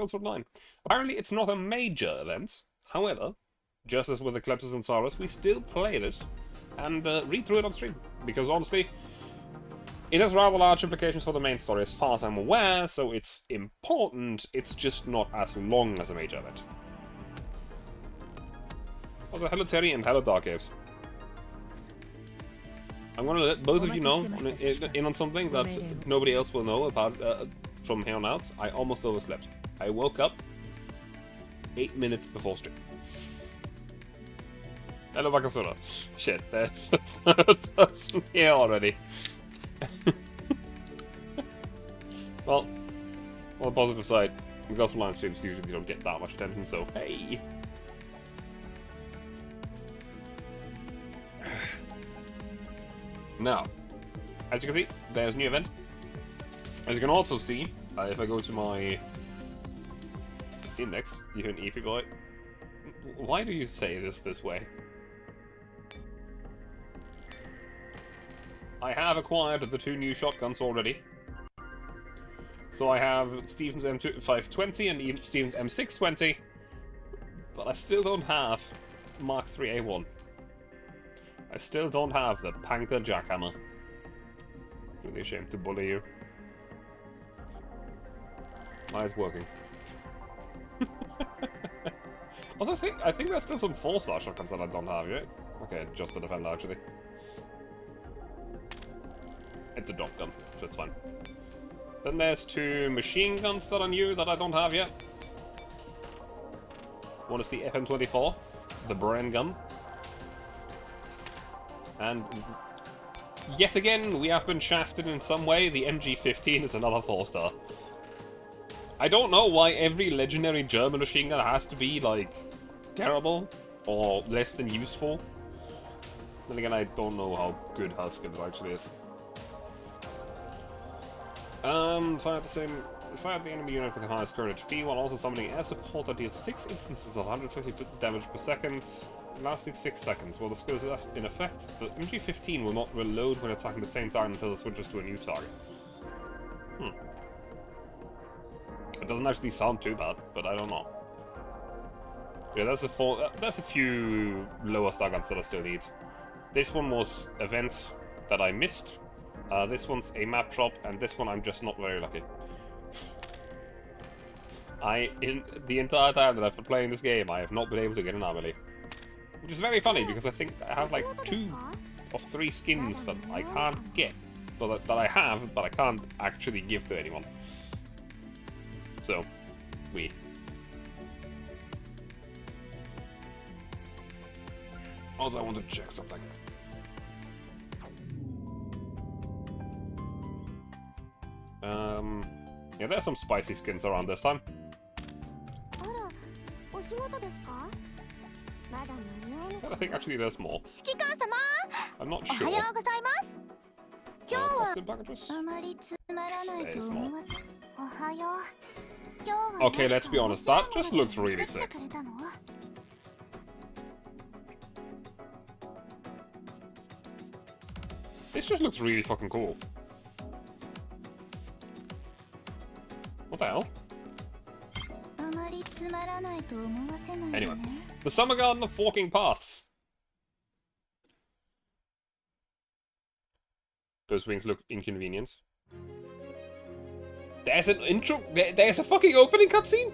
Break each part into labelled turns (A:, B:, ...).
A: Heroes Online. Apparently, it's not a major event. However, just as with Eclipses and Sorrows, we still play this and read through it on stream. Because honestly, it has rather large implications for the main story as far as I'm aware, so it's important, it's just not as long as a major event. Also, hello Terry and hello Dark Caves. I'm gonna let both of you know in on something that nobody else will know about from here on out. I almost overslept. I woke up 8 minutes before stream. Hello Bakasura. Shit, there's a third person here already. Well, on the positive side, Frontline streams usually don't get that much attention, so hey! Now, as you can see, there's a new event. As you can also see, if I go to my index, you hear an EP boy. Why do you say this way? I have acquired the 2 new shotguns already. So I have Stevens M520 and Stevens M620, but I still don't have Mark III A1. I still don't have the Panther Jackhammer. Really ashamed to bully you. Why is working? Also, I think there's still some 4-star shotguns that I don't have yet. Okay, just the Defender actually. It's a dog gun, so it's fine. Then there's 2 machine guns that are new that I don't have yet. One is the FM24, the Bren gun. And yet again, we have been shafted in some way. The MG15 is another 4-star. I don't know why every legendary German machine gun has to be, like, terrible or less than useful. Then again, I don't know how good Huskin actually is. Fire the enemy unit with the highest current HP while also summoning air support that deals 6 instances of 150 damage per second, lasting 6 seconds. While the skill is in effect, the MG15 will not reload when attacking the same target until it switches to a new target. It doesn't actually sound too bad, but I don't know. Yeah, there's a few lower star guns that I still need. This one was event that I missed. This one's a map drop, and this one I'm just not very lucky. In the entire time that I've been playing this game, I have not been able to get an Amelie. Which is very funny, because I think I have like 2 of 3 skins that I can't get. That I have, but I can't actually give to anyone. So, Also, I want to check something. Yeah, there's some spicy skins around this time. I think actually there's more. I'm not sure. Custom packages? There's more. Okay, let's be honest, that just looks really sick. This just looks really fucking cool. What the hell? Anyway, the Summer Garden of Forking Paths. Those wings look inconvenient. There's an intro. There's a fucking opening cutscene.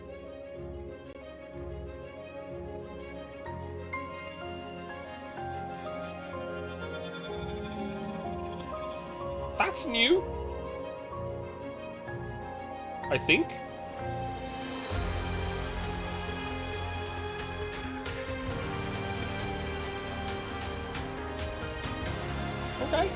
A: That's new. I think. Okay.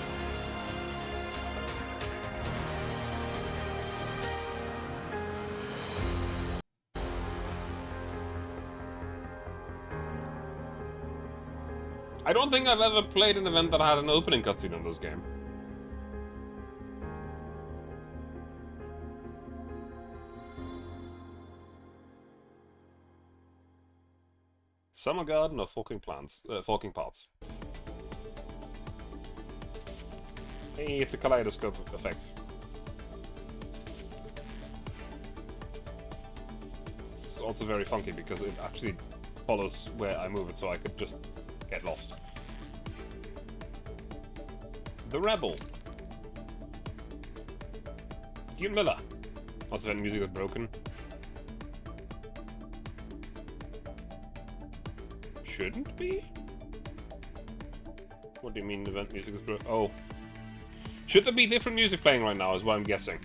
A: I don't think I've ever played an event that had an opening cutscene in this game. Summer Garden of Forking Paths. Hey, it's a kaleidoscope effect. also very funky because it actually follows where I move it, so I could just get lost. The Rebel. Ian Miller. Also, that music is broken. Shouldn't be? What do you mean event music is broken? Oh. Should there be different music playing right now is what I'm guessing.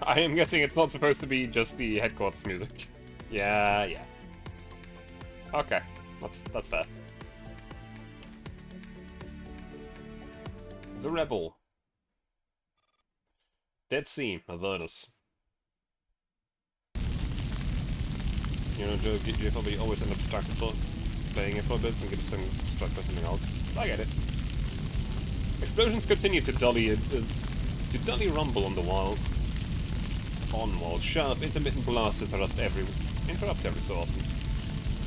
A: I am guessing it's not supposed to be just the headquarters music. Yeah. Okay, that's fair. The Rebel. Dead Sea, Avernus. You know, you probably always end up distracted for playing it for a bit and get distracted by something else. I get it. Explosions continue to dully rumble on the wall. Sharp, intermittent blasts interrupt every so often.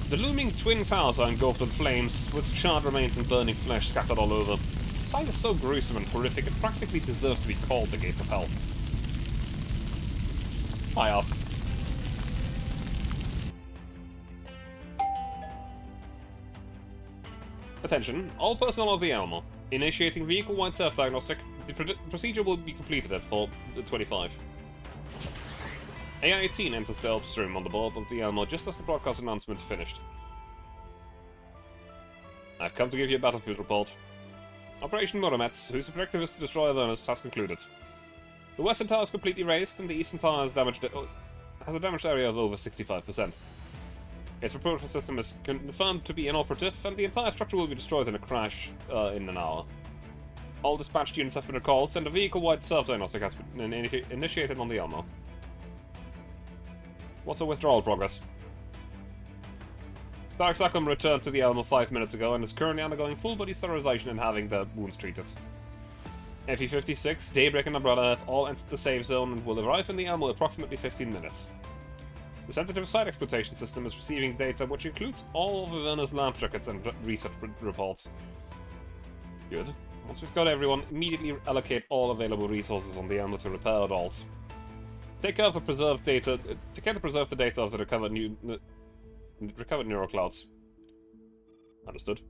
A: The looming twin towers are engulfed in flames, with charred remains and burning flesh scattered all over. The sight is so gruesome and horrific, it practically deserves to be called the Gates of Hell. I ask. Attention, all personnel of the Elmo. Initiating vehicle-wide self-diagnostic. The procedure will be completed at 4:25. AI-18 enters the ops room on the board of the Elmo just as the broadcast announcement is finished. I've come to give you a battlefield report. Operation Muramet, whose objective is to destroy Avernus, has concluded. The western tower is completely razed, and the eastern tower has a damaged area of over 65%. Its propulsion system is confirmed to be inoperative, and the entire structure will be destroyed in a crash in an hour. All dispatched units have been recalled, and a vehicle-wide self-diagnostic has been initiated on the Elmo. What's our withdrawal progress? Dark Sakum returned to the Elmo 5 minutes ago and is currently undergoing full-body sterilization and having the wounds treated. FE-56, Daybreak and Umbrella have all entered the safe zone and will arrive in the Elmo in approximately 15 minutes. The sensitive site exploitation system is receiving data which includes all of Avernus lamp circuits and reset reports. Good. Once we've got everyone, immediately allocate all available resources on the Elmo to repair adults. Take care of the preserved data. Take care to preserve the data of the recovered neuroclouds. Understood.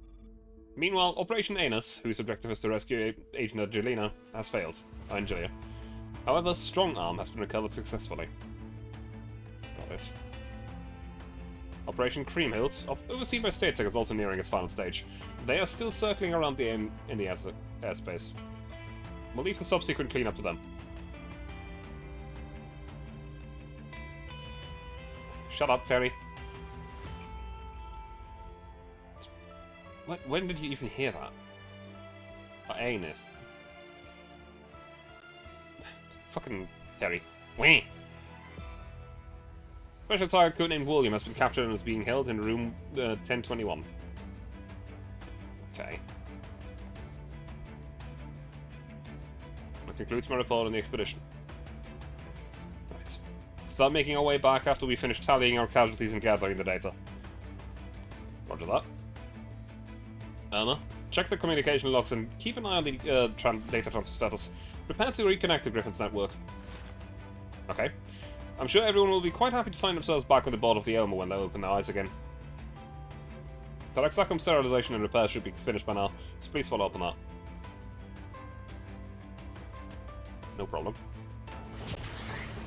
A: Meanwhile, Operation Anus, whose objective is to rescue Agent Angelina, has failed. Angelia. However, Strong Arm has been recovered successfully. Got it. Operation Creamhilt, overseen by Statesec, is also nearing its final stage. They are still circling around the in the airspace. We'll leave the subsequent cleanup to them. Shut up, Terry. What? When did you even hear that? Anus. Fucking Terry. Wah. Special target codenamed William has been captured and is being held in room 1021. Okay. That concludes my report on the expedition. Right. Start making our way back after we finish tallying our casualties and gathering the data. Roger that. Emma, check the communication logs and keep an eye on the data transfer status. Prepare to reconnect to Griffin's network. Okay. I'm sure everyone will be quite happy to find themselves back on the board of the Elmo when they open their eyes again. The Laxacum sterilization and repair should be finished by now, so please follow up on that. No problem.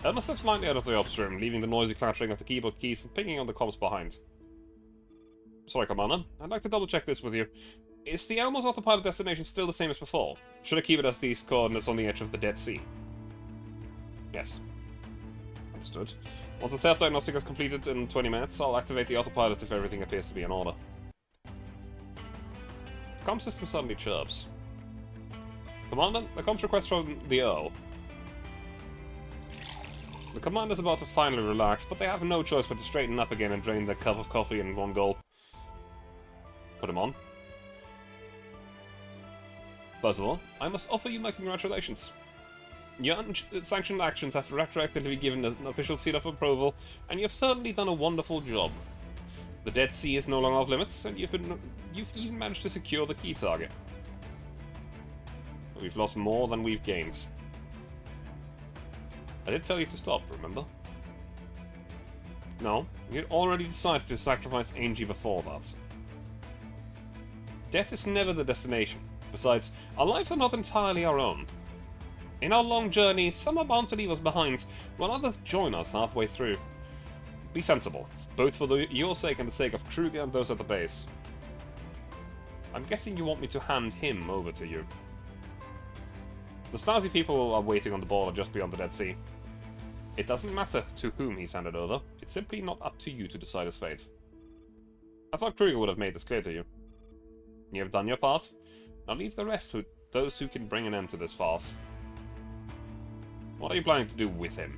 A: Elma steps lightly out of the ops room, leaving the noisy clattering of the keyboard keys and pinging on the comms behind. Sorry, Commander. I'd like to double-check this with you. Is the Elmo's autopilot destination still the same as before? Should I keep it as these coordinates on the edge of the Dead Sea? Yes. Understood. Once the self-diagnostic is completed in 20 minutes, I'll activate the autopilot if everything appears to be in order. The comm system suddenly chirps. Commander, the comms request from the O. The commander's about to finally relax, but they have no choice but to straighten up again and drain their cup of coffee in one gulp. Put him on. First of all, I must offer you my congratulations. Your unsanctioned actions have retroactively given an official seal of approval, and you've certainly done a wonderful job. The Dead Sea is no longer off limits, and you've even managed to secure the key target. We've lost more than we've gained. I did tell you to stop, remember? No, you'd already decided to sacrifice Angie before that. Death is never the destination. Besides, our lives are not entirely our own. In our long journey, some are bound to leave us behind, while others join us halfway through. Be sensible, both for your sake and the sake of Kruger and those at the base. I'm guessing you want me to hand him over to you. The Stasi people are waiting on the border just beyond the Dead Sea. It doesn't matter to whom he's handed over, it's simply not up to you to decide his fate. I thought Kruger would have made this clear to you. You have done your part, now leave the rest to those who can bring an end to this farce. What are you planning to do with him?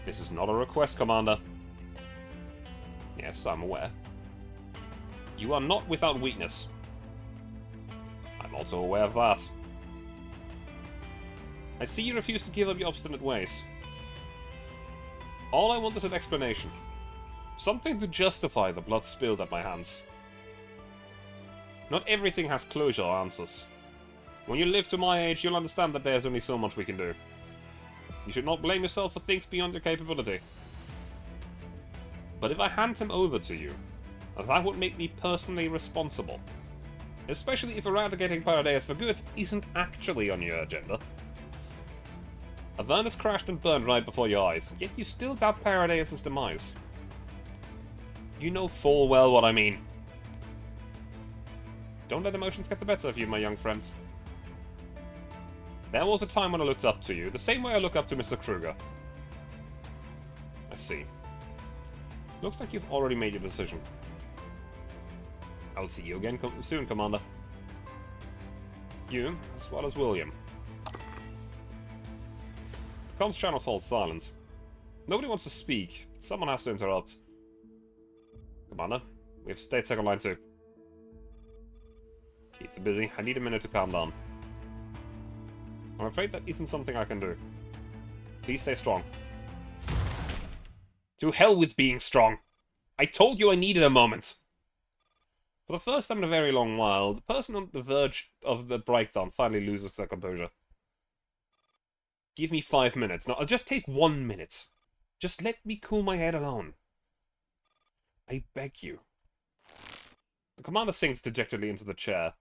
A: This is not a request, Commander. Yes, I'm aware. You are not without weakness. I'm also aware of that. I see you refuse to give up your obstinate ways. All I want is an explanation. Something to justify the blood spilled at my hands. Not everything has closure or answers. When you live to my age, you'll understand that there's only so much we can do. You should not blame yourself for things beyond your capability. But if I hand him over to you, that would make me personally responsible. Especially if eradicating Paradise for good isn't actually on your agenda. Avernus crashed and burned right before your eyes, yet you still doubt Paradise's demise. You know full well what I mean. Don't let emotions get the better of you, my young friends. There was a time when I looked up to you, the same way I look up to Mr. Kruger. I see. Looks like you've already made your decision. I'll see you again soon, Commander. You, as well as William. The comms channel falls silent. Nobody wants to speak, but someone has to interrupt. Commander, we have State Second Line 2. Keep it busy. I need a minute to calm down. I'm afraid that isn't something I can do. Please stay strong. To hell with being strong! I told you I needed a moment! For the first time in a very long while, the person on the verge of the breakdown finally loses their composure. Give me 5 minutes. No, I'll just take 1 minute. Just let me cool my head alone. I beg you. The commander sinks dejectedly into the chair.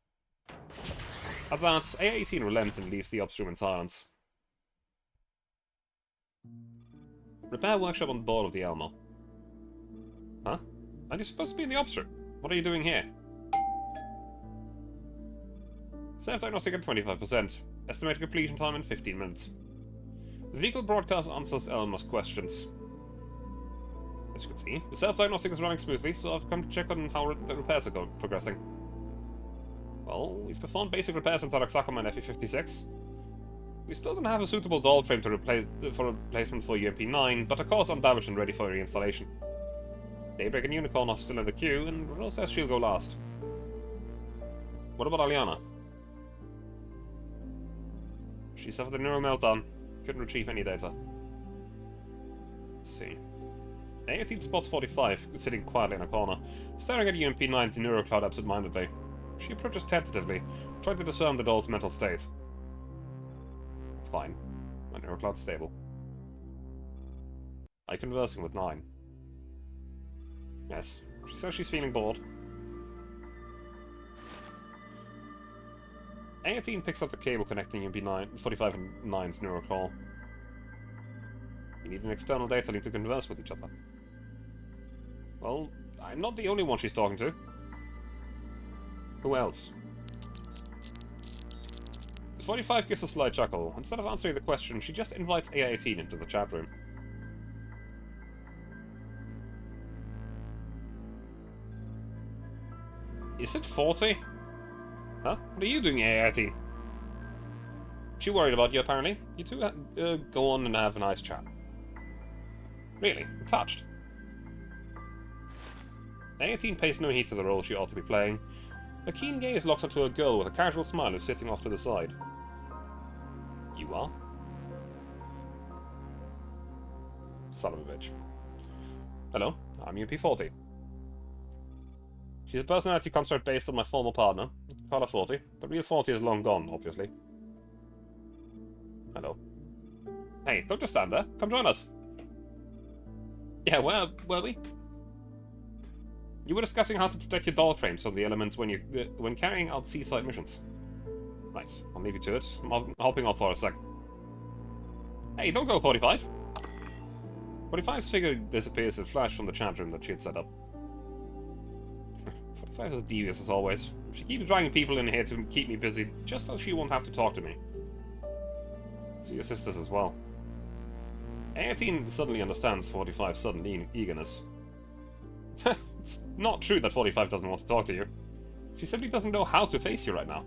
A: At that, A18 relents and leaves the ops room in silence. Repair workshop on board of the Elmo. Huh? Aren't you supposed to be in the ops room? What are you doing here? Self-diagnostic at 25%. Estimated completion time in 15 minutes. The vehicle broadcast answers Elmo's questions. As you can see, the self-diagnostic is running smoothly, so I've come to check on how the repairs are progressing. Well, we've performed basic repairs on Taraxacum and FE56. We still don't have a suitable doll frame to replacement for UMP-9, but the car is undamaged and ready for reinstallation. Daybreak and Unicorn are still in the queue, and Rose says she'll go last. What about Aliana? She suffered a neural meltdown. Couldn't retrieve any data. Let's see. A18 spots 45, sitting quietly in a corner, staring at UMP-9's neurocloud absent-mindedly. She approaches tentatively, trying to discern the doll's mental state. Fine. My neurocloud's stable. I'm conversing with 9. Yes, she says she's feeling bored. A18 picks up the cable connecting UMP-45 and 9's neuroclaw. We need an external data link to converse with each other. Well, I'm not the only one she's talking to. Who else? The 45 gives a slight chuckle. Instead of answering the question, she just invites A18 into the chat room. Is it 40? Huh? What are you doing, A18? She worried about you, apparently. You two go on and have a nice chat. Really? I'm touched. A18 pays no heed to the role she ought to be playing. A keen gaze locks onto a girl with a casual smile who's sitting off to the side. You are? Son of a bitch. Hello, I'm UP40. She's a personality construct based on my former partner. Call her 40. The real 40 is long gone, obviously. Hello. Hey, don't just stand there. Come join us. Yeah, where were we? You were discussing how to protect your doll frames from the elements when carrying out seaside missions. Right, I'll leave you to it. I'm hopping off for a sec. Hey, don't go, 45. 45's figure disappears in a flash from the chat room that she had set up. 45 is devious as always. She keeps dragging people in here to keep me busy, just so she won't have to talk to me. To your sisters as well. 18 suddenly understands 45's sudden eagerness. It's not true that 45 doesn't want to talk to you. She simply doesn't know how to face you right now.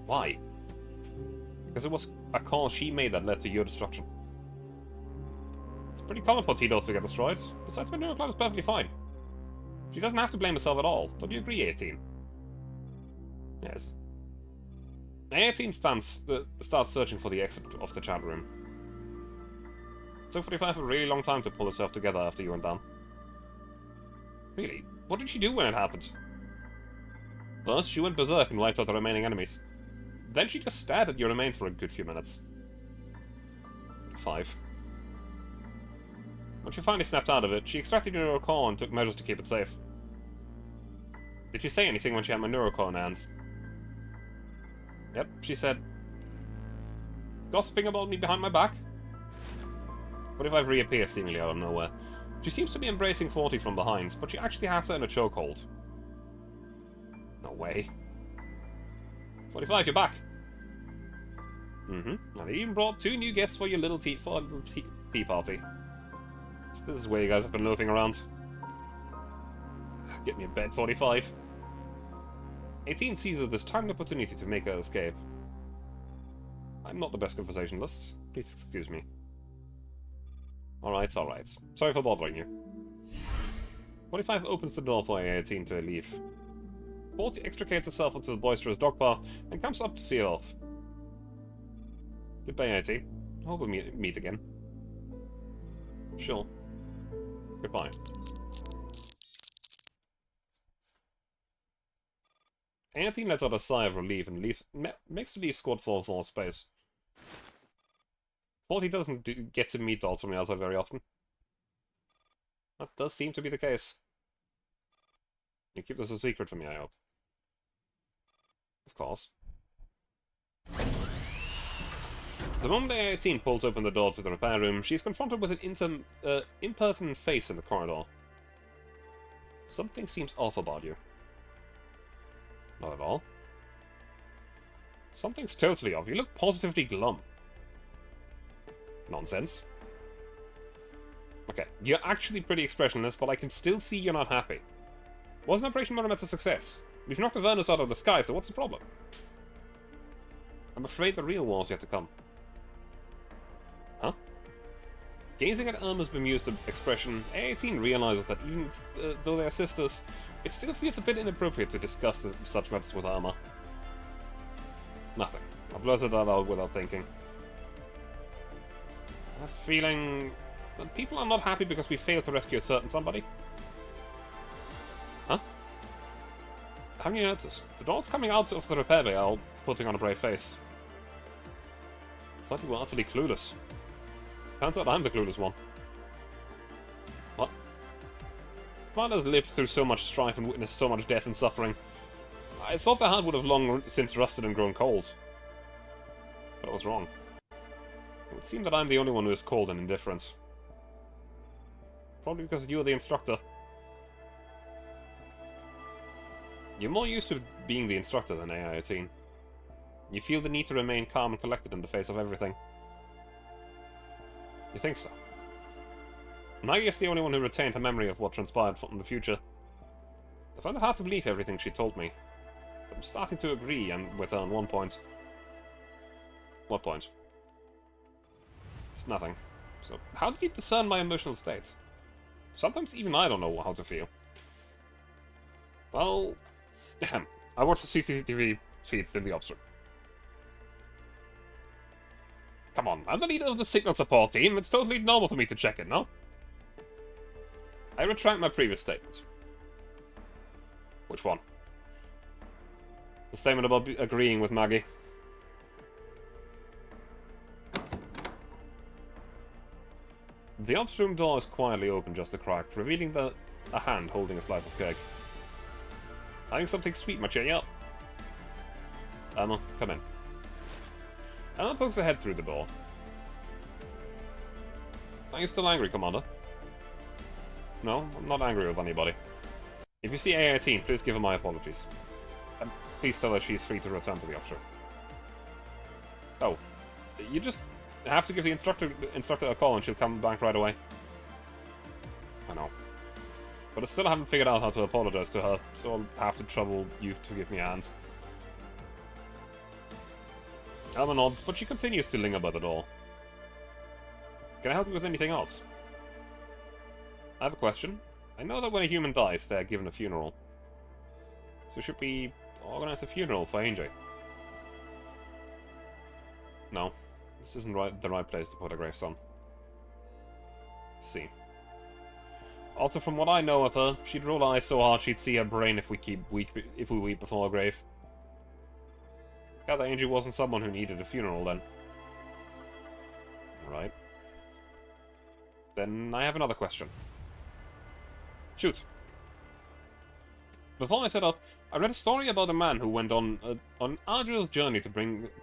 A: Why? Because it was a call she made that led to your destruction. It's pretty common for T-Dolls to get destroyed. Besides, my neurocloud is perfectly fine. She doesn't have to blame herself at all. Don't you agree, 18? Yes. 18 starts searching for the exit of the chat room. It took 45 a really long time to pull herself together after you went down. Really? What did she do when it happened? First, she went berserk and wiped out the remaining enemies. Then she just stared at your remains for a good few minutes. 5. When she finally snapped out of it, she extracted your neurocore and took measures to keep it safe. Did she say anything when she had my neurocore in her hands? Yep, she said, gossiping about me behind my back? What if I've reappeared seemingly out of nowhere? She seems to be embracing 40 from behind, but she actually has her in a chokehold. No way. 45, you're back! And I even brought 2 new guests for your little tea party. So this is where you guys have been loafing around. Get me a bed, 45. 18 seizes this tiny opportunity to make her escape. I'm not the best conversationalist. Please excuse me. Alright, alright. Sorry for bothering you. 45 opens the door for 18 to leave. 40 extricates herself onto the boisterous dog paw and comes up to see her off. Goodbye, 18. I hope we meet again. Sure. Goodbye. 18 lets out a sigh of relief and makes the leave squad fall for space. 40 doesn't get to meet dolls from the outside very often. That does seem to be the case. You keep this a secret from me, I hope. Of course. The moment A18 pulls open the door to the repair room, she's confronted with an impertinent face in the corridor. Something seems off about you. Not at all. Something's totally off. You look positively glum. Nonsense. Okay, you're actually pretty expressionless, but I can still see you're not happy. Wasn't Operation Monument a success? We've knocked the Vernus out of the sky, so what's the problem? I'm afraid the real war's yet to come. Huh? Gazing at Irma's bemused expression, A18 realizes that even though they're sisters, it still feels a bit inappropriate to discuss such matters with Irma. Nothing. I blurted that out without thinking. I have a feeling that people are not happy because we failed to rescue a certain somebody. Huh? Haven't you noticed? The doll's coming out of the repair bay all putting on a brave face. Thought you were utterly clueless. Turns out I'm the clueless one. What? Man has lived through so much strife and witnessed so much death and suffering. I thought the heart would have long since rusted and grown cold. But I was wrong. It would seem that I'm the only one who is cold and indifferent. Probably because you are the instructor. You're more used to being the instructor than AI-18. You feel the need to remain calm and collected in the face of everything. You think so? Maggie is the only one who retained her memory of what transpired from the future. I found it hard to believe everything she told me. But I'm starting to agree with her on one point. What point? It's nothing. So, how did you discern my emotional state? Sometimes even I don't know how to feel. Well, I watched the CCTV feed in the ops room. Come on, I'm the leader of the signal support team. It's totally normal for me to check in, no? I retract my previous statement. Which one? The statement about agreeing with Maggie. The ops room door is quietly open just a crack, revealing a hand holding a slice of cake. Having something sweet, my cheer you up. Emma, come in. Emma pokes her head through the door. Are you still angry, Commander? No, I'm not angry with anybody. If you see A18, please give her my apologies. And please tell her she's free to return to the ops room. Oh, you just have to give the instructor a call and she'll come back right away. I know. But I still haven't figured out how to apologize to her, so I'll have to trouble you to give me a hand. Alma nods, but she continues to linger by the door. Can I help you with anything else? I have a question. I know that when a human dies, they are given a funeral. So should we organize a funeral for AJ? No. This isn't the right place to put a gravestone. Let's see. Also, from what I know of her, she'd roll eyes so hard she'd see her brain if we weep before her grave. Gather Angie wasn't someone who needed a funeral, then. Alright. Then I have another question. Shoot. Before I set off, I read a story about a man who went on an arduous journey to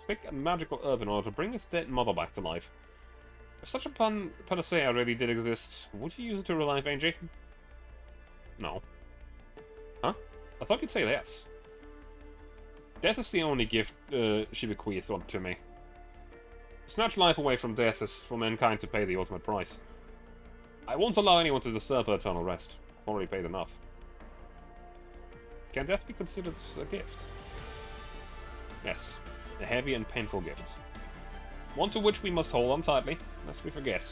A: pick a magical herb in order to bring his dead mother back to life. If such a panacea really did exist, would you use it to revive Angie? No. Huh? I thought you'd say yes. Death is the only gift she bequeathed to me. Snatch life away from death is for mankind to pay the ultimate price. I won't allow anyone to disturb her eternal rest. I've already paid enough. Can death be considered a gift? Yes. A heavy and painful gift. One to which we must hold on tightly, lest we forget.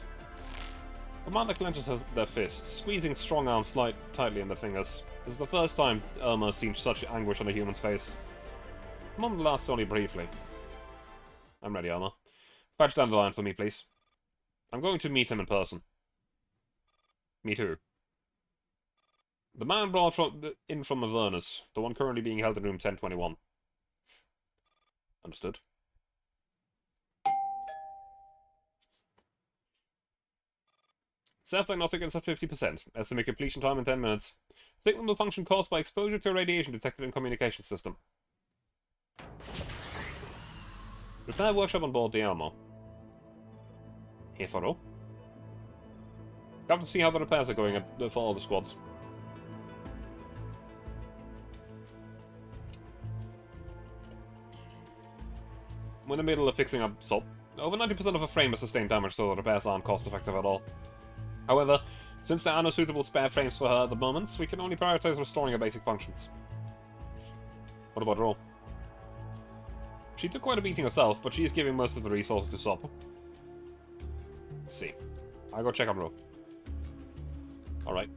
A: Commander clenches their fist, squeezing strong arms tightly in the fingers. This is the first time Irma has seen such anguish on a human's face. The moment lasts only briefly. I'm ready, Irma. Fetch Dandelion for me, please. I'm going to meet him in person. Me too. The man brought in from Avernus, the one currently being held in room 1021. Understood. Self-diagnostic is at 50%. Estimate completion time in 10 minutes. Signal malfunction caused by exposure to radiation detected in communication system. Repair workshop on board the Almo. Here for all. Come to see how the repairs are going for all the squads. We're in the middle of fixing up SOP. Over 90% of a frame has sustained damage, so the repairs aren't cost-effective at all. However, since there are no suitable spare frames for her at the moment, we can only prioritize restoring her basic functions. What about Ro? She took quite a beating herself, but she is giving most of the resources to SOP. Let's see. I'll go check on Ro. Alright.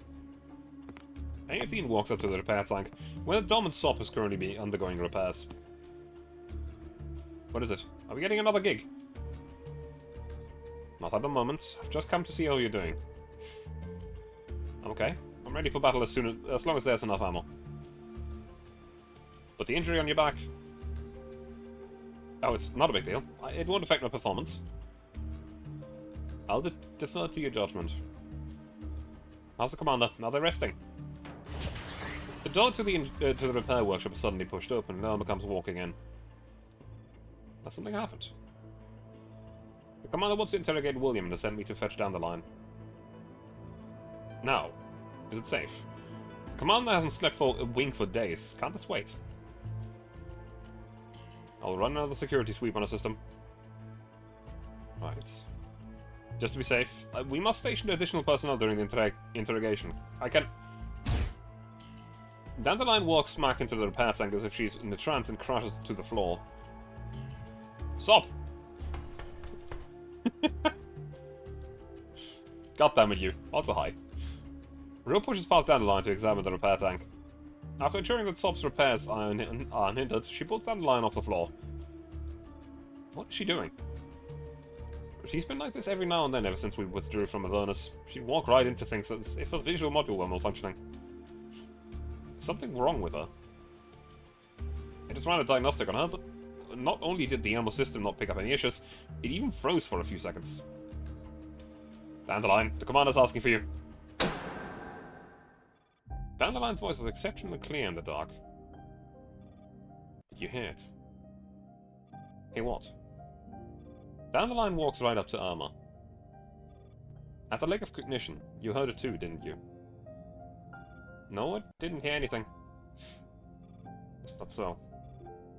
A: A18 walks up to the repair tank, where the dormant SOP is currently undergoing repairs. What is it? Are we getting another gig? Not at the moment. I've just come to see how you're doing. Okay. I'm ready for battle as long as there's enough ammo. But the injury on your back... Oh, it's not a big deal. It won't affect my performance. I'll defer to your judgment. How's the commander? Are they resting? The door to the repair workshop is suddenly pushed open, and Irma comes walking in. Has something happened? The commander wants to interrogate William and has sent me to fetch Dandelion. Now, is it safe? The commander hasn't slept for a wink for days. Can't this wait? I'll run another security sweep on the system. Right. Just to be safe, we must station additional personnel during the interrogation. I can... Dandelion walks smack into the repair tank as if she's in a trance and crashes to the floor. Stop! God damn it, you. Also hi. Ro pushes past Dandelion to examine the repair tank. After ensuring that SOP's repairs are unhindered, she pulls Dandelion off the floor. What is she doing? She's been like this every now and then ever since we withdrew from Avernus. She'd walk right into things as if a visual module were malfunctioning. Something wrong with her. I just ran a diagnostic on her, but not only did the Elmo system not pick up any issues, it even froze for a few seconds. Dandelion, the commander's asking for you. Dandelion's voice is exceptionally clear in the dark. Did you hear it? Hey, what? Dandelion walks right up to Irma. At the Lake of Cognition, you heard it too, didn't you? No, I didn't hear anything. It's not so.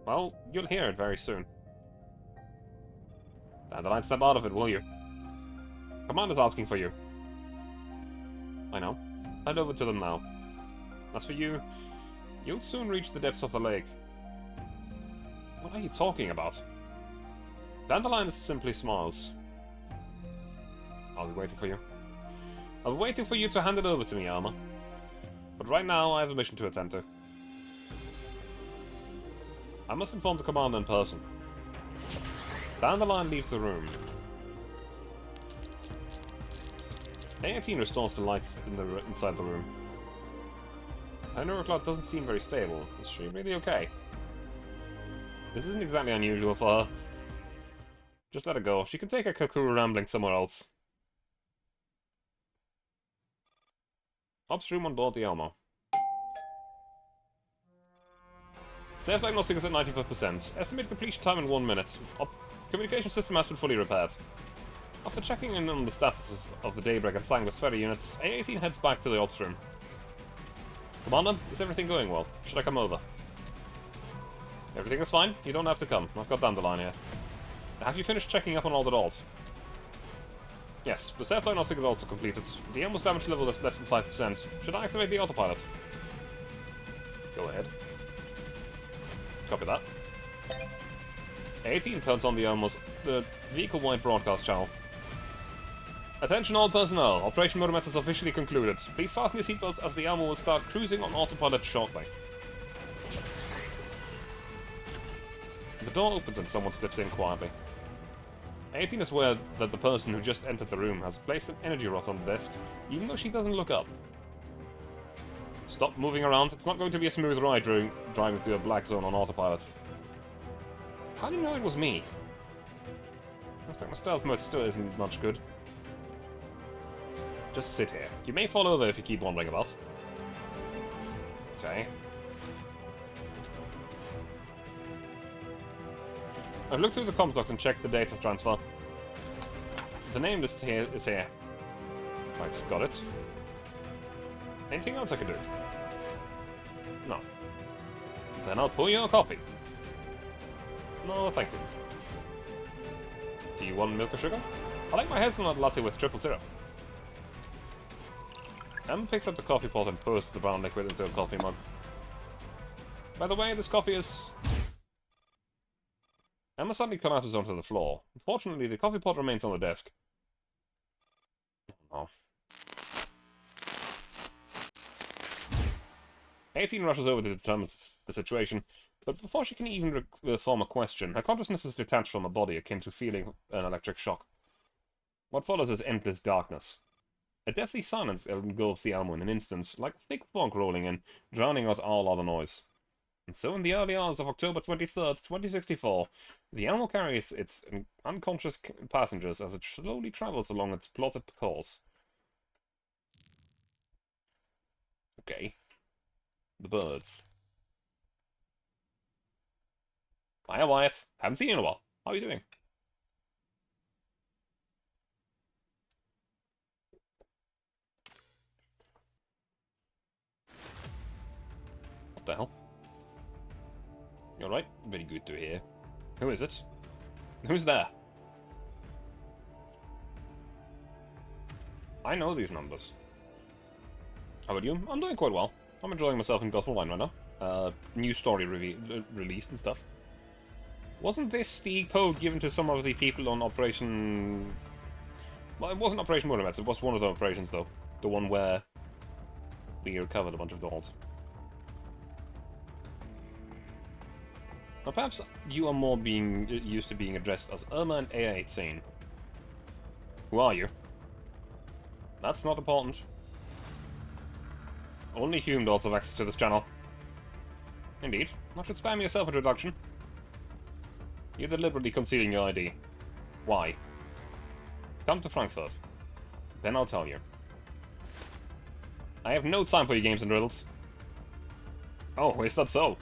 A: Well, you'll hear it very soon. Dandelion, step out of it, will you? Commander's asking for you. I know. Head over to them now. As for you, you'll soon reach the depths of the lake. What are you talking about? Dandelion simply smiles. I'll be waiting for you. I'll be waiting for you to hand it over to me, Irma. But right now, I have a mission to attend to. I must inform the commander in person. Dandelion leaves the room. A18 restores the lights inside the room. Her neurocloud doesn't seem very stable. Is she really okay? This isn't exactly unusual for her. Just let her go. She can take her Kakuru rambling somewhere else. Ops room on board the Elmo. Safe diagnostic is at 95%. Estimate completion time in 1 minute. Communication system has been fully repaired. After checking in on the status of the Daybreak and Sanguis ferry units, A18 heads back to the ops room. Commander, is everything going well? Should I come over? Everything is fine. You don't have to come. I've got Dandelion here. Have you finished checking up on all the dolls? Yes, the self-diagnostic is also completed. The almost damage level is less than 5%. Should I activate the autopilot? Go ahead. Copy that. 18 turns on the vehicle-wide broadcast channel. Attention all personnel, Operation Murdermet is officially concluded. Please fasten your seatbelts as the Elmo will start cruising on autopilot shortly. The door opens and someone slips in quietly. 18 is aware that the person who just entered the room has placed an energy rod on the desk, even though she doesn't look up. Stop moving around, it's not going to be a smooth ride driving through a black zone on autopilot. How do you know it was me? Looks like my stealth mode still isn't much good. Just sit here. You may fall over if you keep wandering about. Okay. I've looked through the comms docs and checked the data transfer. The name list here is here. Right, got it. Anything else I can do? No. Then I'll pour you a coffee. No, thank you. Do you want milk or sugar? I like my hazelnut latte with triple syrup. Emma picks up the coffee pot and pours the brown liquid into a coffee mug. By the way, this coffee is... Emma suddenly collapses onto the floor. Unfortunately, the coffee pot remains on the desk. Oh. 18 rushes over to determine the situation, but before she can even form a question, her consciousness is detached from her body, akin to feeling an electric shock. What follows is endless darkness. A deathly silence engulfs the Elmo in an instant, like a thick fog rolling in, drowning out all other noise. And so in the early hours of October 23rd, 2064, the Elmo carries its unconscious passengers as it slowly travels along its plotted course. Okay. The birds. Hiya, Wyatt. Haven't seen you in a while. How are you doing? What the hell? You alright? Very good to hear. Who is it? Who's there? I know these numbers. How about you? I'm doing quite well. I'm enjoying myself in Frontline right now. New story released and stuff. Wasn't this the code given to some of the people on Operation... Well, it wasn't Operation Murdermets, it was one of the operations though. The one where we recovered a bunch of dolls. Or perhaps you are more being used to being addressed as Irma and A18. Who are you? That's not important. Only human dolls have access to this channel. Indeed. I should spam your self-introduction. You're deliberately concealing your ID. Why? Come to Frankfurt. Then I'll tell you. I have no time for your games and riddles. Oh, is that so?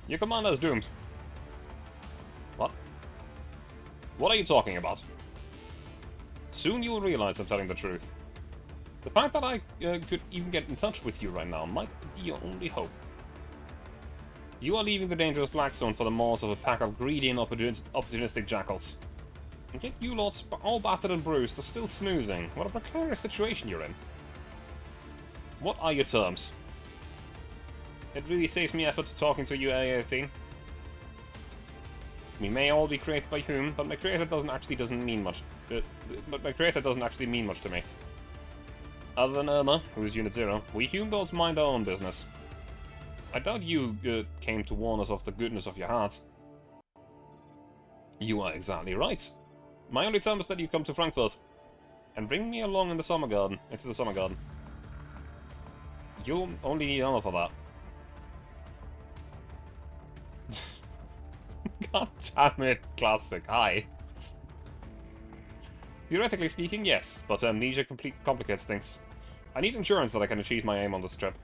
A: Your commander is doomed. What? What are you talking about? Soon you will realize I'm telling the truth. The fact that I could even get in touch with you right now might be your only hope. You are leaving the dangerous Blackstone for the maws of a pack of greedy and opportunistic jackals. And yet you lots, all battered and bruised, are still snoozing. What a precarious situation you're in. What are your terms? It really saves me effort talking to you, A18. We may all be created by whom, but my creator doesn't mean much. But my creator doesn't actually mean much to me. Other than Irma, who is Unit 0, we human lords mind our own business. I doubt you came to warn us of the goodness of your heart. You are exactly right. My only term is that you come to Frankfurt, and bring me along into the summer garden. You'll only need armor for that. God damn it, classic. Hi. Theoretically speaking, yes, but amnesia complicates things. I need insurance that I can achieve my aim on this trip.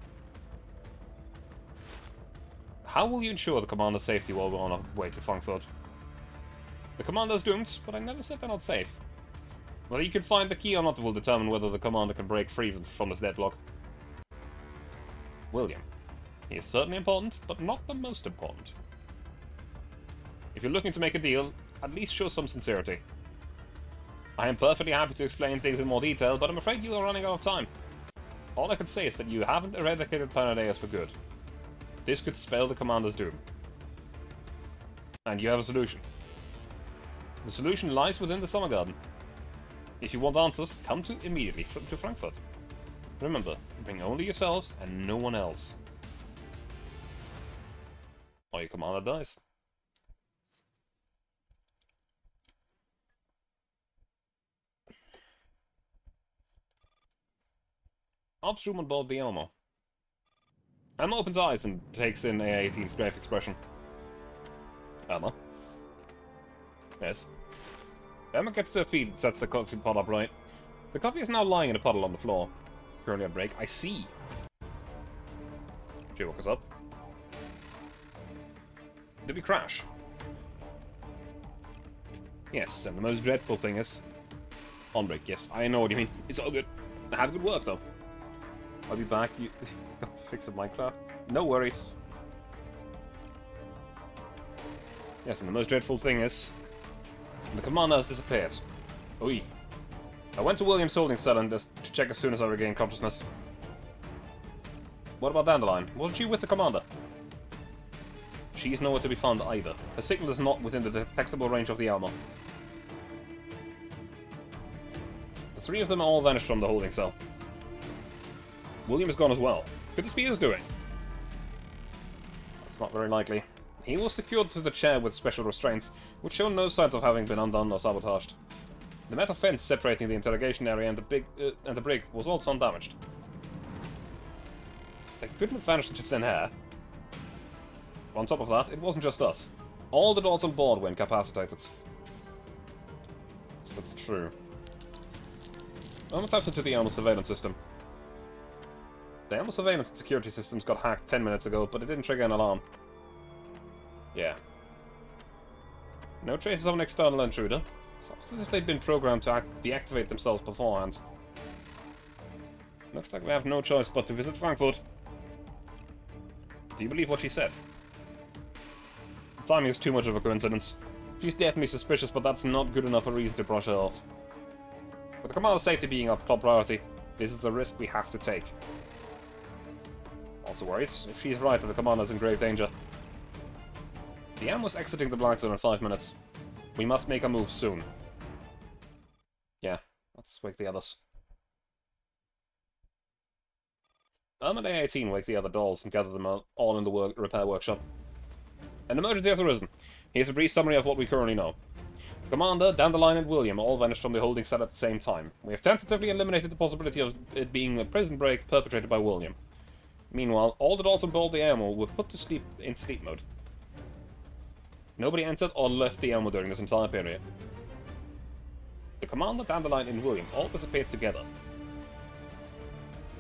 A: How will you ensure the commander's safety while we're on our way to Frankfurt? The commander's doomed, but I never said they're not safe. Whether you can find the key or not will determine whether the commander can break free from this deadlock. William. He is certainly important, but not the most important. If you're looking to make a deal, at least show some sincerity. I am perfectly happy to explain things in more detail, but I'm afraid you are running out of time. All I can say is that you haven't eradicated Panadeus for good. This could spell the commander's doom. And you have a solution. The solution lies within the Summer Garden. If you want answers, come immediately to Frankfurt. Remember, bring only yourselves and no one else. Or your commander dies. Ops room on board the Elmo. Emma opens eyes and takes in A18's grave expression. Emma? Yes? Emma gets to her feet and sets the coffee pot upright. The coffee is now lying in a puddle on the floor. Currently on break. I see! She woke us up. Did we crash? Yes, and the most dreadful thing is... On break, yes. I know what you mean. It's all good. Have good work, though. I'll be back. You got to fix up Minecraft? No worries. Yes, and the most dreadful thing is... The commander has disappeared. Oi. I went to William's holding cell and just to check as soon as I regained consciousness. What about Dandelion? Wasn't she with the commander? She is nowhere to be found either. Her signal is not within the detectable range of the Elmo. The three of them all vanished from the holding cell. William is gone as well. Could this be his doing? That's not very likely. He was secured to the chair with special restraints, which show no signs of having been undone or sabotaged. The metal fence separating the interrogation area and the brig was also undamaged. They couldn't have vanished into thin air. On top of that, it wasn't just us. All the doors on board were incapacitated. So it's true. Almost taps into the Elmo surveillance system. The Elmo surveillance and security systems got hacked 10 minutes ago, but it didn't trigger an alarm. Yeah. No traces of an external intruder. It's almost as if they'd been programmed to deactivate themselves beforehand. Looks like we have no choice but to visit Frankfurt. Do you believe what she said? The timing is too much of a coincidence. She's definitely suspicious, but that's not good enough a reason to brush her off. With the commander's safety being our top priority, this is a risk we have to take. Also worried, if she's right that the commander's in grave danger. The M was exiting the Black Zone in 5 minutes. We must make a move soon. Yeah, let's wake the others. and A18 wake the other dolls and gather them all in the repair workshop. An emergency has arisen. Here's a brief summary of what we currently know. The Commander, Dandelion, and William all vanished from the holding cell at the same time. We have tentatively eliminated the possibility of it being a prison break perpetrated by William. Meanwhile, all the dolls on board the Animal were put to sleep in sleep mode. Nobody entered or left the Elmo during this entire period. The commander, Dandelion, and William all disappeared together.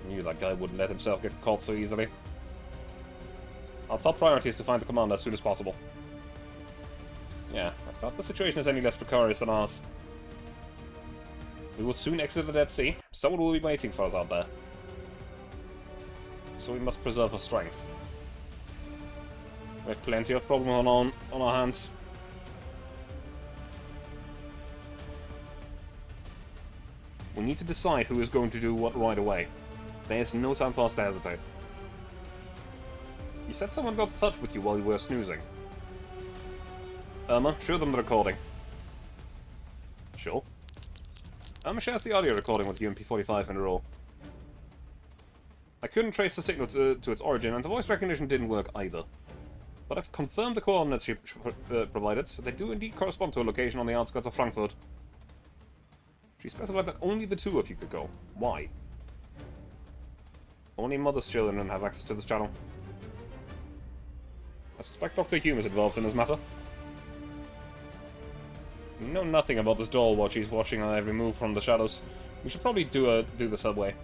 A: I knew that guy wouldn't let himself get caught so easily. Our top priority is to find the commander as soon as possible. Yeah, I thought the situation is any less precarious than ours. We will soon exit the Dead Sea. Someone will be waiting for us out there. So we must preserve our strength. We have plenty of problems on our hands. We need to decide who is going to do what right away. There is no time for us to hesitate. You said someone got in touch with you while you were snoozing. Irma, show them the recording. Sure. Irma shares the audio recording with UMP-45 in a row. I couldn't trace the signal to its origin, and the voice recognition didn't work either. But I've confirmed the coordinates she provided, so they do indeed correspond to a location on the outskirts of Frankfurt. She specified that only the two of you could go. Why? Only Mother's children have access to this channel. I suspect Dr. Hume is involved in this matter. We know nothing about this doll while she's watching our every move from the shadows. We should probably do the subway.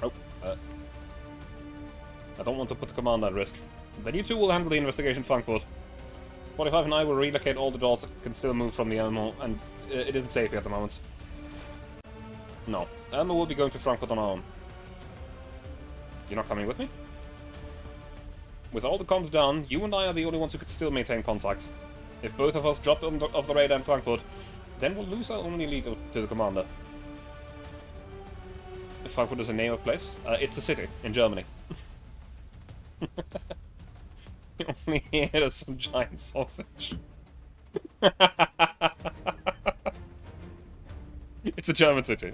A: Oh, I don't want to put the command at risk. Then you two will handle the investigation in Frankfurt. 45 and I will relocate all the dolls that can still move from the Elmo, and it isn't safe at the moment. No, Elmo will be going to Frankfurt on our own. You're not coming with me? With all the comms down, you and I are the only ones who could still maintain contact. If both of us drop off the radar in Frankfurt, then we'll lose our only lead to the commander. If Frankfurt is a name of place, it's a city in Germany. You only hear there's some giant sausage. It's a German city.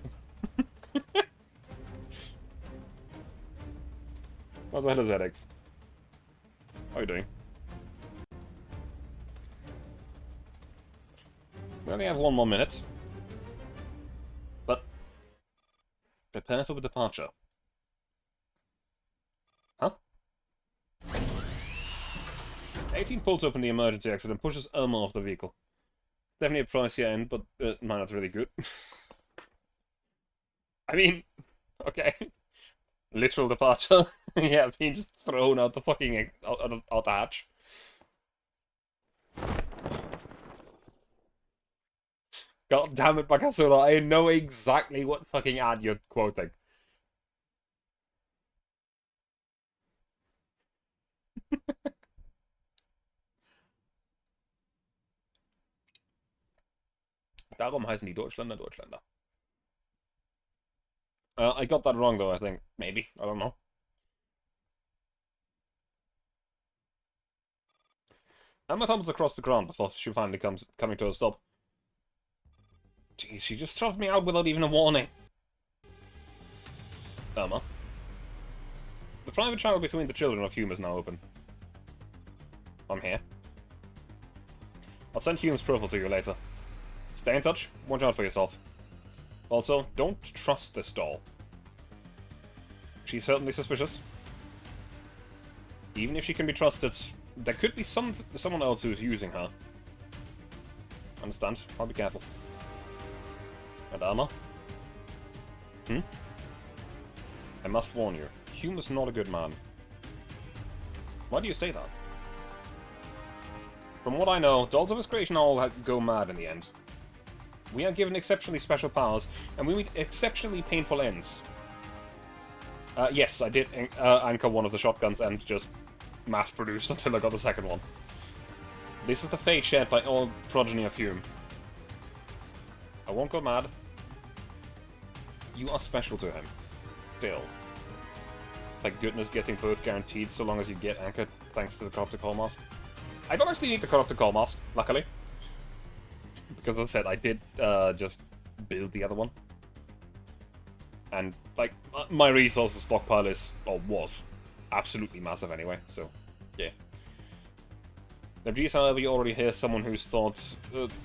A: How's my head of headaches? How are you doing? We only have 1 more minute. But prepare for departure. Huh? 18 pulls open the emergency exit and pushes Irma off the vehicle. Definitely a pricier end, but mine not really good. I mean, okay. Literal departure. Yeah, being just thrown out the fucking out the hatch. God damn it, Bakasura, I know exactly what fucking ad you're quoting. Darum heißen die Deutschländer Deutschländer. I got that wrong though, I think. Maybe. I don't know. Emma tumbles across the ground before she finally coming to a stop. Jeez, she just shoved me out without even a warning. Emma. The private channel between the children of Hume is now open. I'm here. I'll send Hume's profile to you later. Stay in touch. Watch out for yourself. Also, don't trust this doll. She's certainly suspicious. Even if she can be trusted, there could be someone else who's using her. Understand? I'll be careful. And Irma? I must warn you, Hume is not a good man. Why do you say that? From what I know, dolls of his creation all go mad in the end. We are given exceptionally special powers, and we meet exceptionally painful ends. Yes, I did anchor one of the shotguns and just mass-produced until I got the second one. This is the fate shared by all progeny of Hume. I won't go mad. You are special to him. Still. Thank goodness getting both guaranteed so long as you get anchored thanks to the corrupted call mask. I don't actually need the corrupted call mask, luckily. Because as I said, I did just build the other one. And, like, my resources stockpile is, or was, absolutely massive anyway, so, yeah. Now, geez, however, you already hear someone who's thought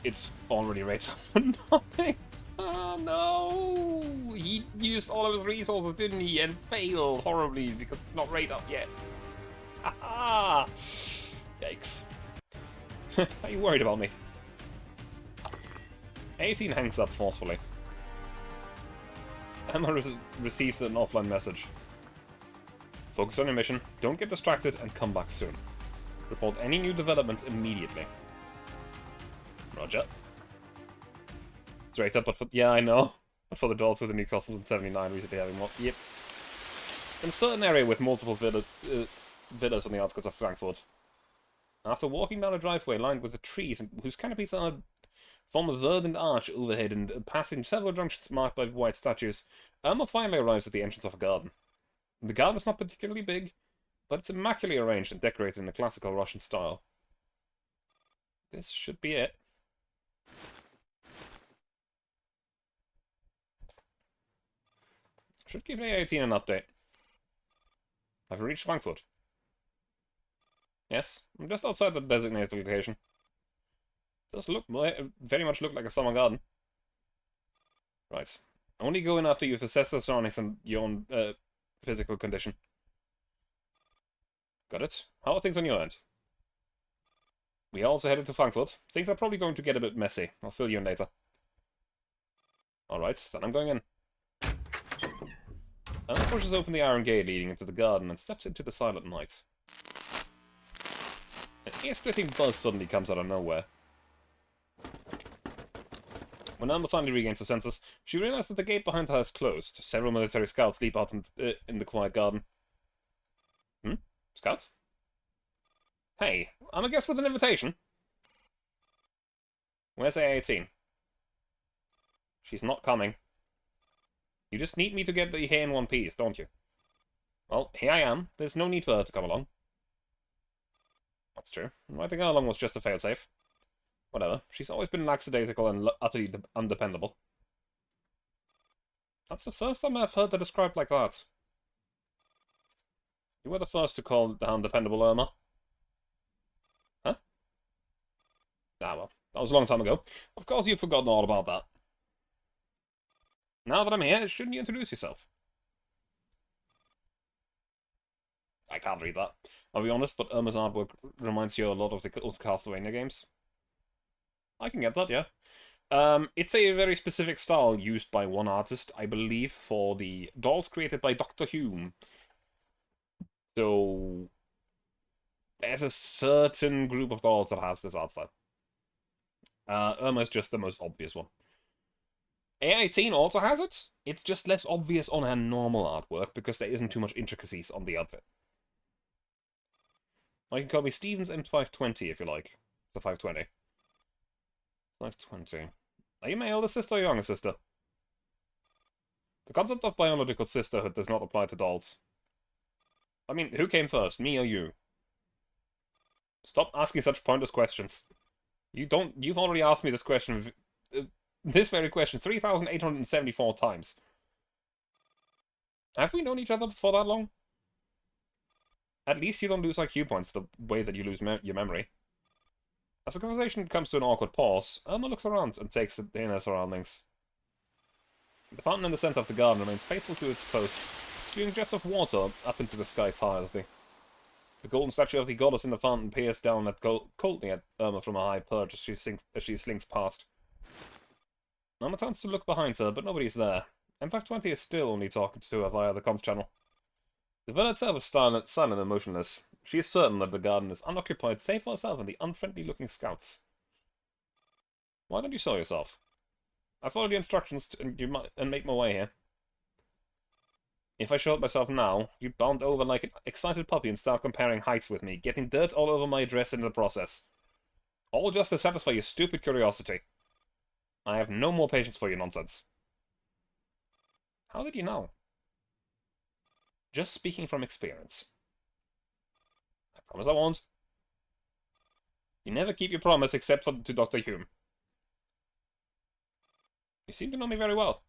A: it's already rates up for nothing. Oh, no! He used all of his resources, didn't he? And failed horribly because it's not rate up yet. Haha! Yikes. Are you worried about me? 18 hangs up forcefully. Emma receives an offline message. Focus on your mission, don't get distracted, and come back soon. Report any new developments immediately. Roger. Straight up, but for... Yeah, I know. But for the dolls with the new customs in 79 recently having more... Yep. In a certain area with multiple villas on the outskirts of Frankfurt. After walking down a driveway lined with the trees whose canopies form a verdant arch overhead and passing several junctions marked by white statues, Irma finally arrives at the entrance of a garden. The garden is not particularly big, but it's immaculately arranged and decorated in the classical Russian style. This should be it. Should give A18 an update. I've reached Frankfurt. Yes, I'm just outside the designated location. Does look very much look like a summer garden. Right. Only go in after you've assessed the surroundings and your own physical condition. Got it. How are things on your end? We also headed to Frankfurt. Things are probably going to get a bit messy. I'll fill you in later. Alright, then I'm going in. Anna pushes open the iron gate leading into the garden and steps into the silent night. An ear-splitting buzz suddenly comes out of nowhere. When Irma finally regains her senses, she realizes that the gate behind her is closed. Several military scouts leap out in the quiet garden. Hmm? Scouts? Hey, I'm a guest with an invitation. Where's A18? She's not coming. You just need me to get the hair in one piece, don't you? Well, here I am. There's no need for her to come along. That's true. Inviting her along was just a failsafe. Whatever. She's always been lackadaisical and utterly undependable. That's the first time I've heard her described like that. You were the first to call the undependable Irma. Huh? Ah, well. That was a long time ago. Of course you've forgotten all about that. Now that I'm here, shouldn't you introduce yourself? I can't read that. I'll be honest, but Irma's artwork reminds you a lot of those Castlevania games. I can get that, yeah. It's a very specific style used by one artist, I believe, for the dolls created by Dr. Hume. So, there's a certain group of dolls that has this art style. Irma is just the most obvious one. A18 also has it. It's just less obvious on her normal artwork because there isn't too much intricacies on the outfit. You can call me Stevens M520 if you like. The 520. 520. Are you my elder sister or younger sister? The concept of biological sisterhood does not apply to dolls. I mean, who came first, me or you? Stop asking such pointless questions. You've already asked me this question, this very question, 3,874 times. Have we known each other for that long? At least you don't lose IQ points the way that you lose your memory. As the conversation comes to an awkward pause, Irma looks around and takes in her surroundings. The fountain in the center of the garden remains faithful to its post, spewing jets of water up into the sky tirelessly. The golden statue of the goddess in the fountain peers down coldly at Irma from a high perch as she slinks past. Irma turns to look behind her, but nobody's there. M520 is still only talking to her via the comms channel. The villa itself is silent and motionless. She is certain that the garden is unoccupied save for herself and the unfriendly-looking scouts. Why don't you show yourself? I followed the instructions and make my way here. If I showed myself now, you'd bound over like an excited puppy and start comparing heights with me, getting dirt all over my dress in the process. All just to satisfy your stupid curiosity. I have no more patience for your nonsense. How did you know? Just speaking from experience. I promise I won't. You never keep your promise except to Dr. Hume. You seem to know me very well.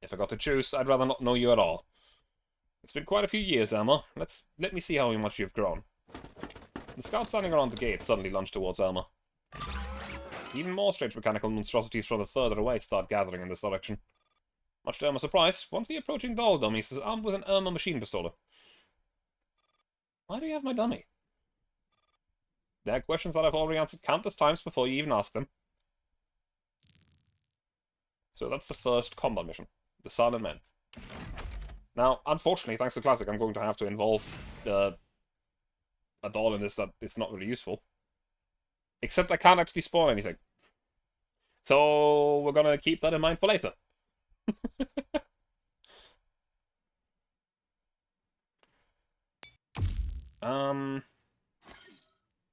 A: If I got to choose, I'd rather not know you at all. It's been quite a few years, Irma. Let me see how much you've grown. The scouts standing around the gate suddenly lunge towards Irma. Even more strange mechanical monstrosities from the further away start gathering in this direction. Much to Irma's surprise, one of the approaching doll dummies is armed with an Irma machine pistola. Why do you have my dummy? There are questions that I've already answered countless times before you even ask them. So that's the first combat mission. The Silent Men. Now, unfortunately, thanks to Classic, I'm going to have to involve a doll in this that it's not really useful. Except I can't actually spawn anything. So we're gonna keep that in mind for later.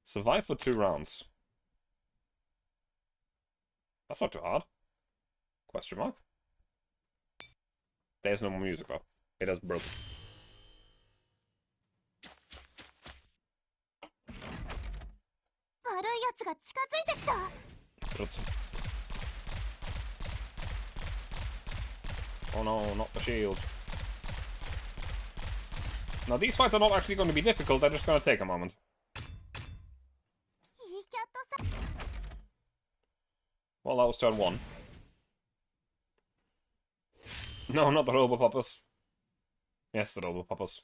A: Survive for 2 rounds. That's not too hard. Question mark? There's no more music though. It has broken. Oh no, not the shield. Now these fights are not actually going to be difficult, they're just going to take a moment. Well, that was turn 1. No, not the Robo-Poppers. Yes, the Robo-Poppers.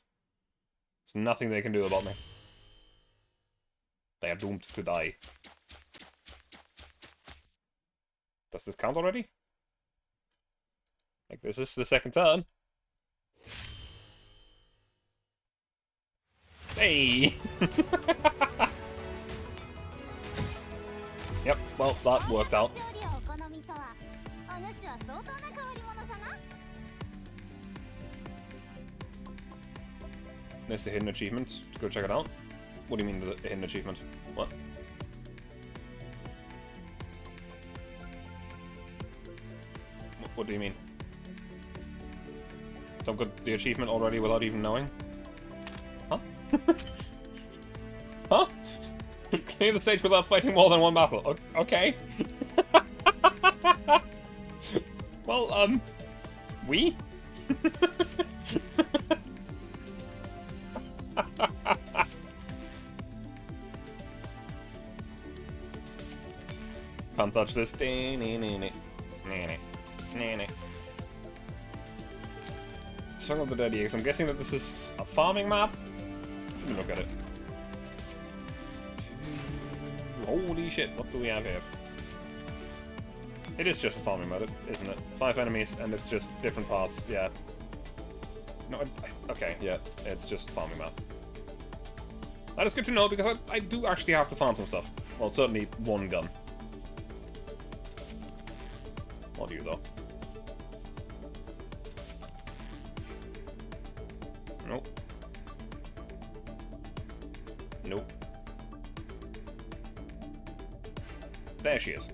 A: There's nothing they can do about me. They are doomed to die. Does this count already? Like, this is the second turn. Hey! Yep, well, that worked out. There's the hidden achievement. Go check it out. What do you mean, the hidden achievement? What? What do you mean? So I've got the achievement already without even knowing? Huh? Huh? Clear the stage without fighting more than 1 battle. Okay. Well, we? Can't touch this. Song of the Dead Eggs. I'm guessing that this is a farming map. Let me look at it. Holy shit, what do we have here? It is just a farming mode, isn't it? 5 enemies, and it's just different parts, yeah. No, okay, yeah, it's just a farming map. That is good to know, because I do actually have to farm some stuff. Well, certainly 1 gun. Not you, though. Nope. Nope. There she is.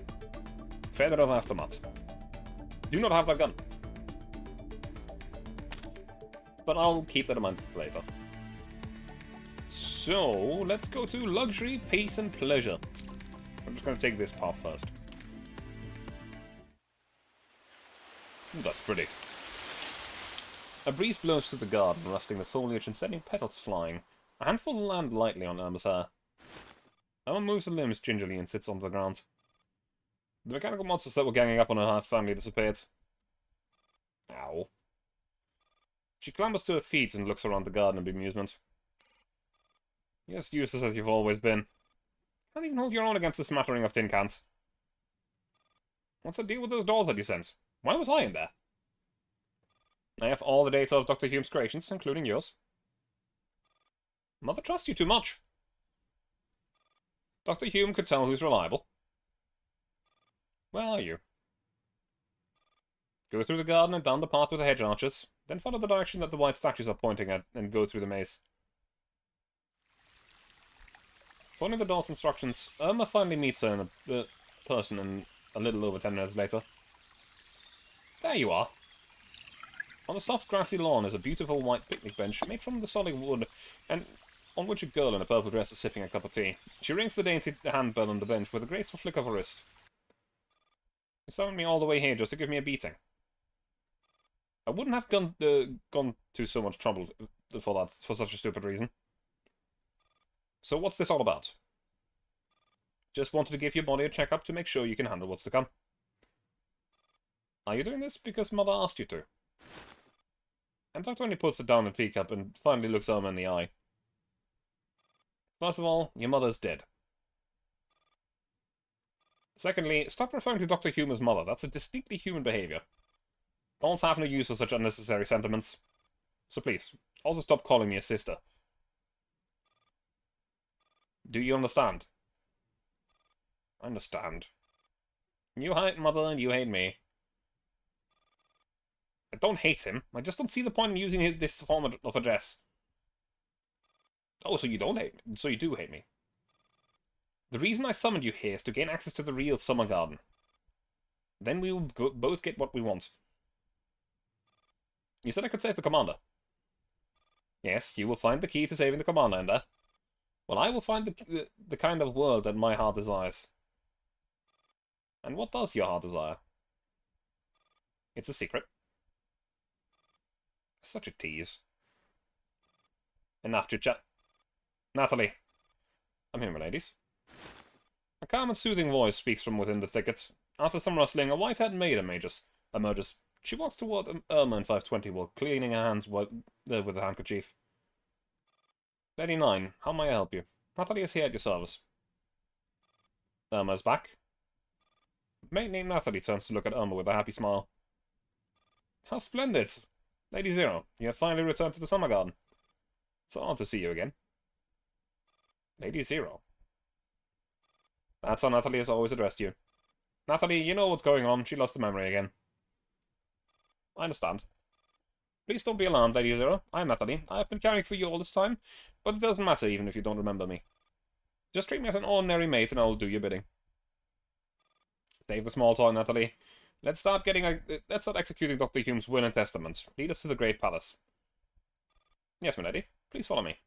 A: Feather of Aftermath. Do not have that gun. But I'll keep that in mind later. So, let's go to Luxury, Peace and Pleasure. I'm just going to take this path first. Ooh, that's pretty. A breeze blows through the garden, rusting the foliage and sending petals flying. A handful land lightly on Irma's hair. Irma moves her limbs gingerly and sits on the ground. The mechanical monsters that were ganging up on her have finally disappeared. Ow. She clambers to her feet and looks around the garden in bemusement. You're as useless as you've always been. Can't even hold your own against a smattering of tin cans. What's the deal with those dolls that you sent? Why was I in there? I have all the data of Dr. Hume's creations, including yours. Mother trusts you too much. Dr. Hume could tell who's reliable. Where are you? Go through the garden and down the path with the hedge arches, then follow the direction that the white statues are pointing at, and go through the maze. Following the doll's instructions, Irma finally meets her in person and a little over 10 minutes later. There you are. On the soft grassy lawn is a beautiful white picnic bench made from the solid wood, and on which a girl in a purple dress is sipping a cup of tea. She rings the dainty handbell on the bench with a graceful flick of her wrist. You summoned me all the way here just to give me a beating. I wouldn't have gone to so much trouble for such a stupid reason. So what's this all about? Just wanted to give your body a checkup to make sure you can handle what's to come. Are you doing this because Mother asked you to? In fact, when he puts it down the teacup and finally looks Irma in the eye. First of all, your mother's dead. Secondly, stop referring to Dr. Hume as mother. That's a distinctly human behavior. Dolls have no use for such unnecessary sentiments. So please, also stop calling me a sister. Do you understand? I understand. You hate mother and you hate me. I don't hate him. I just don't see the point in using this form of address. Oh, so you don't hate me. So you do hate me. The reason I summoned you here is to gain access to the real Summer Garden. Then we will both get what we want. You said I could save the commander. Yes, you will find the key to saving the commander in there. Well, I will find the kind of world that my heart desires. And what does your heart desire? It's a secret. Such a tease. Enough chit-chat. Natalie. I'm here, my ladies. A calm and soothing voice speaks from within the thicket. After some rustling, a white-haired maid emerges. She walks toward Irma in 520 while cleaning her hands with a handkerchief. Lady 9, how may I help you? Natalie is here at your service. Irma is back. Maid named Natalie turns to look at Irma with a happy smile. How splendid! Lady Zero, you have finally returned to the Summer Garden. It's an honor to see you again. Lady Zero. That's how Natalie has always addressed you. Natalie, you know what's going on. She lost the memory again. I understand. Please don't be alarmed, Lady Zero. I'm Natalie. I have been caring for you all this time, but it doesn't matter even if you don't remember me. Just treat me as an ordinary mate and I will do your bidding. Save the small talk, Natalie. Let's start executing Dr. Hume's will and testament. Lead us to the Great Palace. Yes, my lady. Please follow me.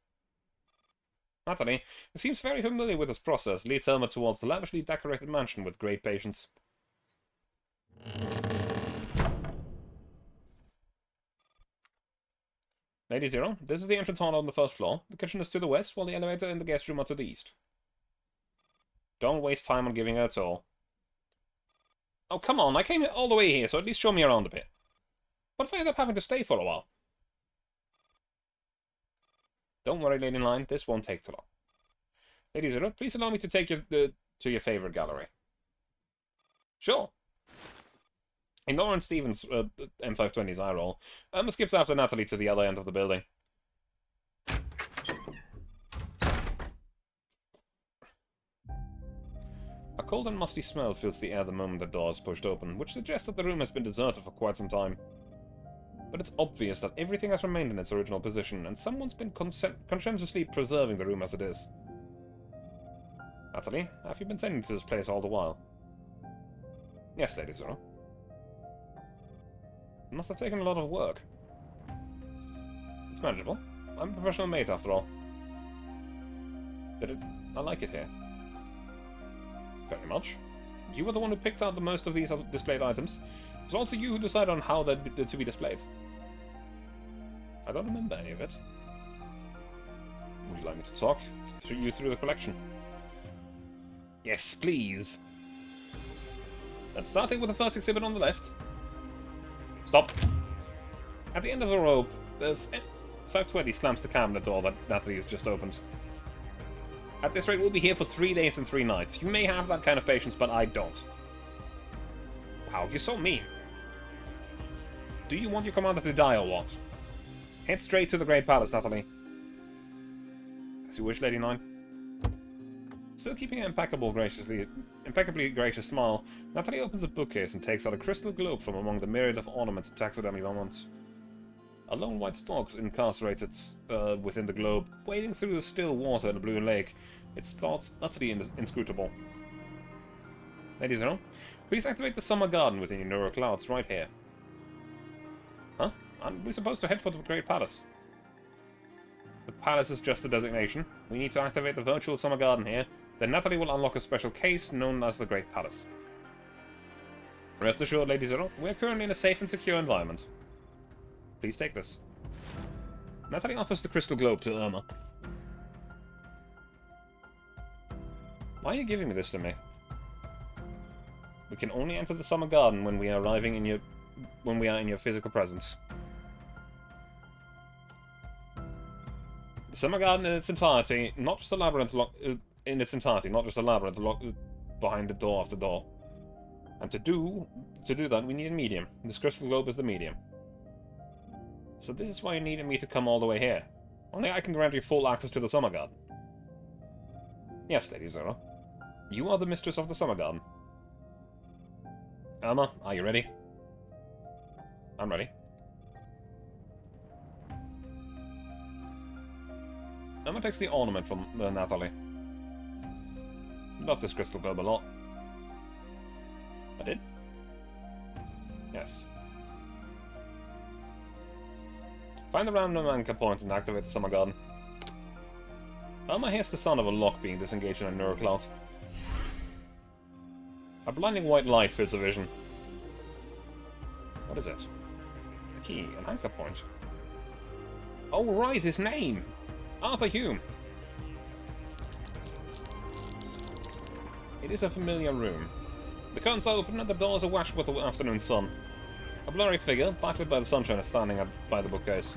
A: Natalie, who seems very familiar with this process, leads Irma towards the lavishly decorated mansion with great patience. Lady Zero, this is the entrance hall on the first floor. The kitchen is to the west, while the elevator and the guest room are to the east. Don't waste time on giving her a tour. Oh, come on, I came all the way here, so at least show me around a bit. What if I end up having to stay for a while? Don't worry, Lady Line, this won't take too long. Lady Zero, please allow me to take you to your favorite gallery. Sure. In Lauren Stevens' M520's eye roll, Irma skips after Natalie to the other end of the building. A cold and musty smell fills the air the moment the door is pushed open, which suggests that the room has been deserted for quite some time. But it's obvious that everything has remained in its original position, and someone's been conscientiously preserving the room as it is. Natalie, have you been tending to this place all the while? Yes, Lady Zero. It must have taken a lot of work. It's manageable. I'm a professional maid, after all. I like it here. Very much. You were the one who picked out the most of these displayed items. It was also you who decided on how they're to be displayed. I don't remember any of it. Would you like me to talk you through the collection? Yes, please. Let's start with the first exhibit on the left. Stop. At the end of the rope, the 520 slams the cabinet door that Natalie has just opened. At this rate, we'll be here for 3 days and 3 nights. You may have that kind of patience, but I don't. Wow, you're so mean. Do you want your commander to die or what? Head straight to the Great Palace, Natalie. As you wish, Lady 9. Still keeping an impeccably gracious smile, Natalie opens a bookcase and takes out a crystal globe from among the myriad of ornaments and taxidermy moments. A lone white stork incarcerated within the globe, wading through the still water in the blue lake, its thoughts utterly inscrutable. Lady Zero, please activate the Summer Garden within your neural clouds right here. Huh? Aren't we supposed to head for the Great Palace? The palace is just a designation. We need to activate the virtual Summer Garden here. Then Natalie will unlock a special case known as the Great Palace. Rest assured, Lady Zero, we are currently in a safe and secure environment. Please take this. Natalie offers the crystal globe to Irma. Why are you giving me this to me? We can only enter the Summer Garden when we are in your physical presence. The Summer Garden in its entirety, not just a labyrinth, but behind the door after door. And to do that, we need a medium. This crystal globe is the medium. So this is why you needed me to come all the way here. Only I can grant you full access to the Summer Garden. Yes, Lady Zero. You are the mistress of the Summer Garden. Irma, are you ready? I'm ready. Irma takes the ornament from Natalie. Love this crystal globe a lot. I did? Yes. Find the random anchor point and activate the Summer Garden. Irma hears the sound of a lock being disengaged in a neurocloud. A blinding white light fills her vision. What is it? The key, an anchor point. Oh right, his name! Arthur Hume! It is a familiar room. The curtains are open and the doors are washed with the afternoon sun. A blurry figure, backlit by the sunshine, is standing by the bookcase.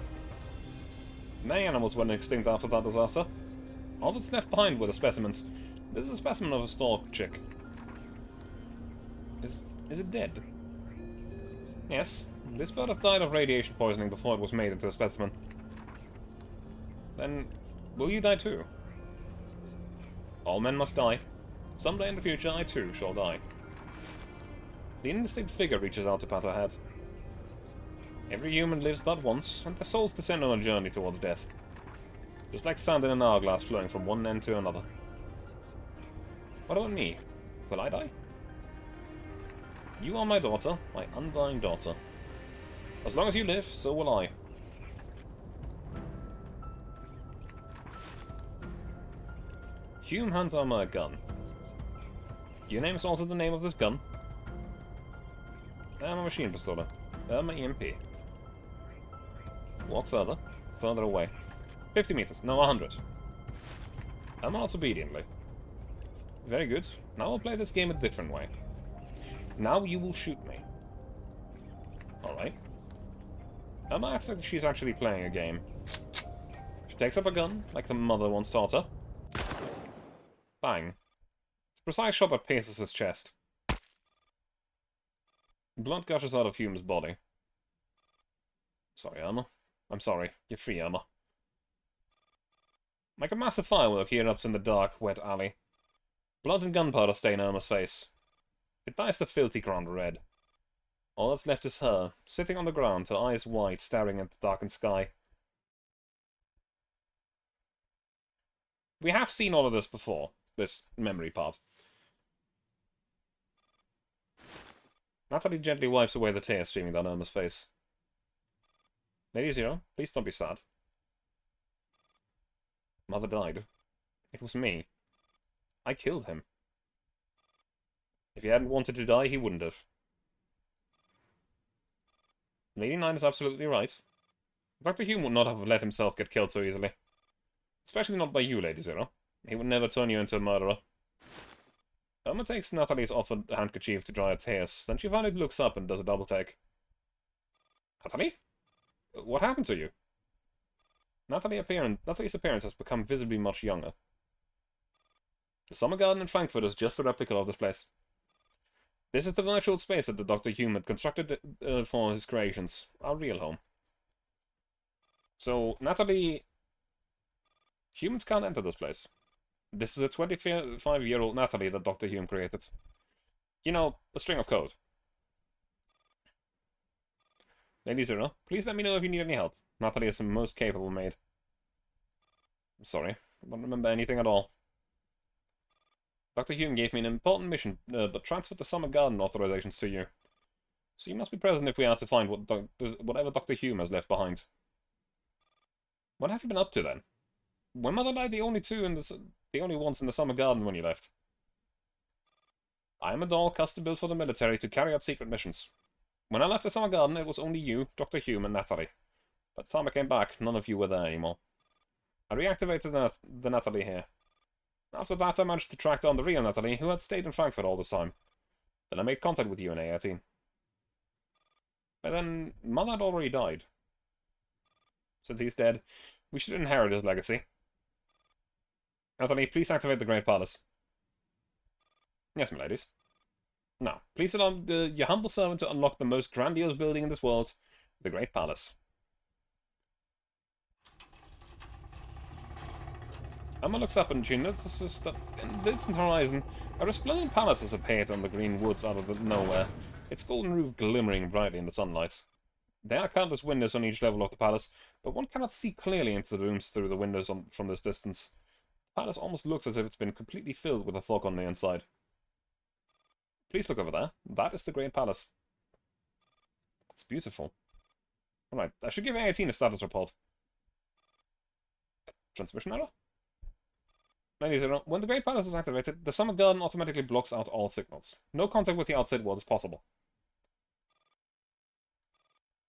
A: Many animals went extinct after that disaster. All that's left behind were the specimens. This is a specimen of a stork chick. Is it dead? Yes, this bird had died of radiation poisoning before it was made into a specimen. Then, will you die too? All men must die. Someday in the future, I too shall die. The indistinct figure reaches out to pat her head. Every human lives but once, and their souls descend on a journey towards death. Just like sand in an hourglass flowing from one end to another. What about me? Will I die? You are my daughter, my undying daughter. As long as you live, so will I. Hume hands Irma a gun. Your name is also the name of this gun. I'm a machine pistola. Irma EMP. Walk further. Further away. 50 meters. No, 100. Irma nods obediently. Very good. Now I'll play this game a different way. Now you will shoot me. Alright. Irma acts like she's actually playing a game. She takes up a gun, like the mother once taught her. Bang. It's a precise shot that pierces his chest. Blood gushes out of Hume's body. Sorry, Irma. I'm sorry. You're free, Irma. Like a massive firework, he erupts in the dark, wet alley. Blood and gunpowder stain Irma's face. It dyes the filthy ground red. All that's left is her, sitting on the ground, her eyes wide, staring at the darkened sky. We have seen all of this before, this memory part. Natalie gently wipes away the tears streaming down Irma's face. Lady Zero, please don't be sad. Mother died. It was me. I killed him. If he hadn't wanted to die, he wouldn't have. Lady Nine is absolutely right. Dr. Hume would not have let himself get killed so easily. Especially not by you, Lady Zero. He would never turn you into a murderer. Irma takes Natalie's offered handkerchief to dry her tears, then she finally looks up and does a double take. Natalie? What happened to you? Natalie's appearance has become visibly much younger. The Summer Garden in Frankfurt is just a replica of this place. This is the virtual space that the Dr. Hume had constructed for his creations, our real home. So, Natalie... Humans can't enter this place. This is a 25-year-old Natalie that Dr. Hume created. You know, a string of code. Lady Zero, please let me know if you need any help. Natalie is the most capable maid. I'm sorry, I don't remember anything at all. Dr. Hume gave me an important mission, but transferred the Summer Garden authorizations to you. So you must be present if we are to find whatever Dr. Hume has left behind. What have you been up to then? When Mother died, the only ones in the Summer Garden when you left. I am a doll custom built for the military to carry out secret missions. When I left the Summer Garden, it was only you, Dr. Hume, and Natalie. By the time I came back, none of you were there anymore. I reactivated the Natalie here. After that, I managed to track down the real Natalie, who had stayed in Frankfurt all this time. Then I made contact with you in A18. By then, Mother had already died. Since he's dead, we should inherit his legacy. Natalie, please activate the Great Palace. Yes, my ladies. Now, please allow your humble servant to unlock the most grandiose building in this world, the Great Palace. Emma looks up and she notices that in the distant horizon, a resplendent palace has appeared on the green woods out of nowhere, its golden roof glimmering brightly in the sunlight. There are countless windows on each level of the palace, but one cannot see clearly into the rooms through the windows from this distance. The palace almost looks as if it's been completely filled with a fog on the inside. Please look over there. That is the Great Palace. It's beautiful. Alright, I should give A18 a status report. Transmission error? Ladies and gentlemen, when the Great Palace is activated, the Summer Garden automatically blocks out all signals. No contact with the outside world is possible.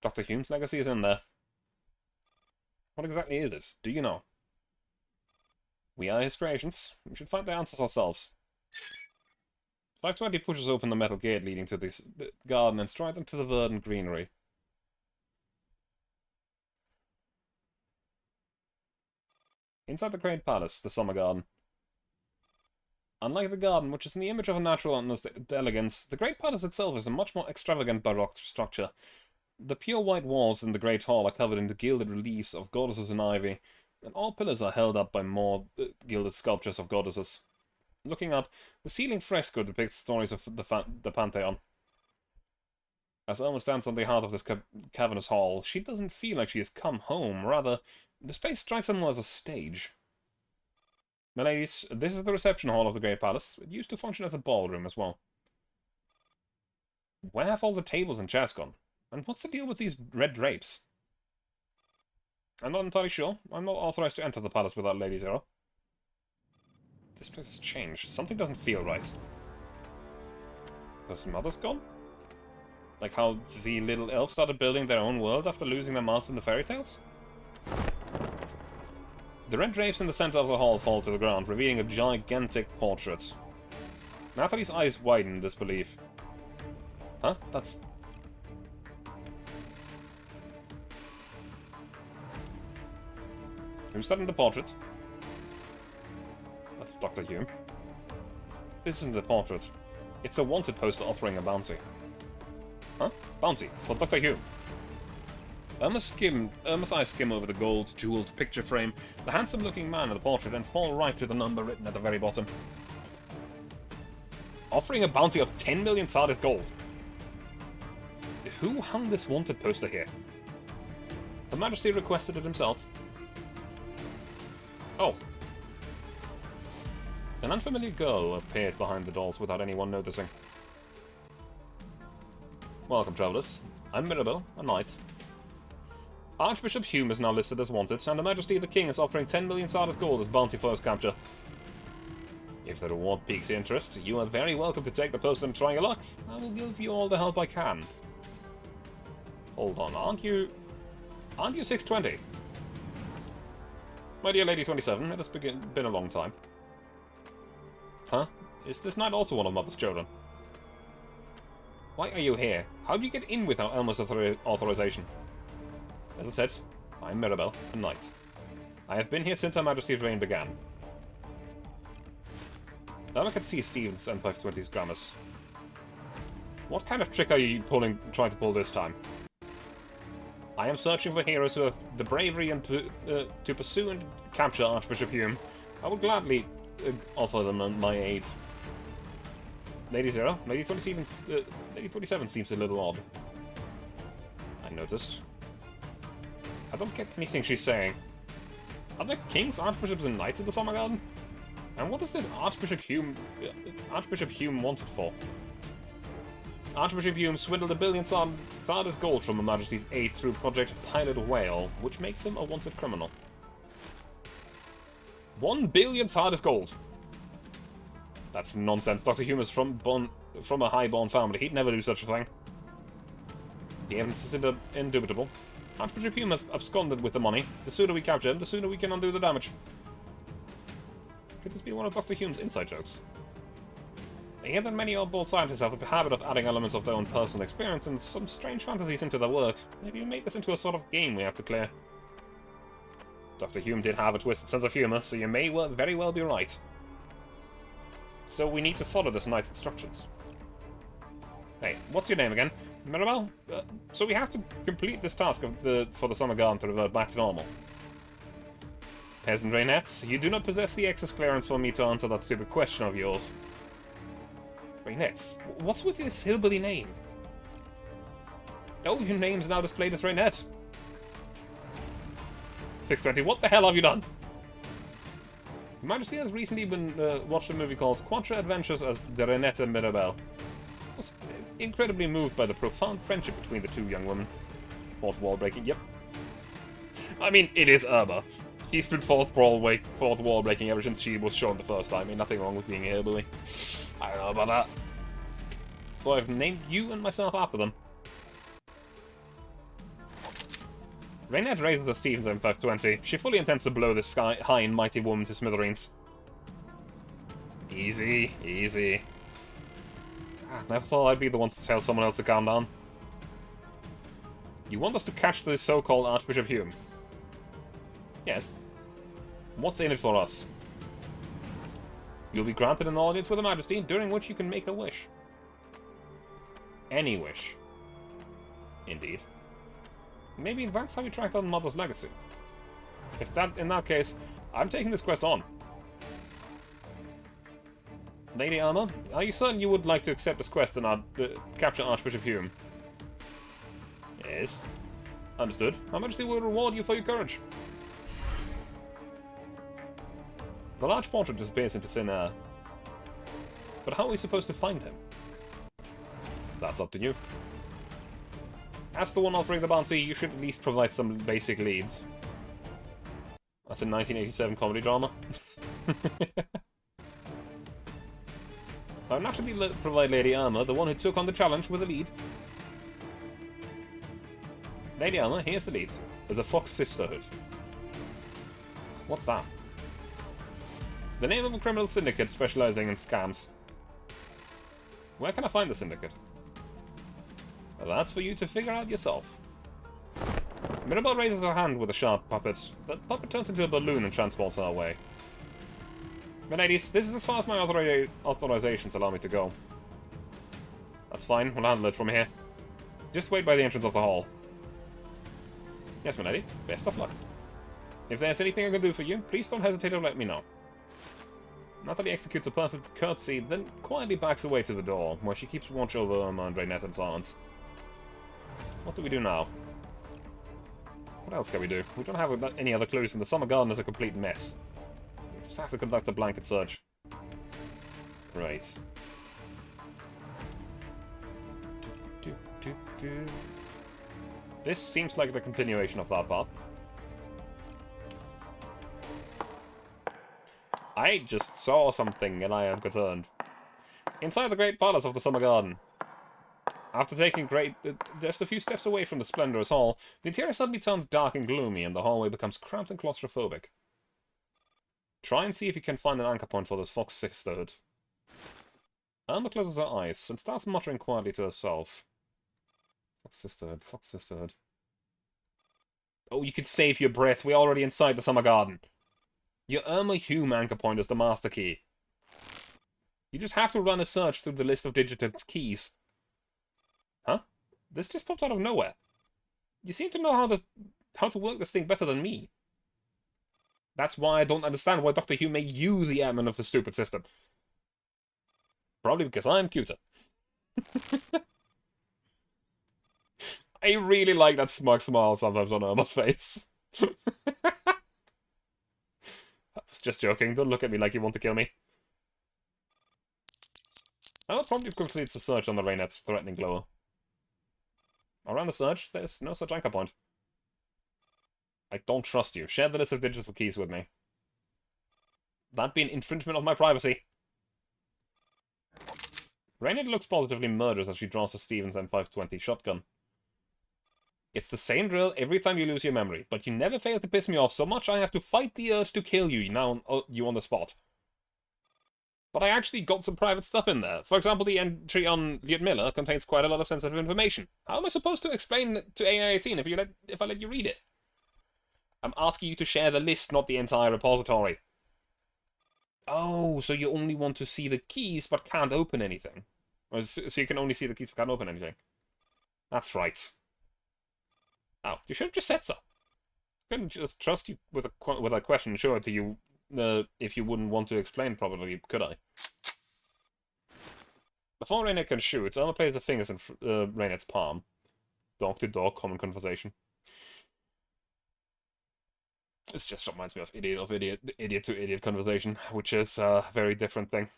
A: Dr. Hume's legacy is in there. What exactly is it? Do you know? We are his creations. We should find the answers ourselves. 520 pushes open the metal gate leading to the garden and strides into the verdant greenery. Inside the Great Palace, the Summer Garden. Unlike the garden, which is in the image of a natural elegance, the Great Palace itself is a much more extravagant baroque structure. The pure white walls in the Great Hall are covered in the gilded reliefs of goddesses in ivy, and all pillars are held up by more gilded sculptures of goddesses. Looking up, the ceiling fresco depicts stories of the Pantheon. As Irma stands on the heart of this cavernous hall, she doesn't feel like she has come home. Rather, the space strikes her more as a stage. My ladies, this is the reception hall of the Great Palace. It used to function as a ballroom as well. Where have all the tables and chairs gone? And what's the deal with these red drapes? I'm not entirely sure. I'm not authorized to enter the palace without Lady Zero. This place has changed. Something doesn't feel right. Has Mother's gone? Like how the little elves started building their own world after losing their master in the fairy tales? The red drapes in the center of the hall fall to the ground, revealing a gigantic portrait. Natalie's eyes widen in disbelief. Huh? That's... Who's studying the portrait? That's Dr. Hume. This isn't a portrait. It's a wanted poster offering a bounty. Huh? Bounty for Dr. Hume. Irma's eyes skim over the gold, jeweled picture frame, the handsome-looking man in the portrait, and fall right to the number written at the very bottom. Offering a bounty of 10 million Sardis gold. Who hung this wanted poster here? Her Majesty requested it himself. Oh. An unfamiliar girl appeared behind the dolls without anyone noticing. Welcome, travellers. I'm Mirabelle, a knight. Archbishop Hume is now listed as wanted, and Her Majesty the King is offering 10 million Sardis gold as bounty for his capture. If the reward piques your interest, you are very welcome to take the post and try your luck. I will give you all the help I can. Hold on, aren't you 620? My dear Lady 27, it has been a long time. Huh? Is this knight also one of Mother's children? Why are you here? How did you get in without Elma's authorization? As I said, I'm Mirabelle, a knight. I have been here since Her Majesty's reign began. Now I can see Steve's and 520's grammars. What kind of trick are you trying to pull this time? I am searching for heroes who have the bravery and to pursue and capture Archbishop Hume. I will gladly offer them my aid. Lady Zero, Lady 27 seems a little odd. I noticed. I don't get anything she's saying. Are there kings, archbishops, and knights in the Summer Garden? And what is this Archbishop Hume wanted for? Archbishop Hume swindled 1 billion Sardis gold from Her Majesty's aid through Project Pilot Whale, which makes him a wanted criminal. 1 billion Sardis gold! That's nonsense. Dr. Hume is from a high-born family. He'd never do such a thing. The evidence is indubitable. Archbishop Hume has absconded with the money. The sooner we capture him, the sooner we can undo the damage. Could this be one of Dr. Hume's inside jokes? I hear that many oddball scientists have a habit of adding elements of their own personal experience and some strange fantasies into their work. Maybe we make this into a sort of game we have to clear. Dr. Hume did have a twisted sense of humour, so you may very well be right. So we need to follow this knight's instructions. Hey, what's your name again? Mirabelle? So we have to complete this task for the Summer Garden to revert back to normal. Peasant Rainettes, you do not possess the access clearance for me to answer that stupid question of yours. Rainettes? What's with this hillbilly name? Oh, your name's now displayed as Rainette. 620, what the hell have you done? Your Majesty has recently watched a movie called Quattro Adventures as the Rainette and Mirabelle. I was incredibly moved by the profound friendship between the two young women. Fourth wall breaking, yep. I mean, it is Irma. She's been fourth wall breaking ever since she was shown the first time. I mean, nothing wrong with being a hillbilly. I don't know about that. So I've named you and myself after them. Rainette raises the Stevens M520. She fully intends to blow this high and mighty woman to smithereens. Easy, easy. Never thought I'd be the one to tell someone else to calm down. You want us to catch the so-called Archbishop Hume? Yes. What's in it for us? You'll be granted an audience with Her Majesty, during which you can make a wish. Any wish. Indeed. Maybe that's how we track down Mother's legacy. In that case, I'm taking this quest on. Lady Irma, are you certain you would like to accept this quest and capture Archbishop Hume? Yes. Understood. How much they will reward you for your courage? The large portrait disappears into thin air. But how are we supposed to find him? That's up to you. As the one offering the bounty, you should at least provide some basic leads. That's a 1987 comedy drama. I'll naturally provide Lady Irma, the one who took on the challenge, with a lead. Lady Irma, here's the lead. The Fox Sisterhood. What's that? The name of a criminal syndicate specializing in scams. Where can I find the syndicate? Well, that's for you to figure out yourself. Mirabelle raises her hand with a sharp puppet. The puppet turns into a balloon and transports her away. My ladies, this is as far as my authorizations allow me to go. That's fine, we'll handle it from here. Just wait by the entrance of the hall. Yes, my lady, best of luck. If there's anything I can do for you, please don't hesitate to let me know. Natalie executes a perfect curtsy, then quietly backs away to the door, where she keeps watch over Irma and Rainette in silence. What do we do now? What else can we do? We don't have any other clues, and the Summer Garden is a complete mess. We just have to conduct a blanket search. Right. This seems like the continuation of that path. I just saw something, and I am concerned. Inside the Great Palace of the Summer Garden. After taking just a few steps away from the splendorous hall, the interior suddenly turns dark and gloomy, and the hallway becomes cramped and claustrophobic. Try and see if you can find an anchor point for this Fox Sisterhood. Irma closes her eyes, and starts muttering quietly to herself. Fox Sisterhood, Fox Sisterhood. Oh, you could save your breath, we're already inside the Summer Garden. Your Irma Hume anchor point is the master key. You just have to run a search through the list of digital keys. Huh? This just popped out of nowhere. You seem to know how to work this thing better than me. That's why I don't understand why Dr. Hume made you the admin of the stupid system. Probably because I'm cuter. I really like that smug smile sometimes on Irma's face. I was just joking. Don't look at me like you want to kill me. That probably completes the search on the Rainette's threatening glow. Around the search, there's no such anchor point. I don't trust you. Share the list of digital keys with me. That'd be an infringement of my privacy. Rainette looks positively murderous as she draws a Stevens M520 shotgun. It's the same drill every time you lose your memory, but you never fail to piss me off so much I have to fight the urge to kill you now you on the spot. But I actually got some private stuff in there. For example, the entry on Viet Miller contains quite a lot of sensitive information. How am I supposed to explain to AI-18 if I let you read it? I'm asking you to share the list, not the entire repository. Oh, so you only want to see the keys but can't open anything. So you can only see the keys but can't open anything. That's right. Oh, you should have just said so. I couldn't just trust you with a question and show it to you if you wouldn't want to explain properly, could I? Before Reynard can shoot, Irma places the fingers in Reynard's palm. Dog to dog, common conversation. This just reminds me of idiot to idiot conversation, which is a very different thing.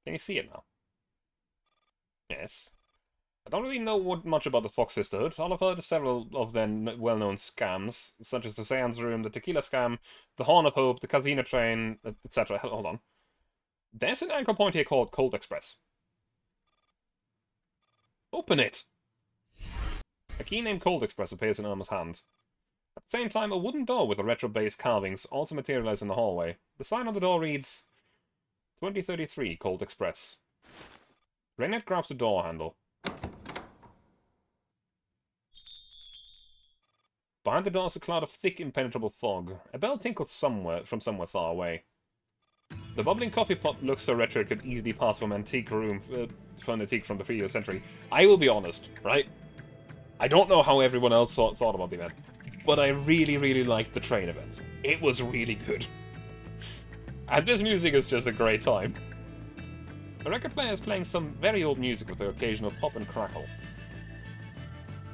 A: Can you see it now? Yes. I don't really know much about the Fox Sisterhood. All I've heard is several of their well-known scams, such as the Seance Room, the Tequila Scam, the Horn of Hope, the Casino Train, etc. Hold on. There's an anchor point here called Cold Express. Open it! A key named Cold Express appears in Irma's hand. At the same time, a wooden door with the retro-based carvings also materialize in the hallway. The sign on the door reads 2033 Cold Express. Reynard grabs the door handle. Behind the door is a cloud of thick, impenetrable fog. A bell tinkles from somewhere far away. The bubbling coffee pot looks so retro it could easily pass for an antique from the previous century. I will be honest, right? I don't know how everyone else thought about the event, but I really, really liked the train event. It was really good. And this music is just a great time. The record player is playing some very old music with the occasional pop and crackle.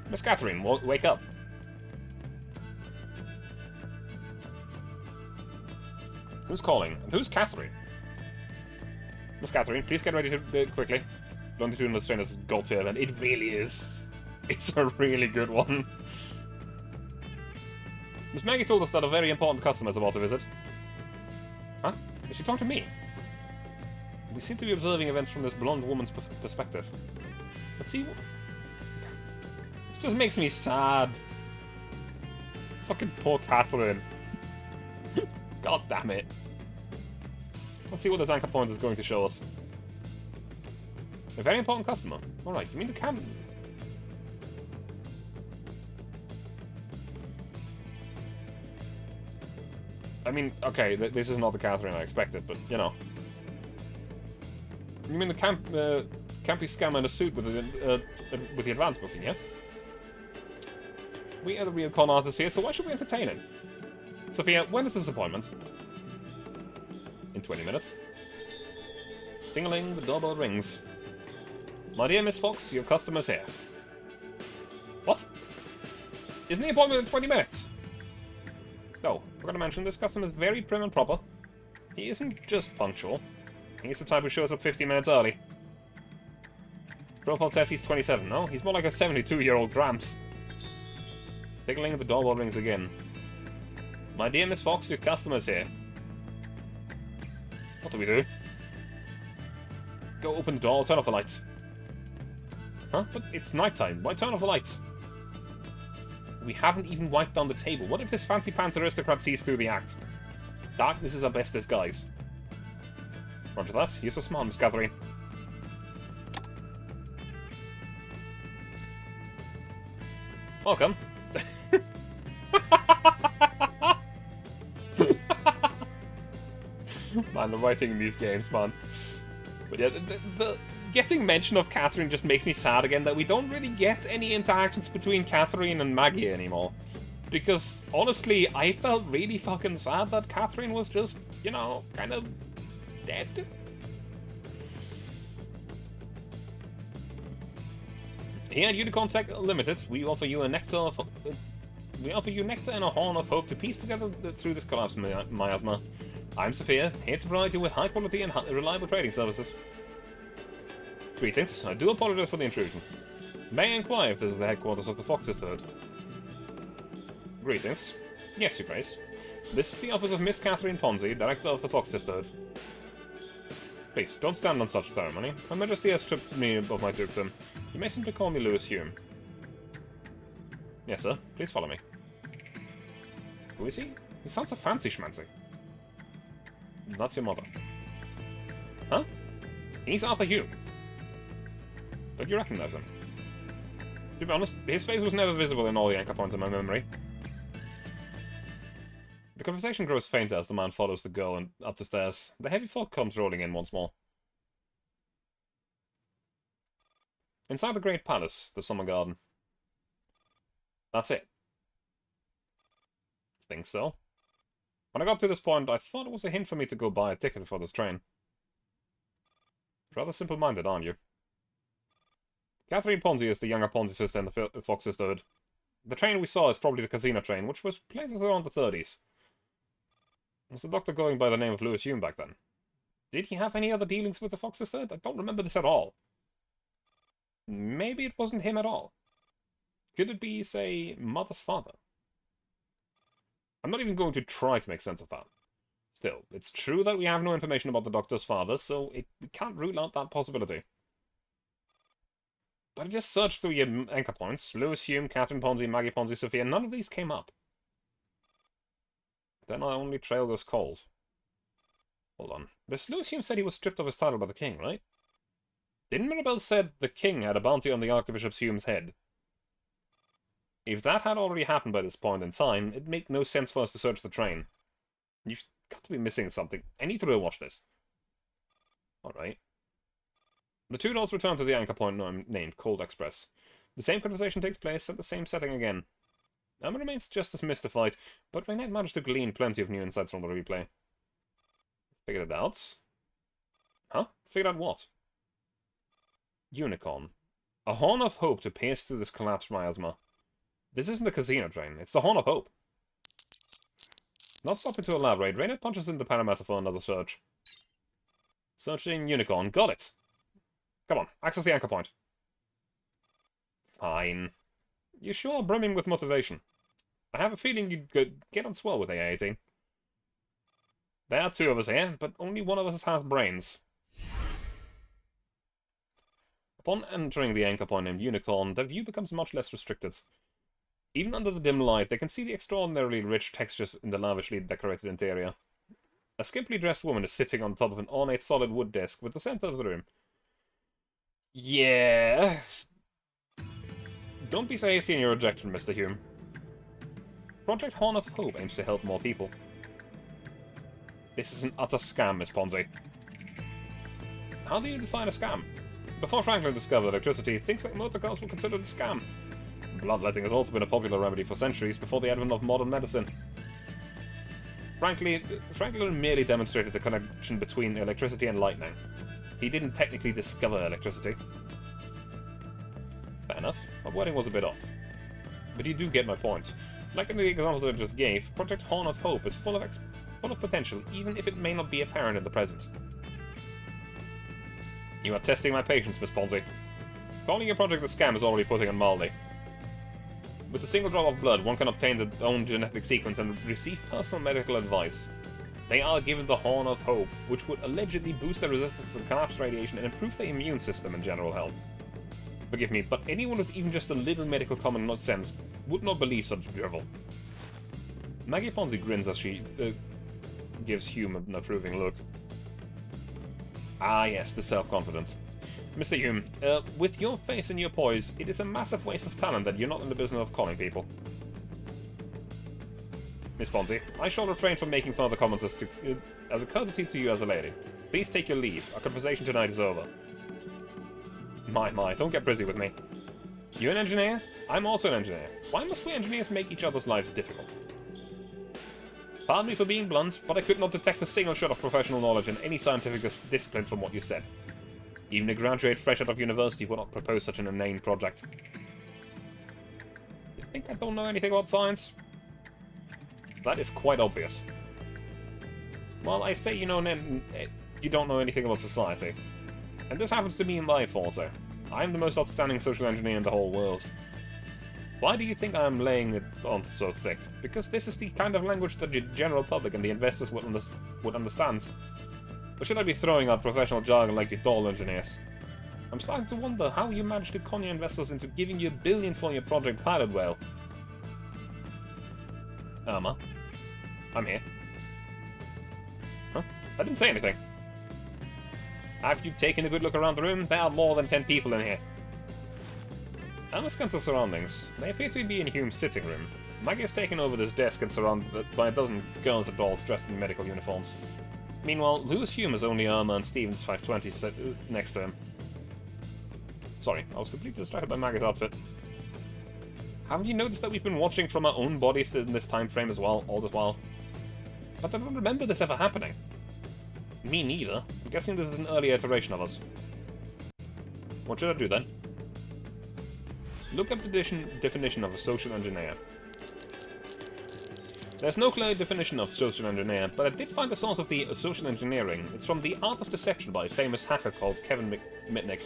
A: Miss Catherine, wake up. Who's calling? And who's Catherine? Miss Catherine, please get ready to quickly. Longitude on the train is gold tier, and it really is. It's a really good one. Miss Maggie told us that a very important customer is about to visit. Huh? Did she talk to me? We seem to be observing events from this blonde woman's perspective. Let's see. This just makes me sad. Fucking poor Catherine. God damn it. Let's see what this anchor point is going to show us. A very important customer. Alright, you mean the cam... I mean, okay, this is not the Catherine I expected, but, you know. You mean the campy scammer in a suit with the advance booking, yeah? We are the real con artists here, so why should we entertain him? Sophia, when is this appointment? In 20 minutes. Ting-a-ling, the doorbell rings. My dear Miss Fox, your customer's here. What? Isn't the appointment in 20 minutes? No, forgot to mention, this customer is very prim and proper. He isn't just punctual. He's the type who shows up 15 minutes early. Profile says he's 27. No, he's more like a 72-year-old Gramps. Tickling, the doorbell rings again. My dear Miss Fox, your customer's here. What do we do? Go open the door, turn off the lights. Huh? But it's nighttime. Why turn off the lights? We haven't even wiped down the table. What if this fancy pants aristocrat sees through the act? Darkness is our best disguise. Roger that. You're so smart, Miss Catherine. Welcome. Man, the writing in these games, man. But yeah, the getting mention of Catherine just makes me sad again that we don't really get any interactions between Catherine and Maggie anymore. Because, honestly, I felt really fucking sad that Catherine was just, you know, kind of dead. Here at Unicorn Tech Limited, we offer you nectar and a horn of hope to piece together through this collapse miasma. I'm Sophia, here to provide you with high quality and reliable trading services. Greetings, I do apologize for the intrusion. May I inquire if this is the headquarters of the Fox Sisterhood? Greetings. Yes, your grace. This is the office of Miss Catherine Ponzi, Director of the Fox Sisterhood. Please, don't stand on such ceremony. Her Majesty has stripped me of my dukedom. You may simply call me Lewis Hume. Yes, sir. Please follow me. Who is he? He sounds so fancy schmancy. That's your mother. Huh? He's Arthur Hume. Don't you recognize him? To be honest, his face was never visible in all the anchor points in my memory. The conversation grows fainter as the man follows the girl and up the stairs. The heavy fog comes rolling in once more. Inside the Great Palace, the Summer Garden. That's it. Think so. When I got to this point, I thought it was a hint for me to go buy a ticket for this train. Rather simple-minded, aren't you? Catherine Ponzi is the younger Ponzi sister in the Fox Sisterhood. The train we saw is probably the casino train, which was places around the 30s. Was the doctor going by the name of Lewis Hume back then? Did he have any other dealings with the Fox Sisterhood? I don't remember this at all. Maybe it wasn't him at all. Could it be, say, Mother's father? I'm not even going to try to make sense of that. Still, it's true that we have no information about the Doctor's father, so we can't rule out that possibility. But I just searched through your anchor points. Lewis Hume, Catherine Ponzi, Maggie Ponzi, Sophia. None of these came up. Then our only trail goes cold. Hold on. This Lewis Hume said he was stripped of his title by the king, right? Didn't Mirabelle said the king had a bounty on the Archbishop Hume's head? If that had already happened by this point in time, it'd make no sense for us to search the train. You've got to be missing something. I need to rewatch this. Alright. The two notes return to the anchor point named Cold Express. The same conversation takes place at the same setting again. Emma remains just as mystified, but Reinette managed to glean plenty of new insights from the replay. Figured it out? Huh? Figured out what? Unicorn. A horn of hope to pierce through this collapsed miasma. This isn't a casino train, it's the Horn of Hope. Not stopping to elaborate, Reinette punches in the parameter for another search. Searching Unicorn. Got it! Come on, access the anchor point. Fine. You sure are brimming with motivation. I have a feeling you'd get on swell with AA-18. There are two of us here, but only one of us has brains. Upon entering the anchor point named Unicorn, their view becomes much less restricted. Even under the dim light, they can see the extraordinarily rich textures in the lavishly decorated interior. A skimpily dressed woman is sitting on top of an ornate solid wood desk with the center of the room. Yeah. Don't be so hasty in your rejection, Mr. Hume. Project Horn of Hope aims to help more people. This is an utter scam, Miss Ponzi. How do you define a scam? Before Franklin discovered electricity, things like motor cars were considered a scam. Bloodletting has also been a popular remedy for centuries before the advent of modern medicine. Frankly, Franklin merely demonstrated the connection between electricity and lightning. He didn't technically discover electricity. Fair enough. My wording was a bit off. But you do get my point. Like in the example that I just gave, Project Horn of Hope is full of potential, even if it may not be apparent in the present. You are testing my patience, Miss Ponzi. Calling your project a scam is already putting it mildly. With a single drop of blood, one can obtain their own genetic sequence and receive personal medical advice. They are given the Horn of Hope, which would allegedly boost their resistance to collapse radiation and improve their immune system and general health. Forgive me, but anyone with even just a little medical common sense would not believe such drivel. Maggie Ponzi grins as she gives Hume an approving look. Ah yes, the self-confidence. Mr. Hume, with your face and your poise, it is a massive waste of talent that you're not in the business of calling people. Miss Ponzi, I shall refrain from making further comments as a courtesy to you as a lady. Please take your leave. Our conversation tonight is over. My, don't get busy with me. You an engineer? I'm also an engineer. Why must we engineers make each other's lives difficult? Pardon me for being blunt, but I could not detect a single shot of professional knowledge in any scientific discipline from what you said. Even a graduate fresh out of university would not propose such an inane project. You think I don't know anything about science? That is quite obvious. Well, I say you don't know anything about society. And this happens to be my forte. I am the most outstanding social engineer in the whole world. Why do you think I am laying it on so thick? Because this is the kind of language that the general public and the investors would understand. Or should I be throwing out professional jargon like you doll engineers? I'm starting to wonder how you managed to con your investors into giving you $1 billion for your project Pilot Whale. Irma? I'm here. Huh? I didn't say anything. Have you taken a good look around the room? There are more than 10 people in here. Alma scans her surroundings. They appear to be in Hume's sitting room. Maggie has taken over this desk and surrounded by a dozen girls and dolls dressed in medical uniforms. Meanwhile, Lewis Hume has only Irma and Stevens 520 set next to him. Sorry, I was completely distracted by Maggie's outfit. Haven't you noticed that we've been watching from our own bodies in this time frame as well, all this while? But I don't remember this ever happening. Me neither. I'm guessing this is an earlier iteration of us. What should I do then? Look up the definition of a social engineer. There's no clear definition of social engineer, but I did find the source of the social engineering. It's from The Art of Deception by a famous hacker called Kevin Mitnick.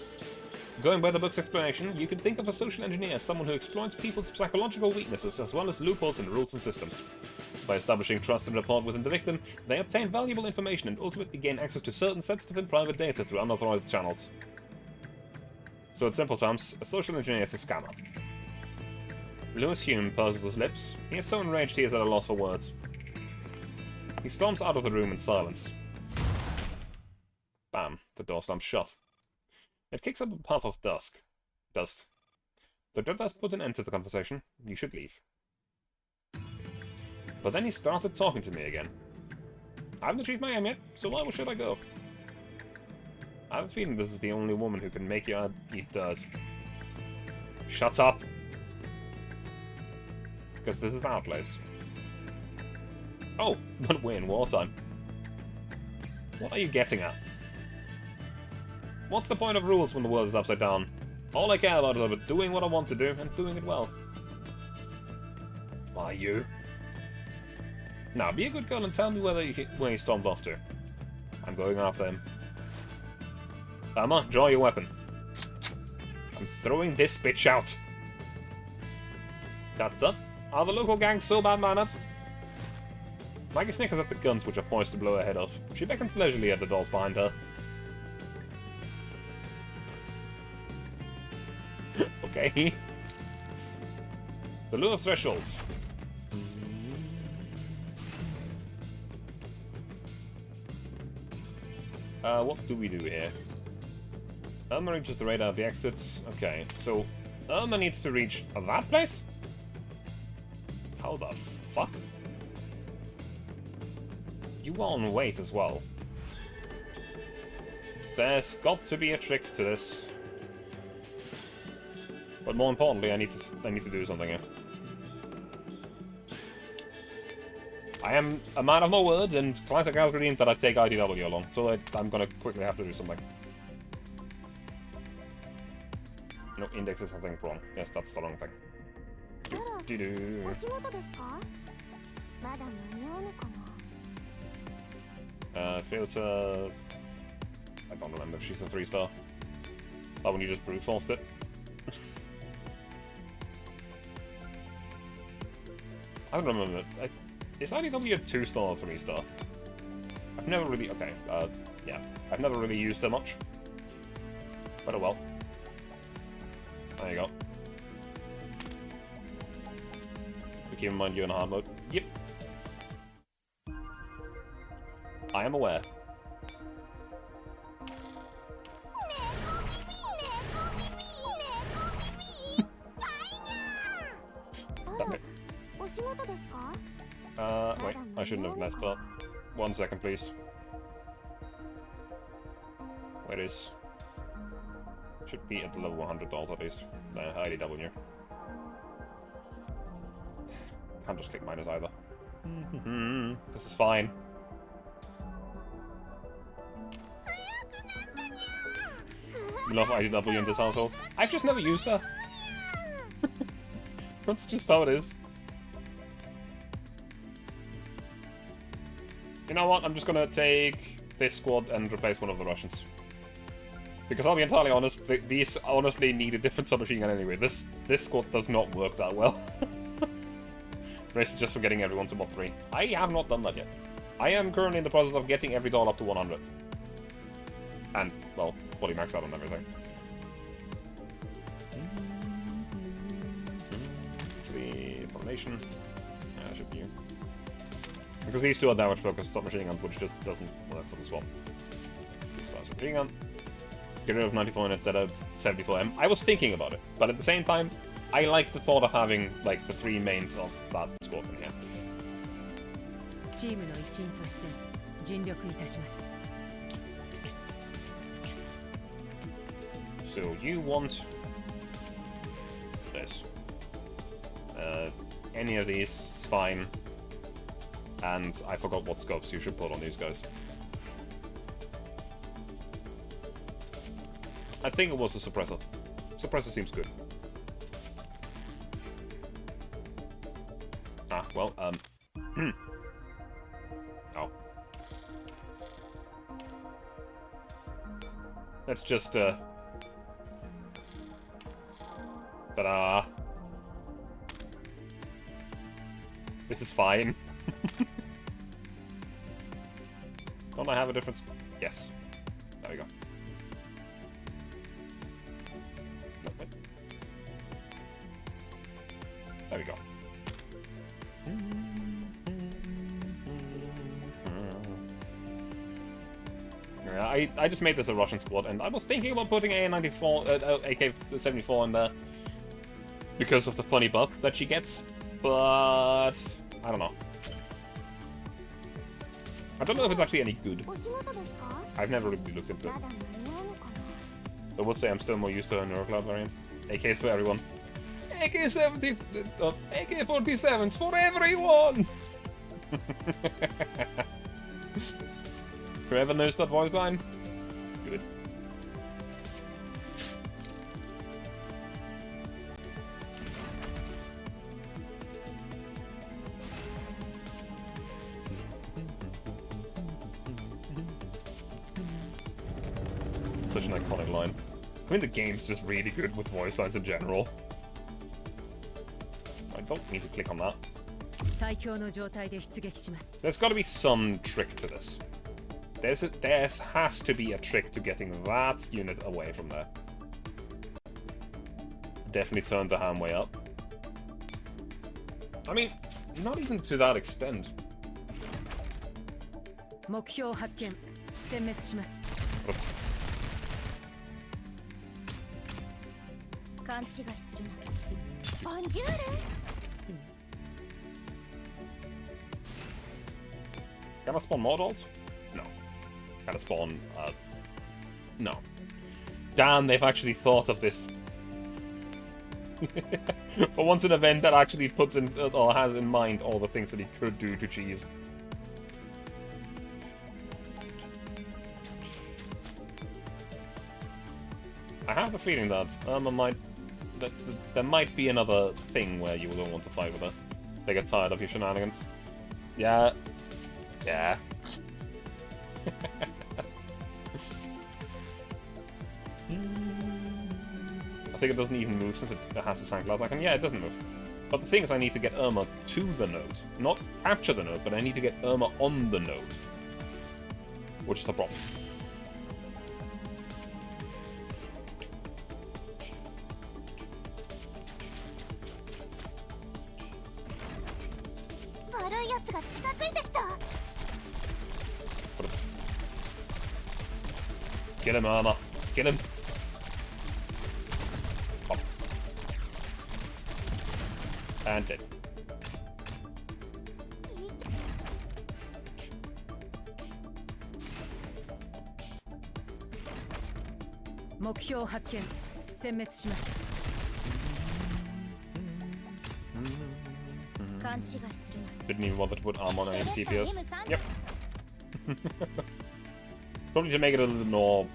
A: Going by the book's explanation, you can think of a social engineer as someone who exploits people's psychological weaknesses as well as loopholes in rules and systems. By establishing trust and rapport within the victim, they obtain valuable information and ultimately gain access to certain sensitive and private data through unauthorized channels. So in simple terms, a social engineer is a scammer. Lewis Hume purses his lips. He is so enraged he is at a loss for words. He storms out of the room in silence. Bam, the door slams shut. It kicks up a puff of dust. The dread has put an end to the conversation. You should leave. But then he started talking to me again. I haven't achieved my aim yet, so why should I go? I have a feeling this is the only woman who can make you eat dirt. Shut up! Because this is our place. Oh, but we're in wartime. What are you getting at? What's the point of rules when the world is upside down? All I care about is doing what I want to do and doing it well. Why you? Now, be a good girl and tell me where he stormed off to. I'm going after him. Emma, draw your weapon. I'm throwing this bitch out. That. Are the local gangs so bad-mannered? Maggie snickers at the guns which are poised to blow her head off. She beckons leisurely at the dolls behind her. Okay. The lure of thresholds. What do we do here? Irma reaches the radar of the exits. Okay, so Irma needs to reach that place? How the fuck? You are on wait as well. There's got to be a trick to this. But more importantly, I need to do something here. I am a man of my word, and classic algorithm that I take IDW along, so I'm gonna quickly have to do something. No, indexes I think wrong. Yes, that's the wrong thing. Filter... I don't remember if she's a 3-star. Oh, when you just brute forced it. I don't remember. Is IDW a 2-star or 3-star? I've never really... Okay, yeah. I've never really used her much. But oh well. There you go. But keep in mind you're in hard mode. Yep. I am aware. Damn it. Wait, I shouldn't have messed up. 1 second, please. Where is... Should be at the level $100 at least. No, IDW. Can't just click minus either. This is fine. Love IDW in this household. I've just never used her. That's just how it is. You know what? I'm just gonna take this squad and replace one of the Russians. Because I'll be entirely honest, these honestly need a different submachine gun anyway. This squad does not work that well. Rest is just for getting everyone to mod 3. I have not done that yet. I am currently in the process of getting every doll up to 100. And, well, fully maxed out on everything. Actually, formation. Yeah, should be. Because these two are damage focused submachine guns, which just doesn't work for the swap. 2 stars submachine gun. Get rid of 94 instead of 74M. I was thinking about it, but at the same time, I like the thought of having, like, the 3 mains of that squadron here. So you want this. Any of these is fine. And I forgot what scopes you should put on these guys. I think it was a suppressor. Suppressor seems good. Ah, well, oh. Let's just, ta-da. This is fine. Don't I have a difference? Yes. There we go. No, wait. There we go. Yeah, I just made this a Russian squad, and I was thinking about putting AK-74 in there because of the funny buff that she gets, but I don't know. I don't know if it's actually any good. I've never really looked into it. I would say I'm still more used to a Neurocloud variant. AKs for everyone. AK-70... AK-47s for everyone! Whoever knows that voice line? Good. Such an iconic line. I mean, the game's just really good with voice lines in general. I don't need to click on that. There's got to be some trick to this. There has to be a trick to getting that unit away from there. Definitely turned the ham way up. I mean, not even to that extent. Can I spawn more dolls? No. Can I spawn, no. Damn, they've actually thought of this. For once an event that actually puts in, or has in mind all the things that he could do to cheese. I have the feeling that there might be another thing where you don't want to fight with her. They get tired of your shenanigans. Yeah. Yeah. I think it doesn't even move since it has the Sandcloud icon. Yeah, it doesn't move. But the thing is, I need to get Irma to the node. Not capture the node, but I need to get Irma on the node. Which is the problem. Kill him, Irma. Kill him. Pop. And dead. Didn't even bother to put armor on any TPS. Yep. Probably to make it a little more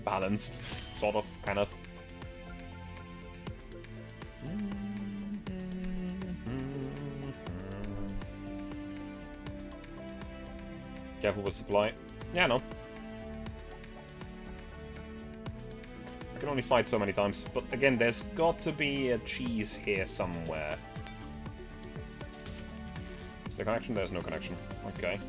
A: balanced, sort of, kind of. Careful with supply. Yeah, no. I can only fight so many times, but again, there's got to be a cheese here somewhere. Is there a connection? There's no connection. Okay.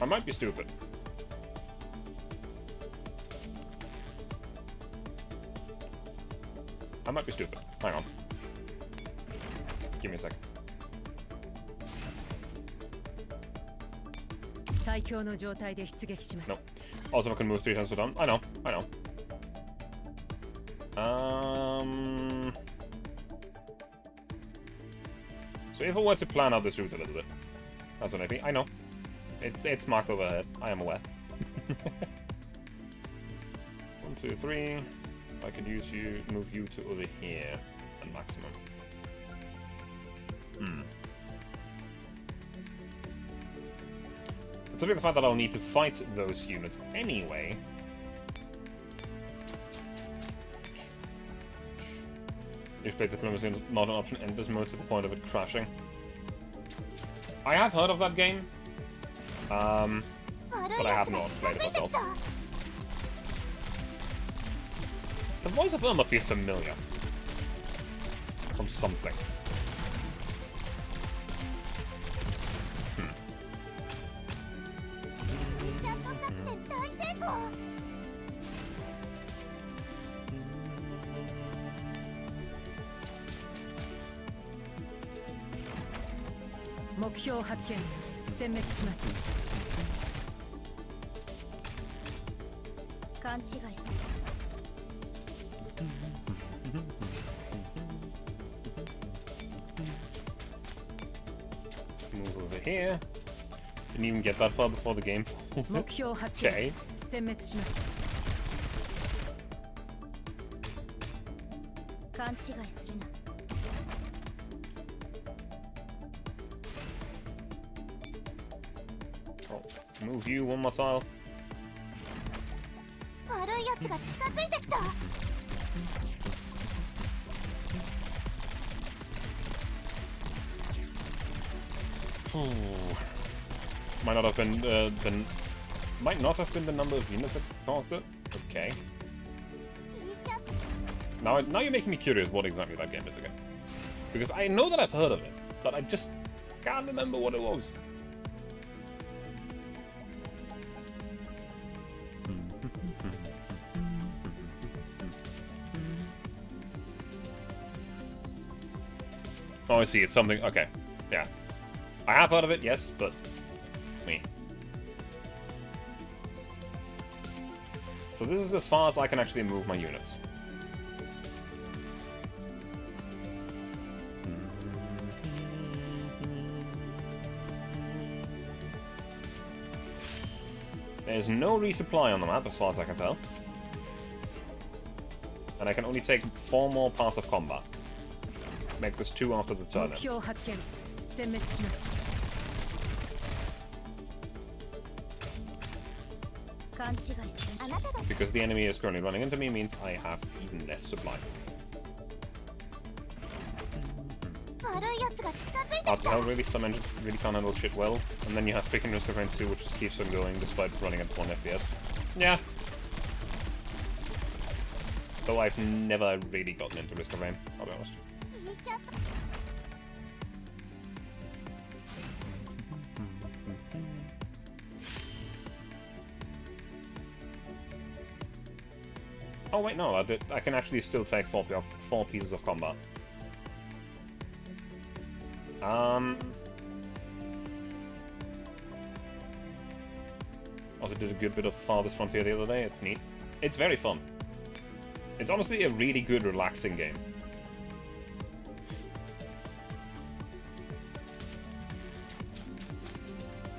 A: I might be stupid. I might be stupid. Hang on. Give me a second. No. Also, I can move 3 times per turn. I know. I know. So if I were to plan out this route a little bit, that's what I think. I know. It's marked overhead. I am aware. 1, 2, 3. I could use you, move you to over here at maximum. Considering the fact that I'll need to fight those units anyway. If played diplomacy is not an option, end this mode to the point of it crashing. I have heard of that game, but I have not played it myself. The voice of Irma feels familiar from something. Move over here. Didn't even get that far before the game folded. Okay. Oh, move you one more tile. Might not have been might not have been the number of units that caused it. Okay. Now you're making me curious what exactly that game is again. Because I know that I've heard of it, but I just can't remember what it was. Oh, I see. It's something. Okay. Yeah. I have heard of it, yes, but me. So this is as far as I can actually move my units. There's no resupply on the map, as far as I can tell. And I can only take 4 more parts of combat. Make this 2 after the turn ends. Because the enemy is currently running into me means I have even less supply. Hard to tell, really. Some engines really can't handle shit well. And then you have freaking Risk of Rain 2, which just keeps them going despite running at 1 FPS. Yeah. Though I've never really gotten into Risk of Rain, I'll be honest. Oh wait, no, I can actually still take 4 pieces of combat. Also did a good bit of Farthest Frontier the other day, it's neat. It's very fun. It's honestly a really good, relaxing game.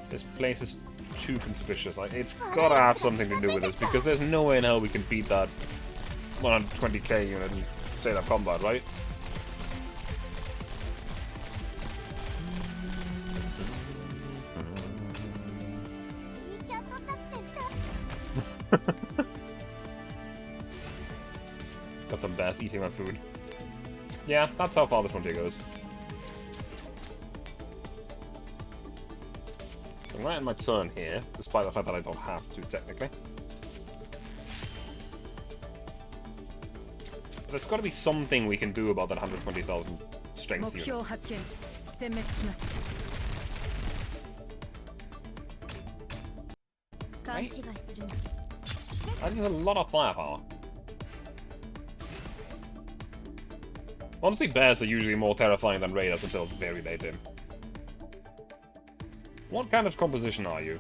A: This place is too conspicuous. Like, it's gotta have something to do with this, because there's no way in hell we can beat that 120k unit and straight up combat, right? Got them bears eating my food. Yeah, that's how far this frontier goes. I'm going to end my turn here, despite the fact that I don't have to, technically. There's got to be something we can do about that 120,000 strength units. Right? That is a lot of firepower. Honestly, bears are usually more terrifying than raiders until very late in. What kind of composition are you?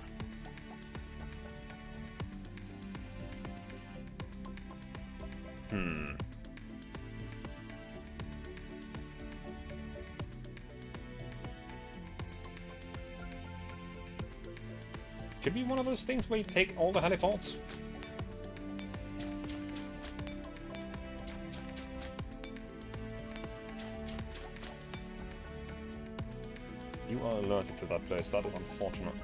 A: Should be one of those things where you take all the heliports. You are alerted to that place. That is unfortunate.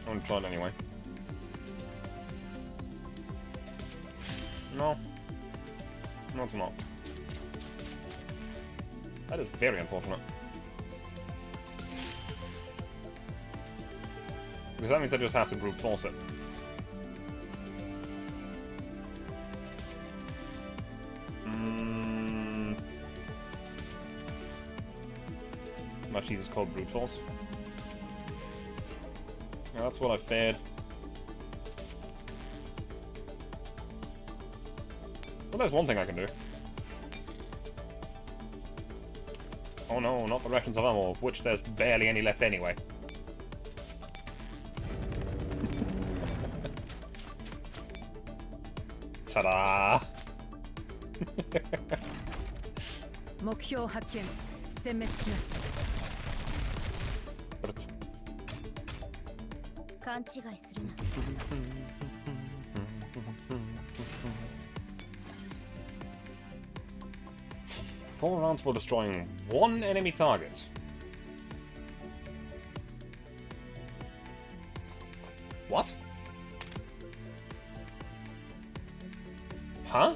A: I'm gonna try it anyway. No. No, it's not. That is very unfortunate. Because that means I just have to brute force it. Much easier called brute force. Yeah, that's what I feared. Well, there's one thing I can do. Oh no, not the rations of ammo, of which there's barely any left anyway. Ta-da! Four rounds for destroying one enemy target. What? Huh?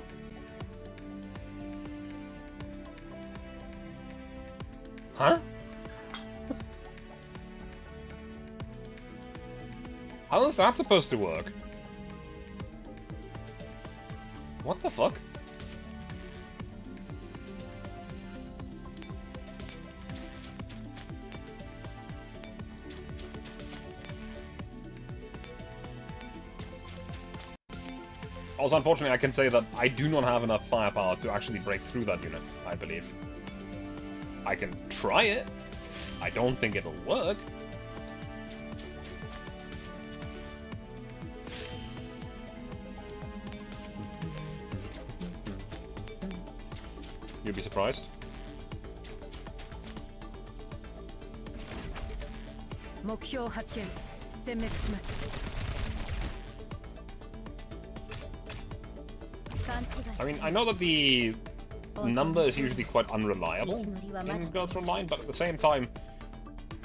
A: Huh? How is that supposed to work? What the fuck? Also, unfortunately, I can say that I do not have enough firepower to actually break through that unit, I believe. I can try it. I don't think it'll work. You'd be surprised. I mean, I know that the number is usually quite unreliable in Girls Frontline, but at the same time,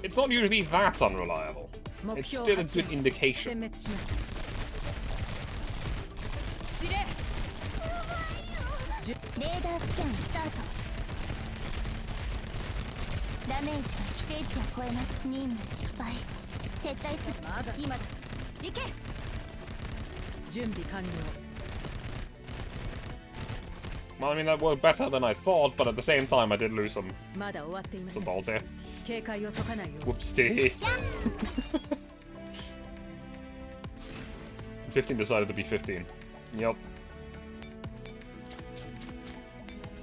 A: it's not usually that unreliable. It's still a good indication. Well, I mean, that worked better than I thought, but at the same time, I did lose some balls here. Whoopsie. 15 decided to be 15. Yep.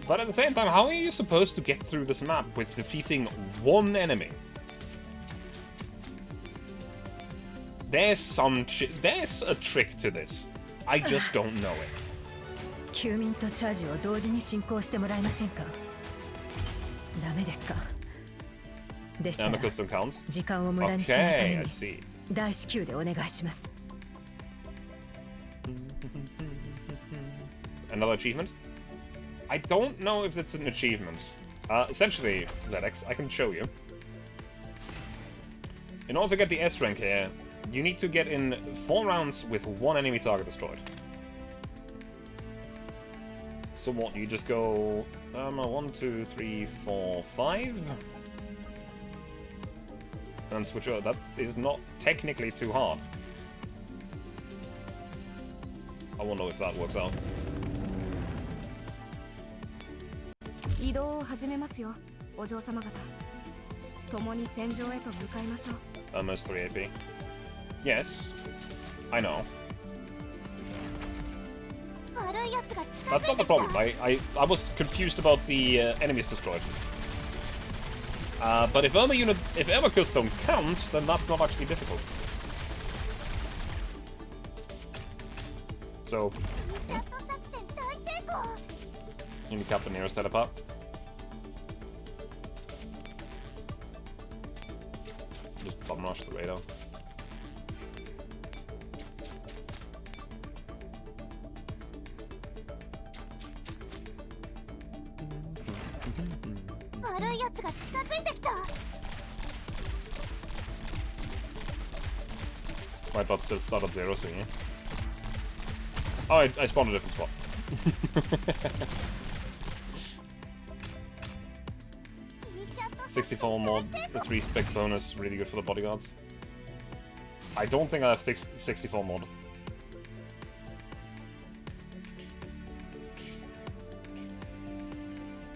A: But at the same time, how are you supposed to get through this map with defeating one enemy? There's a trick to this. I just don't know it.
B: 休眠とチャージを同時に進行してもらえませんか。ダメですか。でしたら時間を無駄にしないために大至急でお願いします。
A: Another achievement? I don't know if it's an achievement. Essentially, ZX, I can show you. In order to get the S rank here, you need to get in 4 rounds with 1 enemy target destroyed. So what, you just go 1, 2, 3, 4, 5? And switch over. That is not technically too hard. I wonder if that works out. Almost 3 AP. Yes, I know. That's not the problem. I was confused about the enemies destroyed. But if armor kills don't count, then that's not actually difficult. So, yeah. You need Captain Nero step up. Just bum rush the radar. My bot still start at 0 soon, yeah? Oh, I spawned a different spot. 64 mod, the 3 spec bonus, really good for the bodyguards. I don't think I have 64 mod.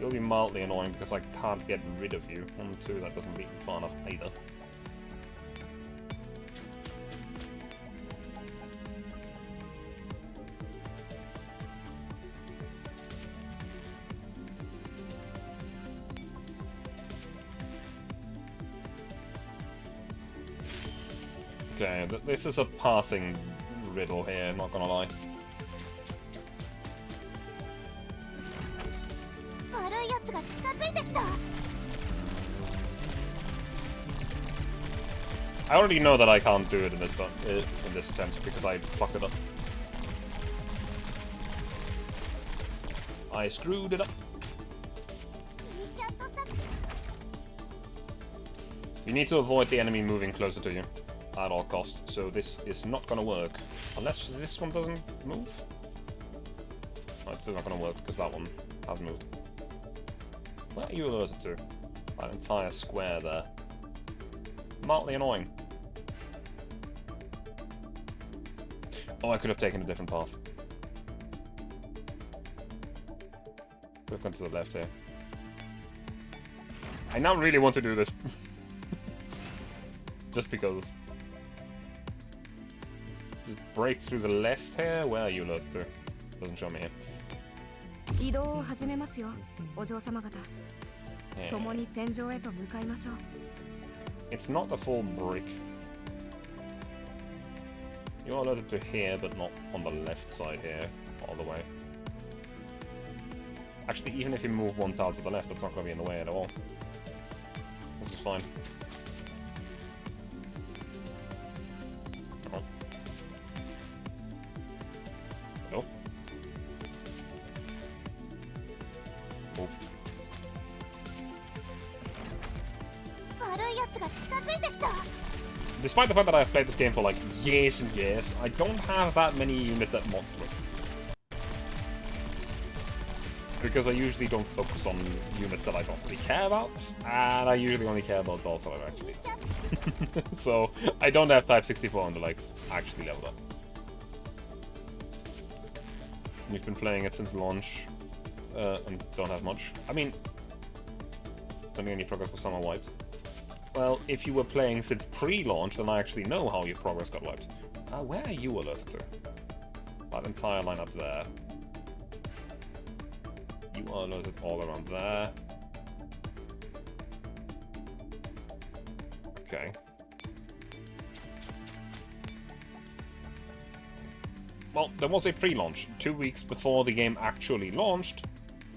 A: You'll be mildly annoying because I can't get rid of you. 1, 2, that doesn't lead me far enough either. Okay, this is a pathing riddle here, not gonna lie. I already know that I can't do it in this attempt because I fucked it up. I screwed it up. You need to avoid the enemy moving closer to you at all costs, so this is not gonna work. Unless this one doesn't move? No, it's still not gonna work because that one has moved. Where are you alerted to? That entire square there. Mildly annoying. Oh, I could have taken a different path. We've gone to the left here. I now really want to do this. Just because. Just break through the left here? Where are you alerted to? Doesn't show me here. Yeah. It's not the full brick. You're alerted to here, but not on the left side here, all the way. Actually, even if you move 1 tile to the left, that's not going to be in the way at all. This is fine. Oh. Hello? Move. Despite the fact that I've played this game for like years and years, I don't have that many units at mod with. Because I usually don't focus on units that I don't really care about, and I usually only care about those that I actually need. So, I don't have Type 64 on the legs actually leveled up. We've been playing it since launch, and don't have much. I mean, don't think any progress was somehow wiped. Well, if you were playing since pre-launch, then I actually know how your progress got wiped. Where are you alerted to? That entire line up there. You are alerted all around there. Okay. Well, there was a pre-launch. 2 weeks before the game actually launched,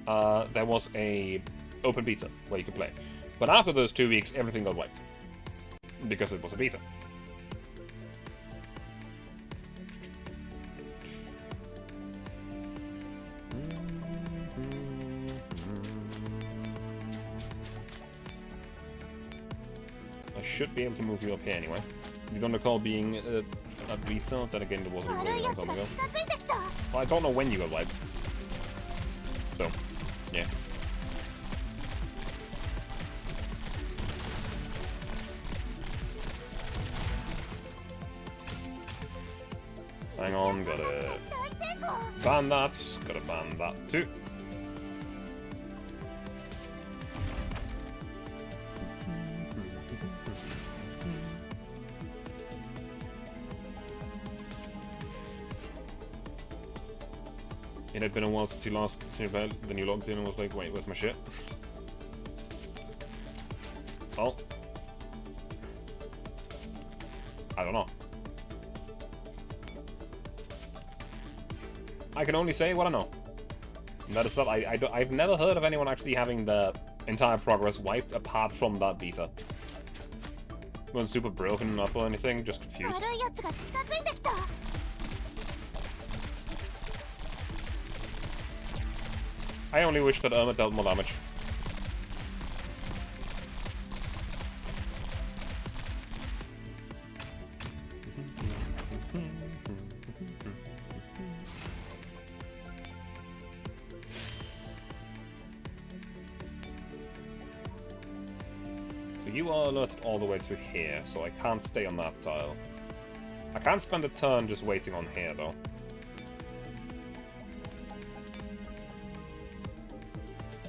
A: there was a open beta where you could play. But after those 2 weeks, everything got wiped. Because it was a beta. I should be able to move you up here anyway. You don't recall being a beta? Then again, it wasn't really long time ago. Well, I don't know when you got wiped. So, yeah. Hang on, got it. Ban that. Gotta ban that too. It had been a while since you last seen your bed, then you logged in and was like, wait, where's my shit? Oh. I don't know. I can only say what I know. And that is that I've never heard of anyone actually having the entire progress wiped apart from that beta. Wasn't super broken up or anything, just confused. I only wish that Irma dealt more damage. So you are alerted all the way to here, so I can't stay on that tile. I can't spend a turn just waiting on here, though.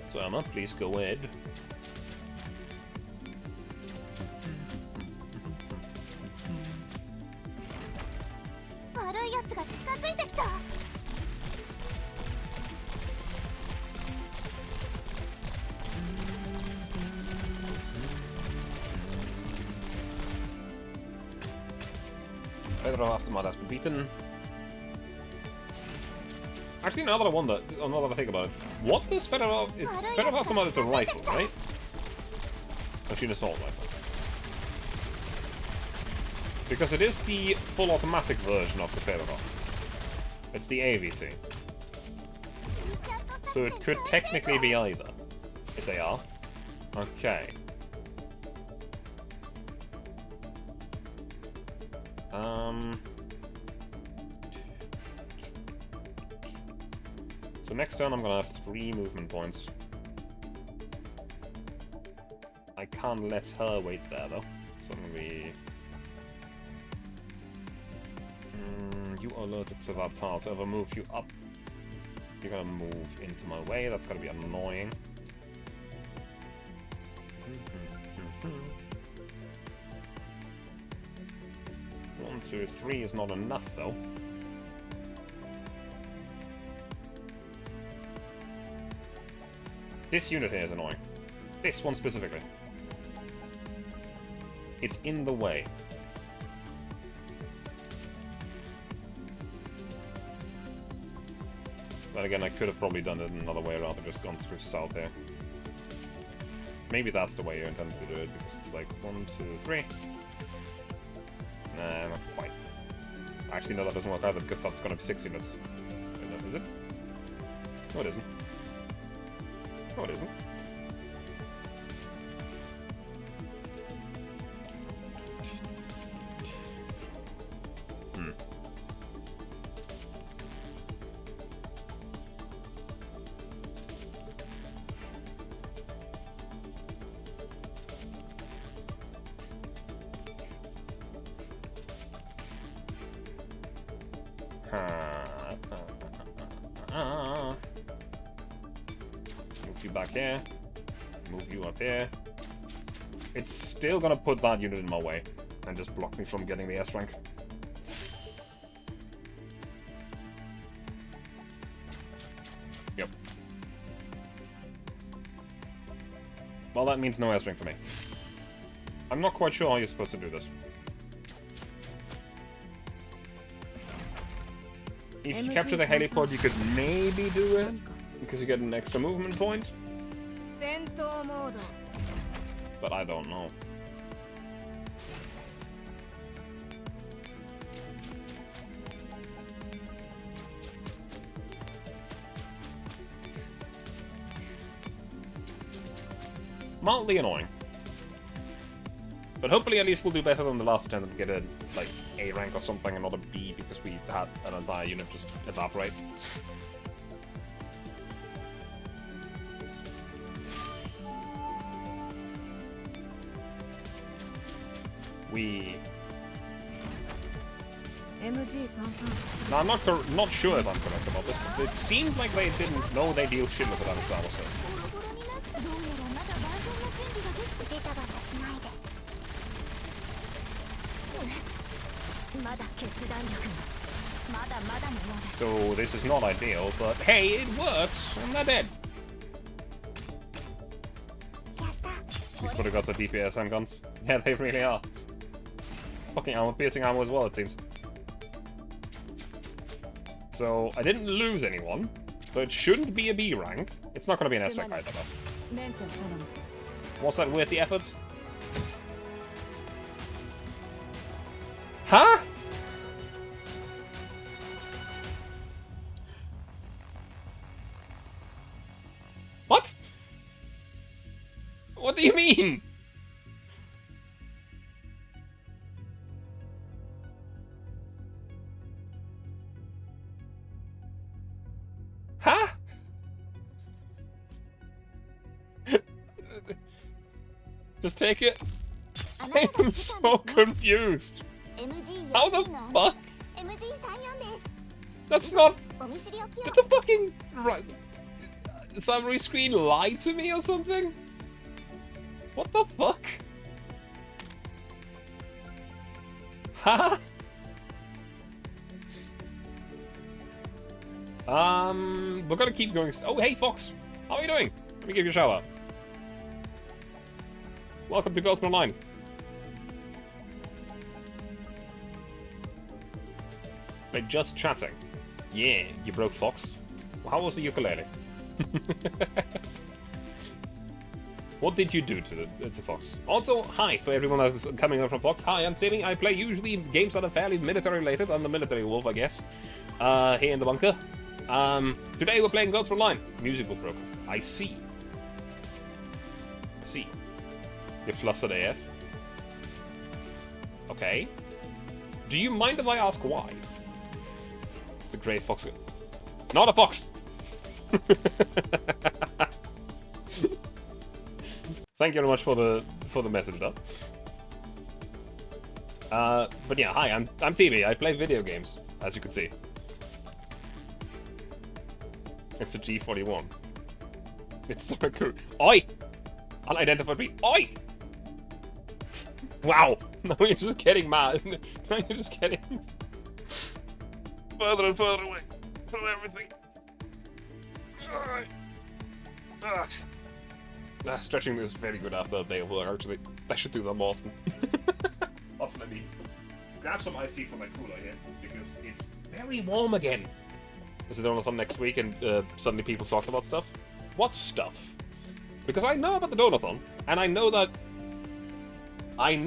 A: So Emma, please go ahead. Federal Aftermath has been beaten. Actually, now that I think about it, what does Federal Aftermath is a rifle, right? Machine assault rifle. Because it is the full automatic version of the Federal. It's the AVC. So it could technically be either. If they are. Okay. So next turn I'm gonna have 3 movement points. I can't let her wait there though. So I'm gonna be... you are alerted to that tile, so if I move you up, you're gonna move into my way. That's gonna be annoying. 1, 2, 3 is not enough though. This unit here is annoying. This one specifically. It's in the way. But again, I could have probably done it another way around and just gone through south here. Maybe that's the way you intended to do it, because it's like 1, 2, 3. Nah, not quite. Actually, no, that doesn't work either, because that's gonna be 6 units. Wait, no, is it? No, it isn't. No, it isn't. Move you back here. Move you up here. It's still gonna put that unit in my way and just block me from getting the S rank. Yep. Well, that means no S rank for me. I'm not quite sure how you're supposed to do this. If you capture the helipod, you could maybe do it, because you get an extra movement point. But I don't know. Mildly annoying. But hopefully at least we'll do better than the last attempt and get a, like, A rank or something and not a B, because we had an entire unit just evaporate. Now, I'm not sure if I'm correct about this, but it seemed like they didn't know they deal shit with the damage battle, so. So this is not ideal, but hey, it works! I'm not dead. These would have got the DPS handguns. Yeah, they really are. Fucking armor, piercing ammo as well, it seems. So I didn't lose anyone, so it shouldn't be a B rank. It's not going to be an S rank either, though. Was that worth the effort? Huh? What? What do you mean? Huh? Just take it. I'm so confused. How the fuck? That's not... Did the fucking... Right... summary screen lie to me or something? What the fuck? Huh? We're gonna keep going. Oh, hey, Fox. How are you doing? Let me give you a shout out. Welcome to Frontline. They're just chatting. Yeah, you broke Fox. How was the ukulele? What did you do to Fox? Also, hi for everyone that's coming in from Fox. Hi, I'm Timmy. I play usually games that are fairly military related. I'm the military wolf, I guess. Here in the bunker. Today we're playing Frontline. Music was broken. I see. I see. You're flustered AF. Okay. Do you mind if I ask why? It's the grey fox. Not a fox! Thank you very much for the message, though. But yeah, hi, I'm TV. I play video games, as you can see. It's a G41. It's the recruit. Oi! Unidentified breed. Oi! Wow! Now you're just getting mad. Now you're just getting further and further away from everything. Stretching is very good after a day of work, actually. I should do that more often. Also, let me grab some iced tea from my cooler here, because it's very warm again. Is it Donathon next week, and suddenly people talked about stuff? What stuff? Because I know about the Donathon, and I know that I'm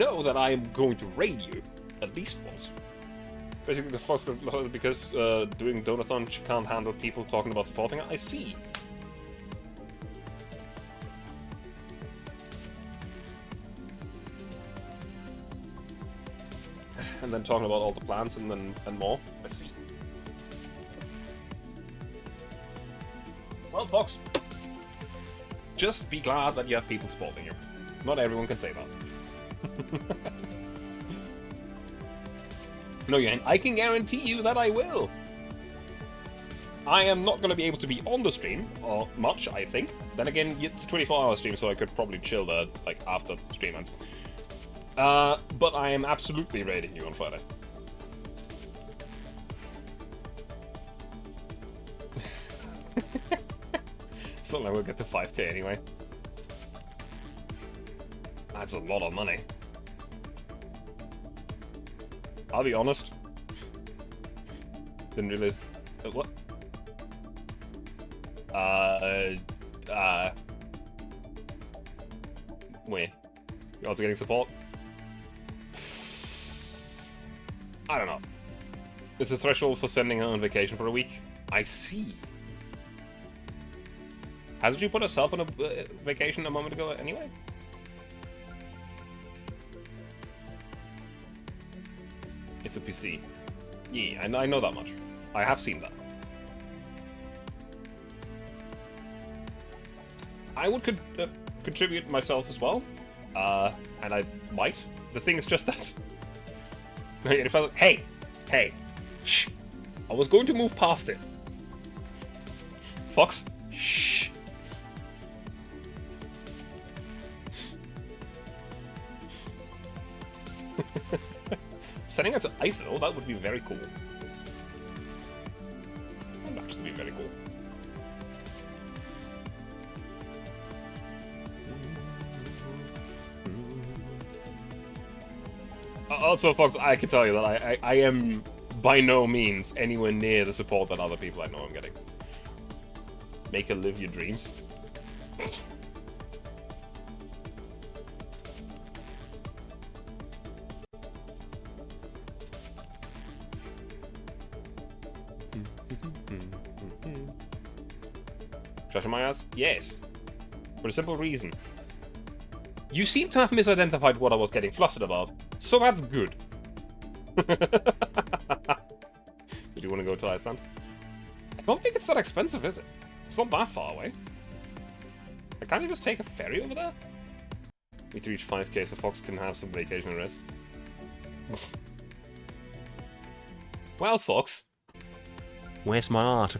A: going to raid you at least once. Basically, because doing Donathon, she can't handle people talking about supporting her. I see. And then talking about all the plans and more. I see. Well, Fox, just be glad that you have people supporting you. Not everyone can say that. No, you ain't. I can guarantee you that I will. I am not going to be able to be on the stream, or much, I think. Then again, it's a 24-hour stream, so I could probably chill there, like, after stream ends. But I am absolutely raiding you on Friday. So now we'll get to 5k anyway. That's a lot of money. I'll be honest. Didn't realize. What? Wait. You're also getting support? I don't know. It's a threshold for sending her on vacation for a week. I see. Hasn't she put herself on a vacation a moment ago anyway? It's a PC. Yeah, I know that much. I have seen that. I would contribute myself as well. And I might. The thing is just that... Hey! Shh. I was going to move past it. Fox. Shh. Setting it to ice though, that would be very cool. That would actually be very cool. Also, Fox, I can tell you that I am by no means anywhere near the support that other people I know I'm getting. Make her live your dreams. Shut my ass? Yes. For a simple reason. You seem to have misidentified what I was getting flustered about, so that's good. Did you want to go to Iceland? I don't think it's that expensive, is it? It's not that far away. Can't you just take a ferry over there? Need to reach 5k so Fox can have some vacation and rest. Well, Fox. Where's my art?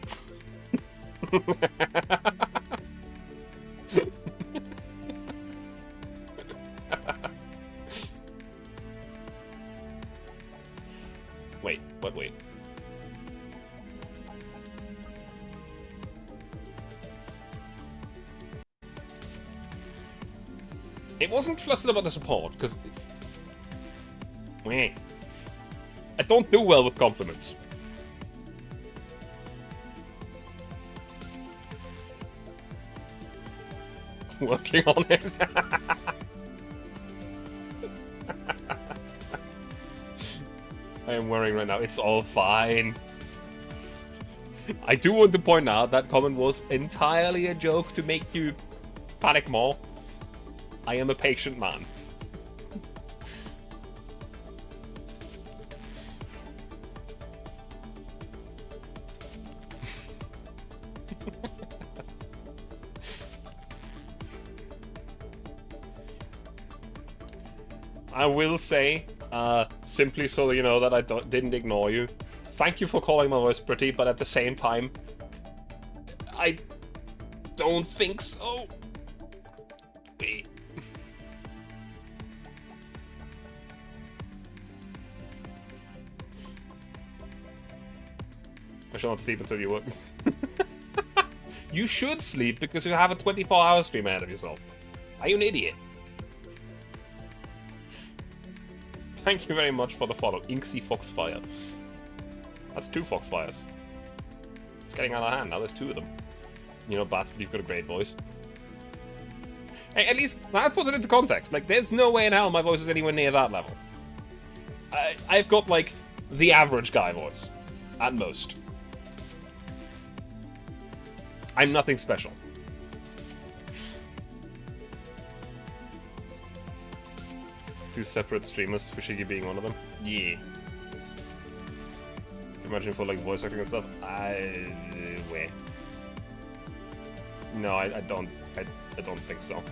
A: Wait, what wait? It wasn't flustered about the support, because... Wait. I don't do well with compliments. Working on it. I am worrying right now. It's all fine. I do want to point out that comment was entirely a joke to make you panic more. I am a patient man. I will say, simply so you know that I didn't ignore you, thank you for calling my voice pretty, but at the same time, I don't think so. I shall not sleep until you work. You should sleep because you have a 24-hour stream ahead of yourself. Are you an idiot? Thank you very much for the follow. Inksy Foxfire. That's 2 Foxfires. It's getting out of hand now, there's 2 of them. You know, Bats, but you've got a great voice. Hey, at least, that puts it into context. Like, there's no way in hell my voice is anywhere near that level. I've got, like, the average guy voice. At most. I'm nothing special. Two separate streamers, Fushigi being one of them. Yeah. Can you imagine for like voice acting and stuff? Wait. No, I don't think so.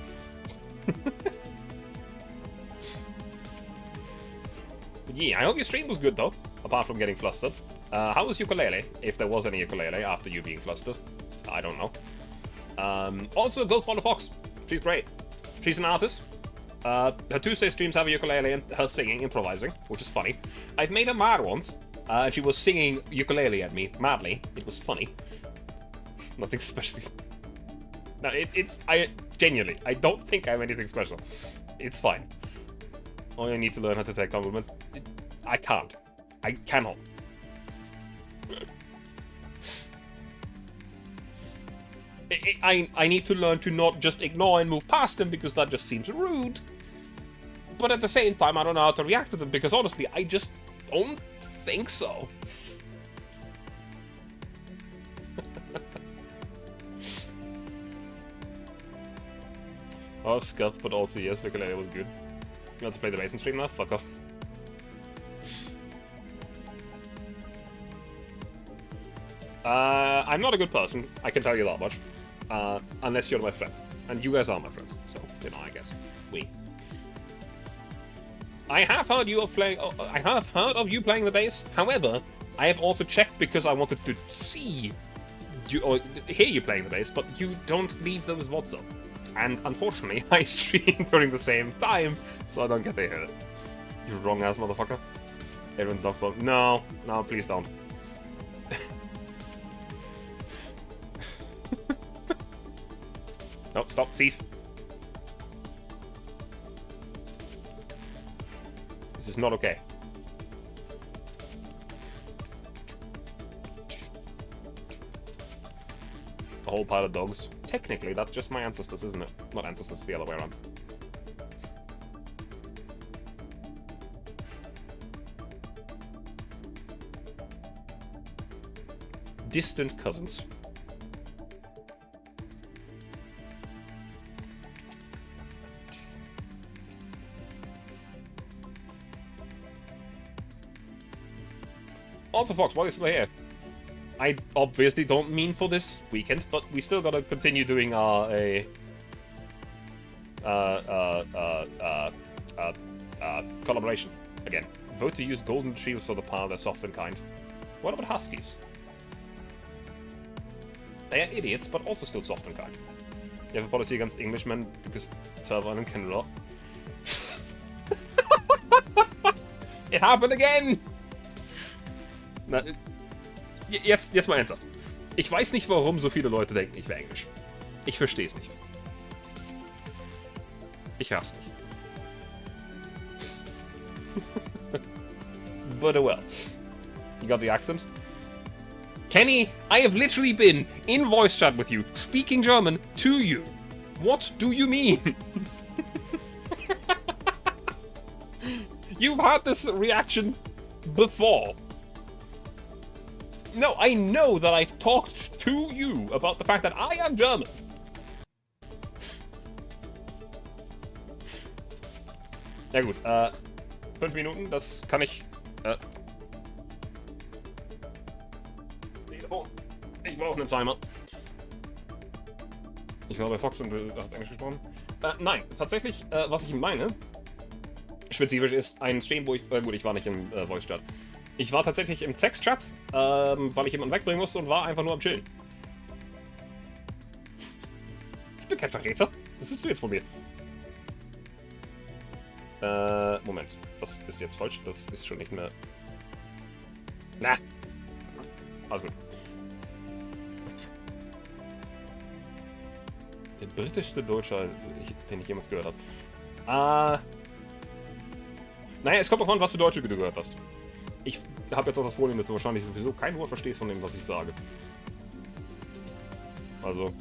A: Yeah, I hope your stream was good though, apart from getting flustered. How was ukulele? If there was any ukulele after you being flustered. I don't know. Also, go follow Fox. She's great. She's an artist. Her Tuesday streams have a ukulele and her singing, improvising, which is funny. I've made her mad once, and she was singing ukulele at me, madly. It was funny. Nothing special. No, I genuinely, I don't think I have anything special. It's fine. Only I need to learn how to take compliments. I can't. I cannot. I need to learn to not just ignore and move past them because that just seems rude. But at the same time, I don't know how to react to them because honestly, I just don't think so. Oh, scuffed, but also yes, ukulele was good. You want to play the Mason stream now? Fuck off. I'm not a good person, I can tell you that much. Unless you're my friends. And you guys are my friends, so, you know, I guess. I have heard you playing the bass. However, I have also checked because I wanted to see you or hear you playing the bass, but you don't leave those VODs up. And unfortunately, I stream during the same time, so I don't get to hear it. You wrong ass motherfucker. Aaron Dogboat. No, no, please don't. No, stop, cease. This is not okay. A whole pile of dogs. Technically, that's just my ancestors, isn't it? Not ancestors, the other way around. Distant cousins. Also, Fox, while you're still here, I obviously don't mean for this weekend, but we still gotta continue doing our collaboration again. Vote to use golden retrievers for the power. They're soft and kind. What about huskies? They are idiots, but also still soft and kind. You have a policy against Englishmen because Turbine can rot. It happened again! Na, jetzt mal ernsthaft. Ich weiß nicht, warum so viele Leute denken, ich wäre Englisch. Ich verstehe es nicht. Ich raff's nicht. But well. You got the accent? Kenny, I have literally been in voice chat with you, speaking German to you. What do you mean? You've had this reaction before. No, I know that I've talked to you about the fact that I am German. Ja gut, 5 Minuten, das kann ich... Telefon. Ich brauche einen Timer. Ich war bei Fox und du hast Englisch gesprochen. Nein, tatsächlich, was ich meine, spezifisch ist ein Stream, wo ich... gut, ich war nicht im Voice-Chat. Ich war tatsächlich im Text-Chat, weil ich jemanden wegbringen musste und war einfach nur am Chillen. Ich bin kein Verräter. Was willst du jetzt von mir? Moment. Das ist jetzt falsch. Das ist schon nicht mehr... Na. Alles gut. Der britischste Deutscher, den ich jemals gehört habe. Naja, es kommt davon, was für Deutsche du gehört hast. Ich habe jetzt auch das Problem, dass du wahrscheinlich sowieso kein Wort verstehst von dem, was ich sage. Also,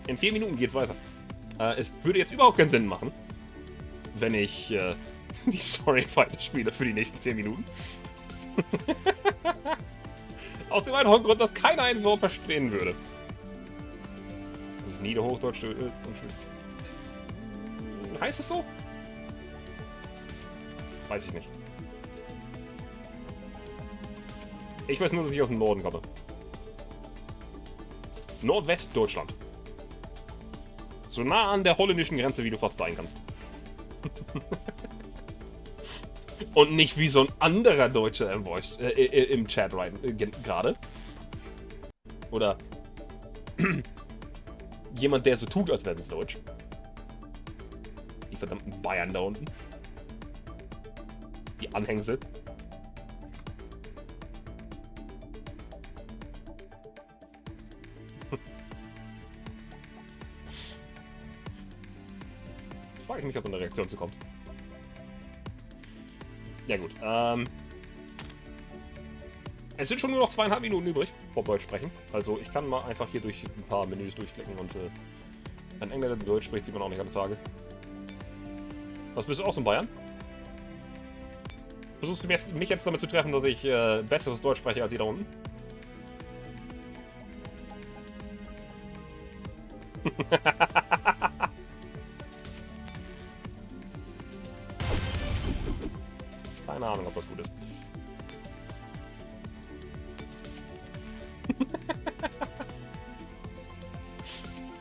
A: in 4 Minuten geht's weiter. Es würde jetzt überhaupt keinen Sinn machen, wenn ich die Story weiterspiele für die nächsten 4 Minuten. Aus dem einfachen Grund, dass keiner ein Wort verstehen würde. Das ist Niederhochdeutsch. Heißt es so? Weiß ich nicht. Ich weiß nur, dass ich aus dem Norden komme. Nordwestdeutschland. So nah an der holländischen Grenze, wie du fast sein kannst. Und nicht wie so ein anderer Deutscher im Chat gerade. Oder jemand, der so tut, als wäre es Deutsch. Die verdammten Bayern da unten. Die Anhängsel. Jetzt frage ich mich, ob eine Reaktion zukommt. Ja gut, es sind schon nur noch 2,5 Minuten übrig vom Deutsch sprechen. Also ich kann mal einfach hier durch ein paar Menüs durchklicken und ein Engländer, der Deutsch spricht, sieht man auch nicht alle Tage. Was, bist du auch so in Bayern? Versuchst du mich jetzt damit zu treffen, dass ich besseres Deutsch spreche als ihr da unten? Keine Ahnung, ob das gut ist.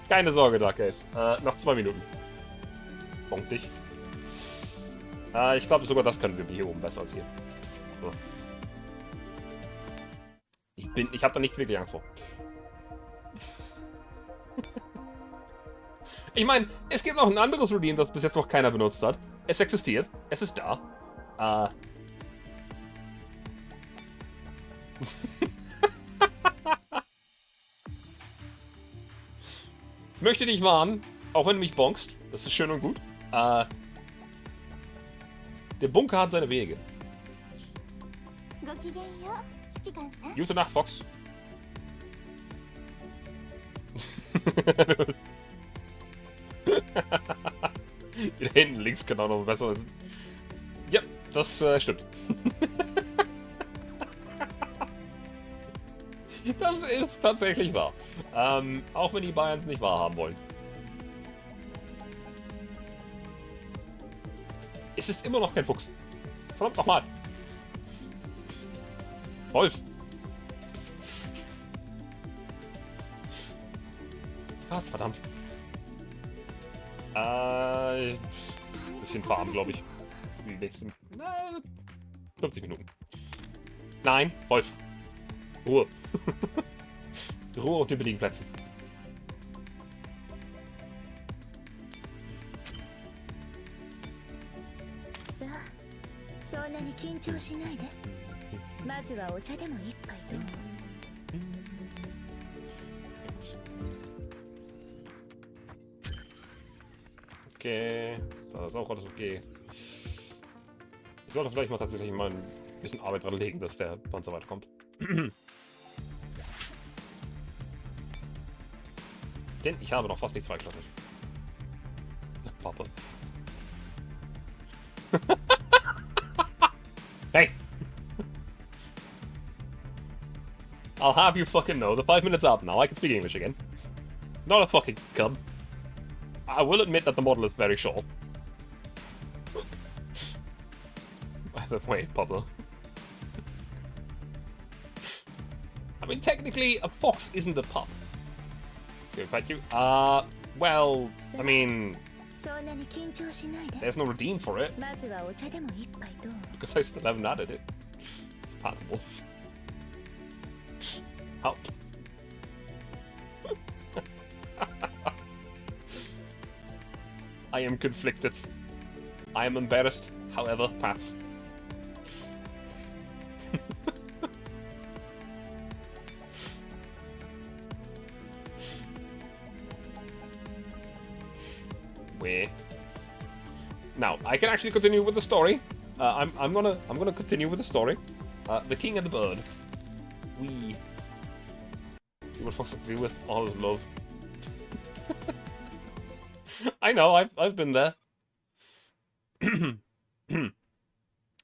A: Keine Sorge, Dark Ace. Noch 2 Minuten. Punkt dich. Ich glaube sogar, das können wir hier oben besser als hier. So. Ich habe da nicht wirklich Angst vor. Ich meine, es gibt noch ein anderes Routine, das bis jetzt noch keiner benutzt hat. Es existiert. Es ist da. Ich möchte dich warnen, auch wenn du mich bonkst. Das ist schön und gut. Der Bunker hat seine Wege. Gute Nacht, Fox. Da hinten links kann auch noch besser sein. Ja, das stimmt. Das ist tatsächlich wahr. Auch wenn die Bayern es nicht wahrhaben wollen. Es ist immer noch kein Fuchs. Verdammt nochmal. Wolf. Ah, verdammt. Bisschen farmen, glaube ich. Die nächsten 50 Minuten. Nein, Wolf. Ruhe. Ruhe auf den billigen Plätzen. Okay, das ist auch alles okay. Ich sollte vielleicht mal tatsächlich mal ein bisschen Arbeit dran legen, dass der Panzer weiterkommt. Denn ich habe noch fast nichts freigeschaltet. Papa. Hey! I'll have you fucking know, the 5 minutes up now, I can speak English again. Not a fucking cub. I will admit that the model is very short. By the way, Pablo. I mean, technically, a fox isn't a pup. Okay, thank you. Well, I mean... There's no redeem for it. Because I still haven't added it. It's patable. Help. I am conflicted. I am embarrassed. However, Pats. Where? Now, I can actually continue with the story. I'm gonna continue with the story. The king and the bird. We see what Fox has to do with all his love. I know, I've been there. The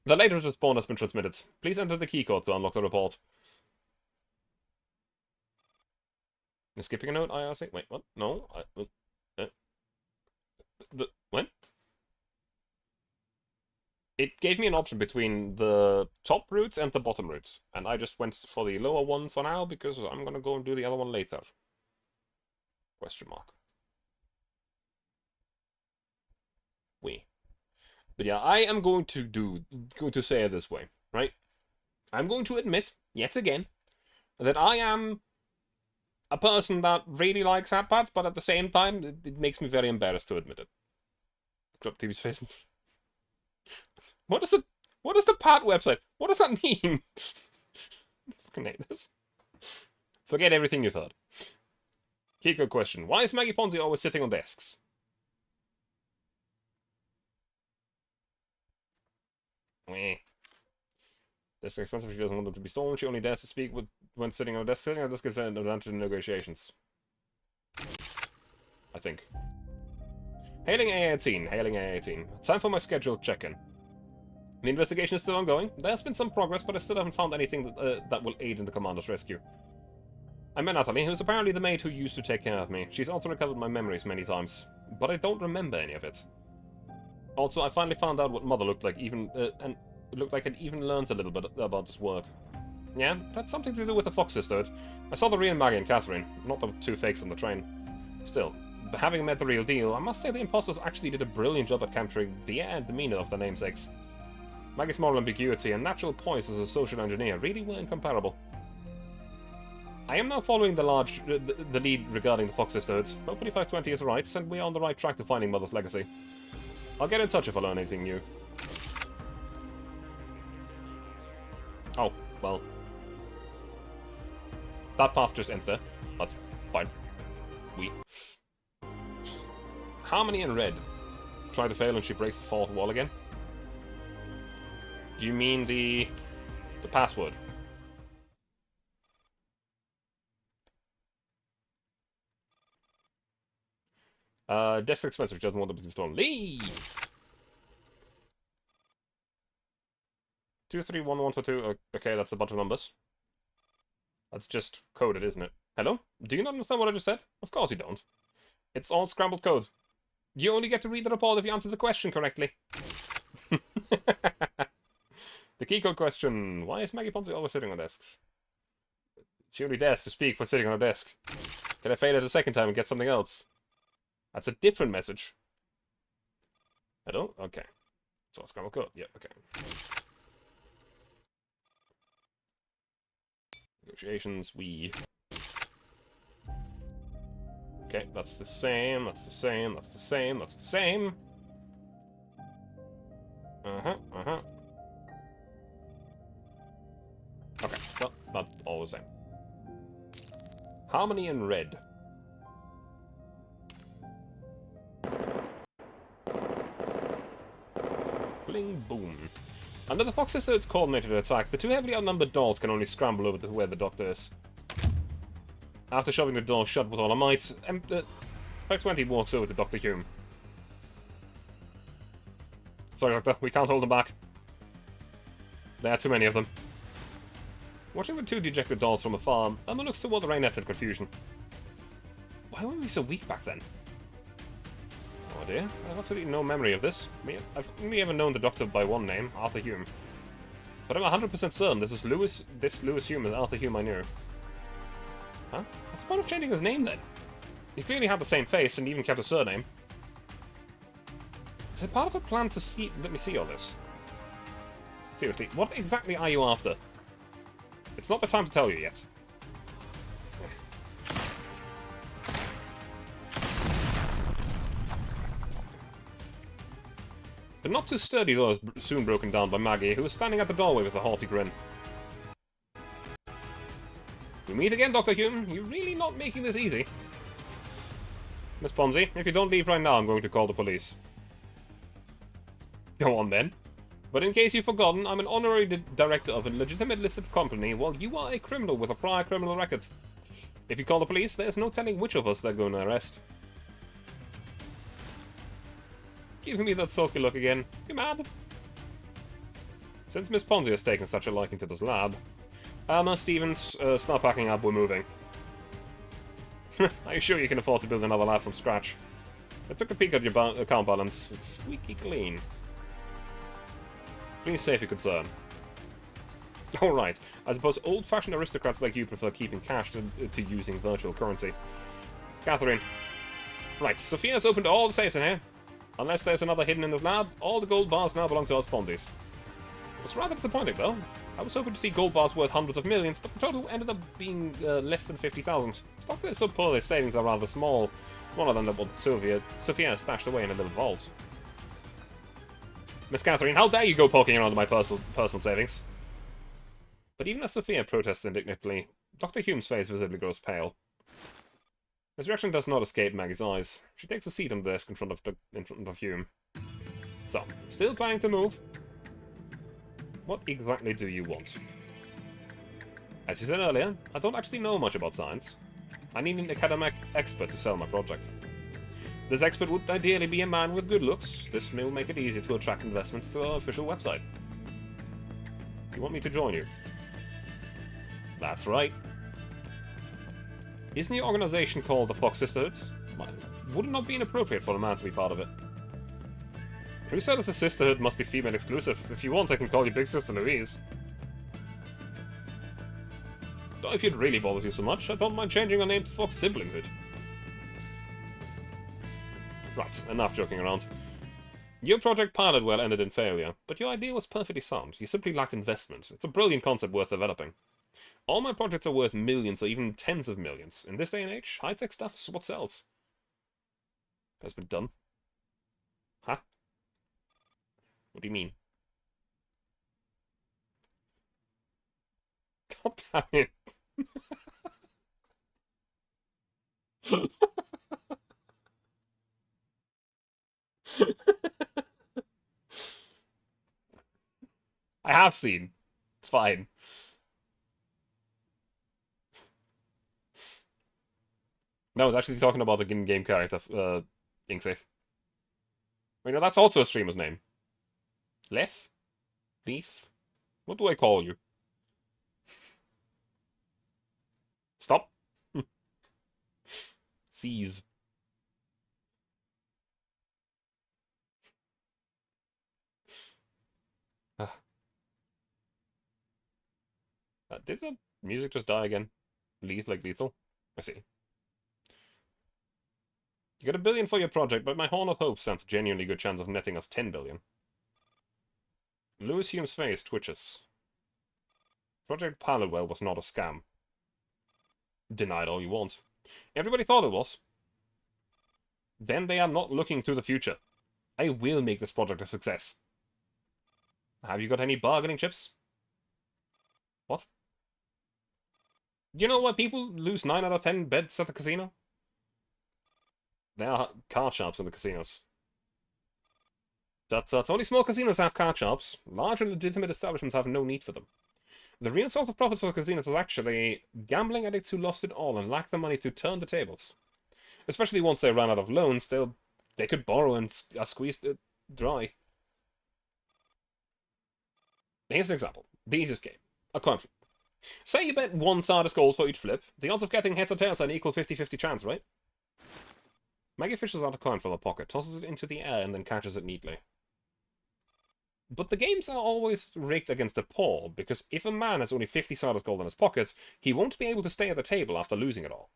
A: latest response has been transmitted. Please enter the keycode to unlock the report. You're skipping a note, IRC? Wait, what? No, when? It gave me an option between the top routes and the bottom routes, and I just went for the lower one for now because I'm gonna go and do the other one later. Question mark. But yeah, I am going to say it this way, right? I'm going to admit, yet again, that I am a person that really likes hat-pads, but at the same time, it makes me very embarrassed to admit it. Club TV's face. What is the pat website? What does that mean? Fucking hate this. Forget everything you've heard. Kiko question. Why is Maggie Ponzi always sitting on desks? That's expensive if she doesn't want it to be stolen. She only dares to speak when sitting on a desk. Sitting on a desk is an advantage in negotiations. I think. Hailing A18. Hailing A18. Time for my scheduled check-in. The investigation is still ongoing. There's been some progress, but I still haven't found anything that will aid in the commander's rescue. I met Natalie, who's apparently the maid who used to take care of me. She's also recovered my memories many times, but I don't remember any of it. Also, I finally found out what Mother looked like, and it looked like I'd even learned a little bit about this work. Yeah, it had something to do with the Fox sisters. I saw the real Maggie and Catherine, not the two fakes on the train. Still, having met the real deal, I must say the imposters actually did a brilliant job at capturing the air and demeanor of their namesakes. Maggie's moral ambiguity and natural poise as a social engineer really were incomparable. I am now following the lead regarding the Fox Sisterhoods. Hopefully 520 is right, and we are on the right track to finding Mother's legacy. I'll get in touch if I learn anything new. Oh, well. That path just ends there. That's fine. Harmony in red. Try to fail and she breaks the fourth wall again. Do you mean the password? Desk expensive, she doesn't want them to be stolen. Leave! 231142. Okay, that's a bunch of numbers. That's just coded, isn't it? Hello? Do you not understand what I just said? Of course you don't. It's all scrambled code. You only get to read the report if you answer the question correctly. The key code question. Why is Maggie Ponzi always sitting on desks? She only dares to speak when sitting on a desk. Can I fail it a second time and get something else? That's a different message. Hello? Okay. It's all scrambled code. Yep, okay. Negotiations, Okay, that's the same, that's the same, that's the same, that's the same. Okay, well, that's all the same. Harmony in red. Bling boom. Under the Fox Sisterhood's coordinated attack, the two heavily outnumbered dolls can only scramble over to where the doctor is. After shoving the door shut with all her might, 520 walks over to Dr. Hume. Sorry, Doctor, we can't hold them back. There are too many of them. Watching the two dejected dolls from afar, Emma looks toward the Rainette in confusion. Why were we so weak back then? Oh dear, I have absolutely no memory of this. I've only ever known the Doctor by one name, Arthur Hume. But I'm 100% certain this Lewis Hume is Arthur Hume I knew. Huh? What's the point of changing his name then? He clearly had the same face and even kept a surname. Is it part of a plan to let me see all this? Seriously, what exactly are you after? It's not the time to tell you yet. The not too sturdy door is soon broken down by Maggie, who is standing at the doorway with a haughty grin. We meet again, Dr. Hume. You're really not making this easy. Miss Ponzi, if you don't leave right now, I'm going to call the police. Go on, then. But in case you've forgotten, I'm an honorary director of a legitimate listed company, while you are a criminal with a prior criminal record. If you call the police, there's no telling which of us they're going to arrest. Give me that sulky look again. You mad? Since Miss Ponzi has taken such a liking to this lab... Alma, Stevens, start packing up, we're moving. Are you sure you can afford to build another lab from scratch? I took a peek at your account balance. It's squeaky clean. Please say if you're concerned. Alright, I suppose old-fashioned aristocrats like you prefer keeping cash to using virtual currency. Catherine. Right, Sophia's opened all the safes in here. Unless there's another hidden in this lab, all the gold bars now belong to us Ponzis. It's rather disappointing, though. I was hoping to see gold bars worth hundreds of millions, but the total ended up being less than 50,000. Stock is so poor their savings are rather small. Smaller than what Sophia stashed away in a little vault. Miss Catherine, how dare you go poking around my personal savings? But even as Sophia protests indignantly, Dr. Hume's face visibly grows pale. His reaction does not escape Maggie's eyes. She takes a seat on the desk in front of Hume. So, still planning to move? What exactly do you want? As you said earlier, I don't actually know much about science. I need an academic expert to sell my project. This expert would ideally be a man with good looks. This will make it easier to attract investments to our official website. You want me to join you? That's right. Isn't your organization called the Fox Sisterhoods? Would it not be inappropriate for a man to be part of it? Who said it's a sisterhood must be female exclusive? If you want, I can call you Big Sister Louise. If it really bothers you so much, I don't mind changing our name to Fox Siblinghood. Right, enough joking around. Your project Pilot Well ended in failure, but your idea was perfectly sound. You simply lacked investment. It's a brilliant concept worth developing. All my projects are worth millions or even tens of millions. In this day and age, high-tech stuff is what sells. Has been done. Huh? What do you mean? God damn it. I have seen. It's fine. No, I was actually talking about the in-game character, Inksafe. You know, that's also a streamer's name. Leth? Leith? What do I call you? Stop. Seize. Did the music just die again? Leith like lethal? I see. You got $1 billion for your project, but my Horn of Hope stands a genuinely good chance of netting us 10 billion. Lewis Hume's face twitches. Project Palladwell was not a scam. Deny it all you want. Everybody thought it was. Then they are not looking to the future. I will make this project a success. Have you got any bargaining chips? What? You know why people lose 9 out of 10 bets at the casino? There are card shops in the casinos. That's only small casinos have card shops. Large and legitimate establishments have no need for them. The real source of profits for casinos is actually gambling addicts who lost it all and lack the money to turn the tables. Especially once they run out of loans, they could borrow and squeeze it dry. Here's an example. The easiest game. A coin flip. Say you bet one side is gold for each flip. The odds of getting heads or tails are an equal 50-50 chance, right? Maggie fishes out a coin from her pocket, tosses it into the air, and then catches it neatly. But the games are always rigged against the poor, because if a man has only 50 Sardis gold in his pocket, he won't be able to stay at the table after losing it all.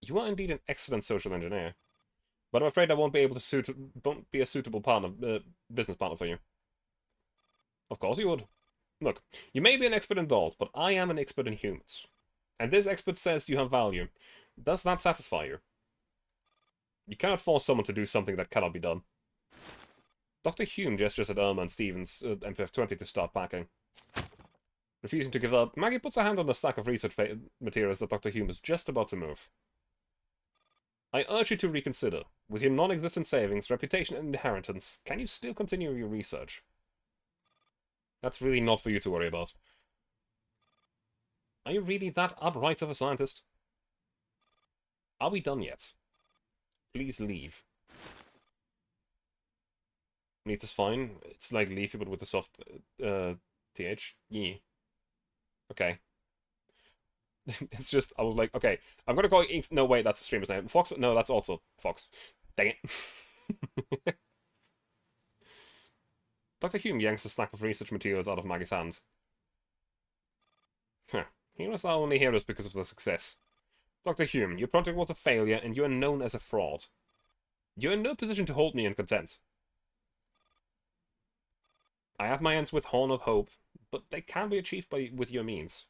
A: You are indeed an excellent social engineer, but I'm afraid I won't be able to be a suitable business partner for you. Of course you would. Look, you may be an expert in dolls, but I am an expert in humans. And this expert says you have value. Does that satisfy you? You cannot force someone to do something that cannot be done. Dr. Hume gestures at Irma and Stevens, MFF20, to start packing. Refusing to give up, Maggie puts her hand on the stack of research materials that Dr. Hume is just about to move. I urge you to reconsider. With your non-existent savings, reputation, and inheritance, can you still continue your research? That's really not for you to worry about. Are you really that upright of a scientist? Are we done yet? Please leave. Leith is fine. It's like Leafy, but with a soft TH. Yeah. Okay. It's just, I was like, okay, I'm gonna call it Inks. No, wait, that's the streamer's name. Fox? No, that's also Fox. Dang it. Dr. Hume yanks a stack of research materials out of Maggie's hand. Heroes are only heroes because of their success. Dr. Hume, your project was a failure, and you are known as a fraud. You're in no position to hold me in contempt. I have my ends with Horn of Hope, but they can be achieved with your means.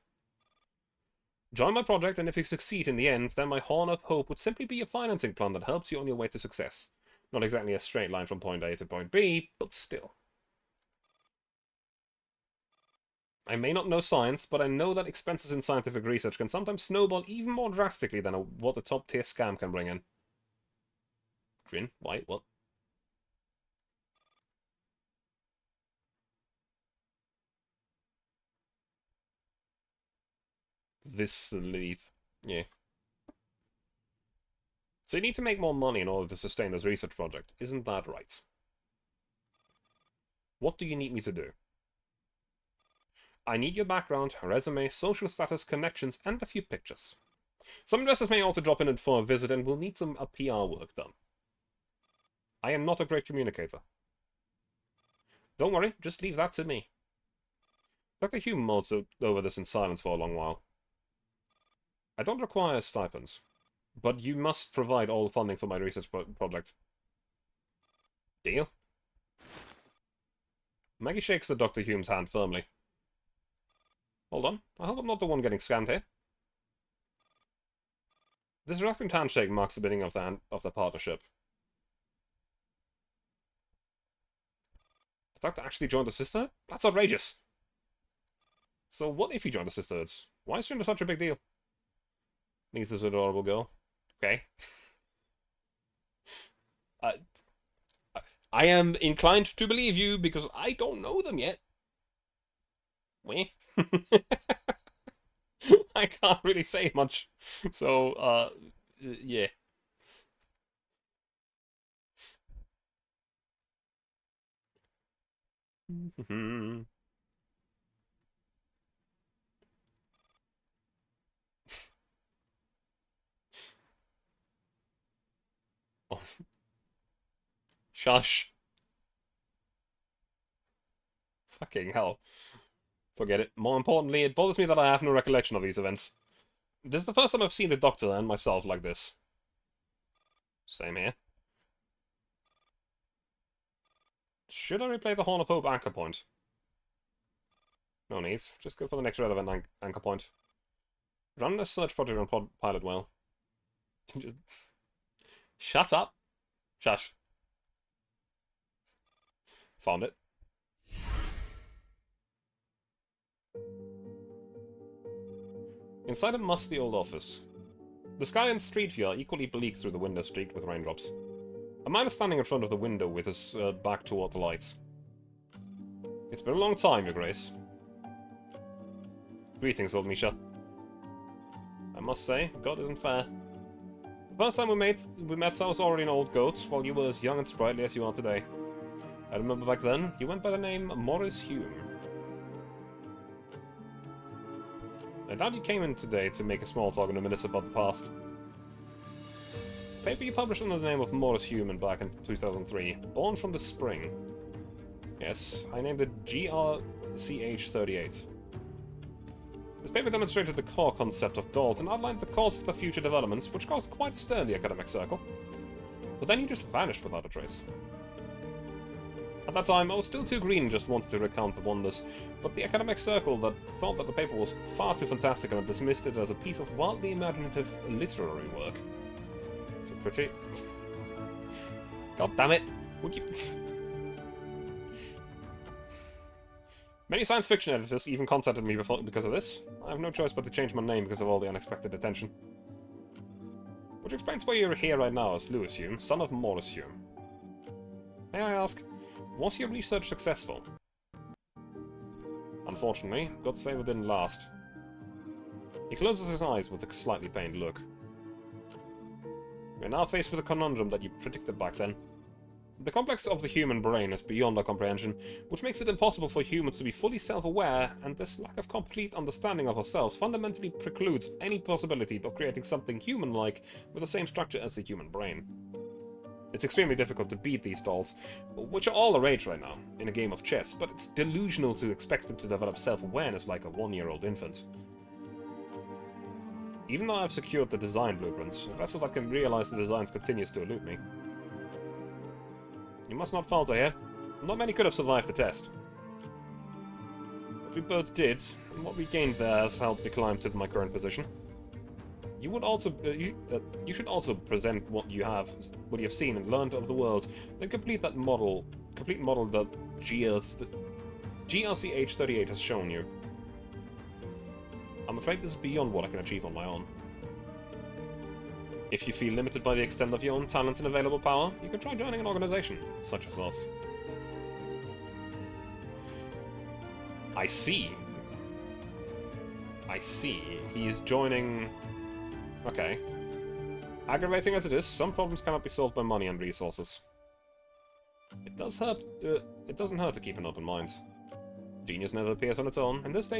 A: Join my project, and if you succeed in the end, then my Horn of Hope would simply be a financing plan that helps you on your way to success. Not exactly a straight line from point A to point B, but still. I may not know science, but I know that expenses in scientific research can sometimes snowball even more drastically than what a top-tier scam can bring in. Grin? Why? What? This Leith. Yeah. So you need to make more money in order to sustain this research project. Isn't that right? What do you need me to do? I need your background, resume, social status, connections, and a few pictures. Some investors may also drop in for a visit and will need some PR work done. I am not a great communicator. Don't worry, just leave that to me. Dr. Hume mulls over this in silence for a long while. I don't require stipends, but you must provide all funding for my research project. Deal? Maggie shakes the Dr. Hume's hand firmly. Hold on. I hope I'm not the one getting scammed here. This reluctant handshake marks the beginning of the partnership. The doctor actually joined the sisterhood? That's outrageous. So what if he joined the sisterhood? Why is it such a big deal? Needs this adorable girl. Okay. I am inclined to believe you because I don't know them yet. Weh? I can't really say much. So, yeah. Oh. Shush. Fucking hell. Forget it. More importantly, it bothers me that I have no recollection of these events. This is the first time I've seen the Doctor and myself like this. Same here. Should I replay the Horn of Hope anchor point? No need. Just go for the next relevant anchor point. Run a search project on Pilot Well. Shut up. Shush. Found it. Inside a musty old office. The sky and street view are equally bleak through the window streaked with raindrops. A man is standing in front of the window with his back toward the lights. It's been a long time, Your Grace. Greetings, old Misha. I must say, God isn't fair. The first time we met, I was already an old goat, while you were as young and sprightly as you are today. I remember back then, you went by the name Morris Hume. I doubt you came in today to make a small talk and reminisce about the past. The paper you published under the name of Morris Hume back in 2003, Born from the Spring. Yes, I named it GRCH38. This paper demonstrated the core concept of dolls and outlined the course of the future developments, which caused quite a stir in the academic circle. But then you just vanished without a trace. At that time, I was still too green and just wanted to recount the wonders, but the academic circle that thought that the paper was far too fantastical and dismissed it as a piece of wildly imaginative literary work. So pretty. God damn it! Would you... Many science fiction editors even contacted me because of this. I have no choice but to change my name because of all the unexpected attention. Which explains why you're here right now as Lewis Hume, son of Morris Hume. May I ask, was your research successful? Unfortunately, God's favor didn't last. He closes his eyes with a slightly pained look. We are now faced with a conundrum that you predicted back then. The complex of the human brain is beyond our comprehension, which makes it impossible for humans to be fully self-aware, and this lack of complete understanding of ourselves fundamentally precludes any possibility of creating something human-like with the same structure as the human brain. It's extremely difficult to beat these dolls, which are all the rage right now, in a game of chess, but it's delusional to expect them to develop self-awareness like a one-year-old infant. Even though I've secured the design blueprints, a vessel that can realize the designs continues to elude me. You must not falter here. Not many could have survived the test. But we both did, and what we gained there has helped me climb to my current position. You would also, you should also present what you have seen and learned of the world, then complete that model that GRCH38 has shown you. I'm afraid this is beyond what I can achieve on my own. If you feel limited by the extent of your own talents and available power, you can try joining an organization, such as us. I see. I see. He is joining... Okay. Aggravating as it is, some problems cannot be solved by money and resources. It doesn't hurt to keep an open mind. Genius never appears on its own. In this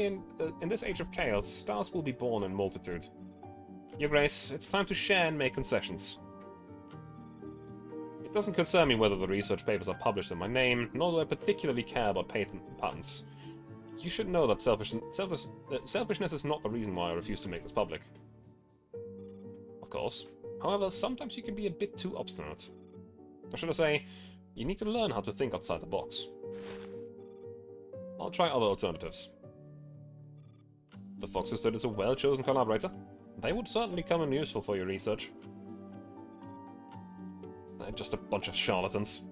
A: age of chaos, stars will be born in multitude. Your Grace, it's time to share and make concessions. It doesn't concern me whether the research papers are published in my name, nor do I particularly care about patents. You should know that selfishness is not the reason why I refuse to make this public. Of course. However, sometimes you can be a bit too obstinate. Or should I say, you need to learn how to think outside the box. I'll try other alternatives. The Fox Sisterhood is a well-chosen collaborator. They would certainly come in useful for your research. They're just a bunch of charlatans.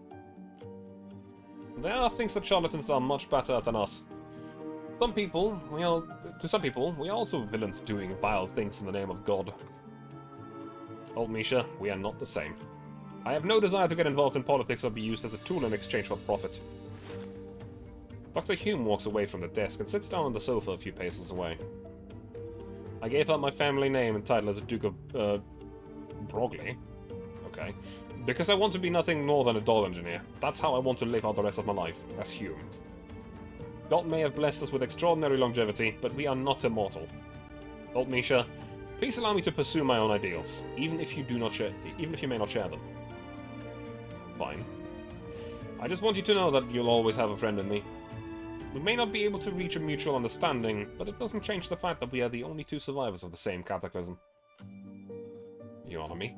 A: There are things that charlatans are much better at than us. To some people, we are also villains doing vile things in the name of God. Old Misha, we are not the same. I have no desire to get involved in politics or be used as a tool in exchange for profit. Dr. Hume walks away from the desk and sits down on the sofa a few paces away. I gave up my family name and title as Duke of, Brogley. Okay. Because I want to be nothing more than a doll engineer. That's how I want to live out the rest of my life, as Hume. God may have blessed us with extraordinary longevity, but we are not immortal. Old Misha, please allow me to pursue my own ideals, even if you may not share them. Fine. I just want you to know that you'll always have a friend in me. We may not be able to reach a mutual understanding, but it doesn't change the fact that we are the only two survivors of the same cataclysm. You honor me?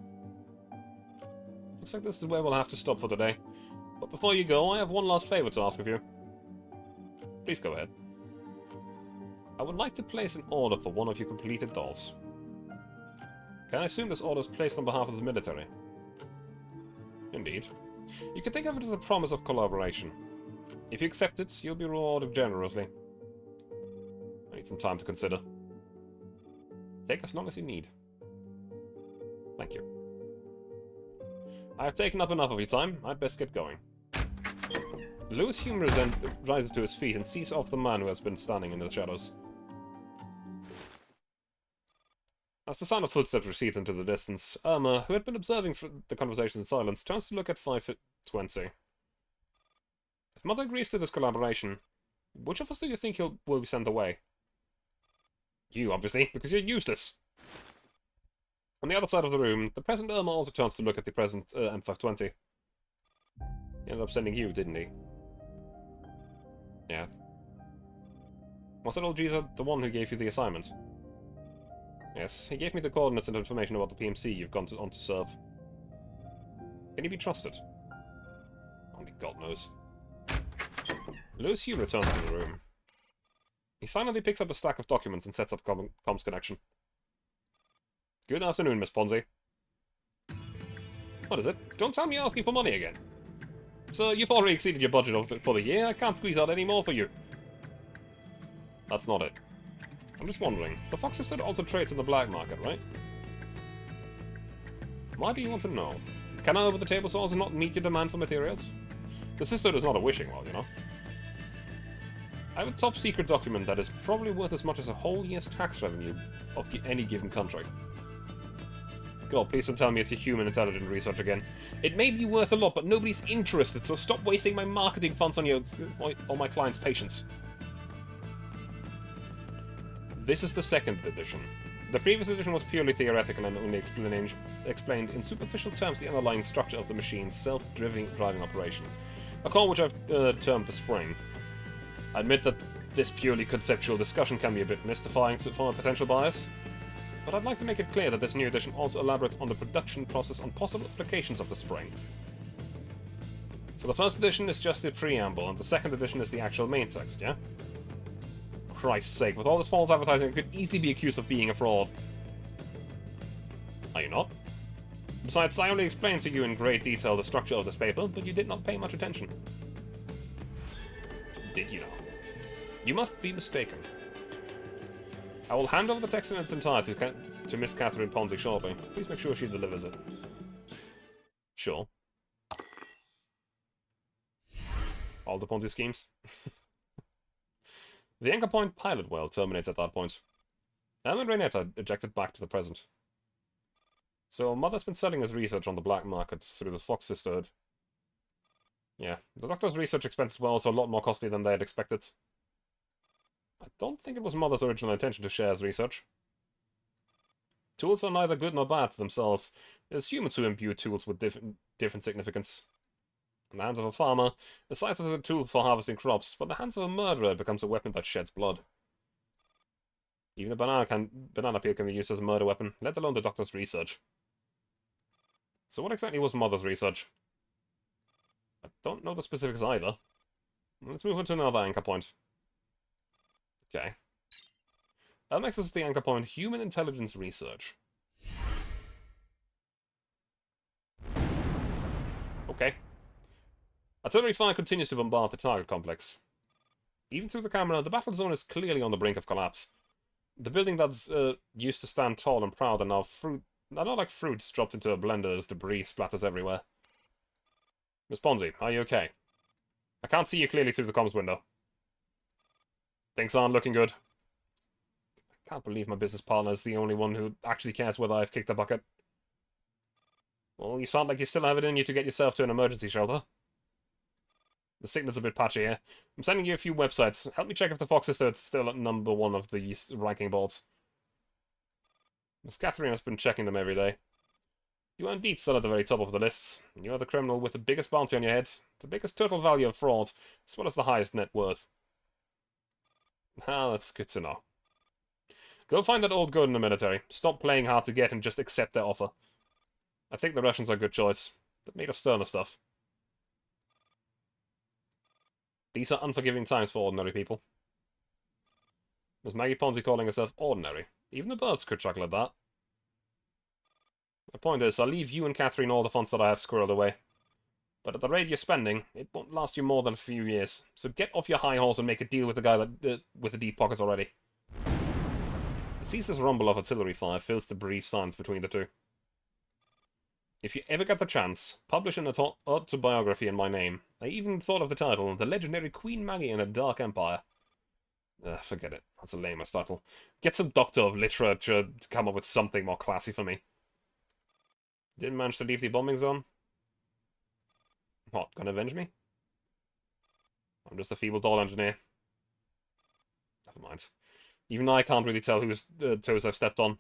A: Looks like this is where we'll have to stop for today. But before you go, I have one last favor to ask of you. Please go ahead. I would like to place an order for one of your completed dolls. Can I assume this order is placed on behalf of the military? Indeed. You can think of it as a promise of collaboration. If you accept it, you'll be rewarded generously. I need some time to consider. Take as long as you need. Thank you. I have taken up enough of your time. I'd best get going. Louis Hume rises to his feet and sees off the man who has been standing in the shadows. As the sound of footsteps recedes into the distance, Irma, who had been observing the conversation in silence, turns to look at 5'20". If Mother agrees to this collaboration, which of us do you think will be sent away? You, obviously, because you're useless. On the other side of the room, the present Irma also turns to look at the present M520. He ended up sending you, didn't he? Yeah. Was that old geezer the one who gave you the assignment? Yes, he gave me the coordinates and information about the PMC you've gone on to serve. Can he be trusted? Only God knows. Louis Hume returns to the room. He silently picks up a stack of documents and sets up comms connection. Good afternoon, Miss Ponzi. What is it? Don't tell me you're asking for money again. Sir, you've already exceeded your budget for the year. I can't squeeze out any more for you. That's not it. I'm just wondering. The Fox Sisterhood also trades in the black market, right? Why do you want to know? Can I over-the-table source and not meet your demand for materials? The Sisterhood is not a wishing well, you know. I have a top-secret document that is probably worth as much as a whole year's tax revenue of any given country. God, please don't tell me it's a human intelligent research again. It may be worth a lot, but nobody's interested, so stop wasting my marketing funds on my clients' patience. This is the second edition. The previous edition was purely theoretical and only explained in superficial terms the underlying structure of the machine's self-driving operation. A call which I've termed the spring. I admit that this purely conceptual discussion can be a bit mystifying for potential buyers, but I'd like to make it clear that this new edition also elaborates on the production process on possible applications of the spring. So the first edition is just the preamble, and the second edition is the actual main text, yeah? Christ's sake, with all this false advertising, I could easily be accused of being a fraud. Are you not? Besides, I only explained to you in great detail the structure of this paper, but you did not pay much attention. Did you not? You must be mistaken. I will hand over the text in its entirety to Miss Catherine Ponzi shortly. Please make sure she delivers it. Sure. All the Ponzi schemes? The Anchor Point pilot well terminates at that point. Em and Renetta ejected back to the present. So, Mother's been selling his research on the black market through the Fox Sisterhood. Yeah, the Doctor's research expenses were also a lot more costly than they had expected. I don't think it was Mother's original intention to share his research. Tools are neither good nor bad to themselves. It is humans who imbue tools with different significance. In the hands of a farmer, a scythe is a tool for harvesting crops, but in the hands of a murderer it becomes a weapon that sheds blood. Even a banana peel can be used as a murder weapon, let alone the Doctor's research. So what exactly was Mother's research? I don't know the specifics either. Let's move on to another anchor point. Okay. That makes us the anchor point, Human Intelligence Research. Okay. Artillery fire continues to bombard the target complex. Even through the camera, the battle zone is clearly on the brink of collapse. The building that's used to stand tall and proud are now not like fruits dropped into a blender as debris splatters everywhere. Miss Ponzi, are you okay? I can't see you clearly through the comms window. Things aren't looking good. I can't believe my business partner is the only one who actually cares whether I've kicked the bucket. Well, you sound like you still have it in you to get yourself to an emergency shelter. The signal's a bit patchy here. I'm sending you a few websites. Help me check if the Fox Sister is still at #1 of the ranking boards. Miss Catherine has been checking them every day. You are indeed still at the very top of the lists. You are the criminal with the biggest bounty on your head, the biggest total value of fraud, as well as the highest net worth. Ah, that's good to know. Go find that old goat in the military. Stop playing hard to get and just accept their offer. I think the Russians are a good choice. They're made of sterner stuff. These are unforgiving times for ordinary people. Was Maggie Ponzi calling herself ordinary? Even the birds could chuckle at that. My point is, I'll leave you and Catherine all the funds that I have squirreled away. But at the rate you're spending, it won't last you more than a few years. So get off your high horse and make a deal with the guy that with the deep pockets already. The ceaseless rumble of artillery fire fills the brief silence between the two. If you ever get the chance, publish an autobiography in my name. I even thought of the title, The Legendary Queen Maggie and a Dark Empire. Forget it. That's a lamest title. Get some doctor of literature to come up with something more classy for me. Didn't manage to leave the bombing zone? What, gonna avenge me? I'm just a feeble doll engineer. Never mind. Even I can't really tell whose toes I've stepped on.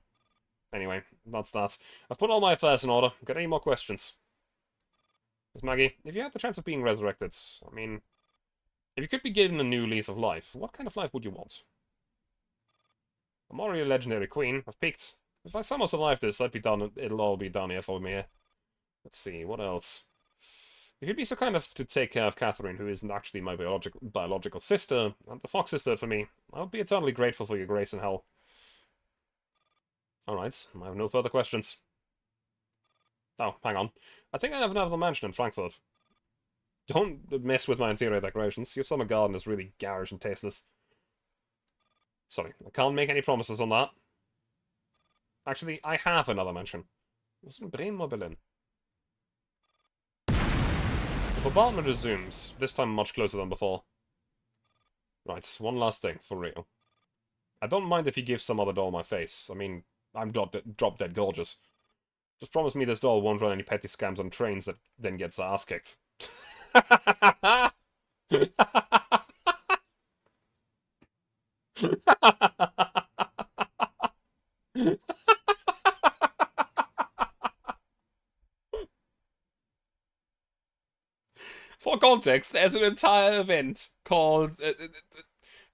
A: Anyway, that's that. I've put all my affairs in order. Got any more questions? Miss Maggie, if you had the chance of being resurrected, I mean, if you could be given a new lease of life, what kind of life would you want? I'm already a legendary queen. I've peaked. If I somehow survive this, I'd be done. It'll all be down here for me here. Let's see, what else? If you'd be so kind as to take care of Catherine, who isn't actually my biological sister, and the Fox Sister for me, I would be eternally grateful for your grace and help. Alright, I have no further questions. Oh, hang on. I think I have another mansion in Frankfurt. Don't mess with my interior decorations. Your summer garden is really garish and tasteless. Sorry, I can't make any promises on that. Actually, I have another mansion. What's in Brain Mobilin? The bombardment resumes, this time much closer than before. Right, one last thing, for real. I don't mind if you give some other doll my face. I mean, I'm drop-dead gorgeous. Just promise me this doll won't run any petty scams on trains that then gets her ass kicked. For context, there's an entire event called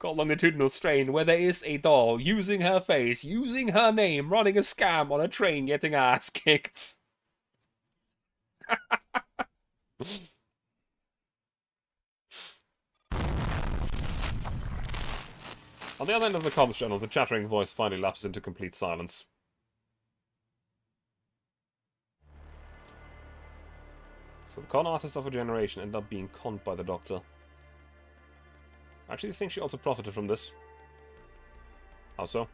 A: Longitudinal Strain, where there is a doll using her face, using her name, running a scam on a train, getting her ass kicked. On the other end of the comms channel, the chattering voice finally lapses into complete silence. So the con artists of a generation end up being conned by the Doctor. I actually think she also profited from this. How so?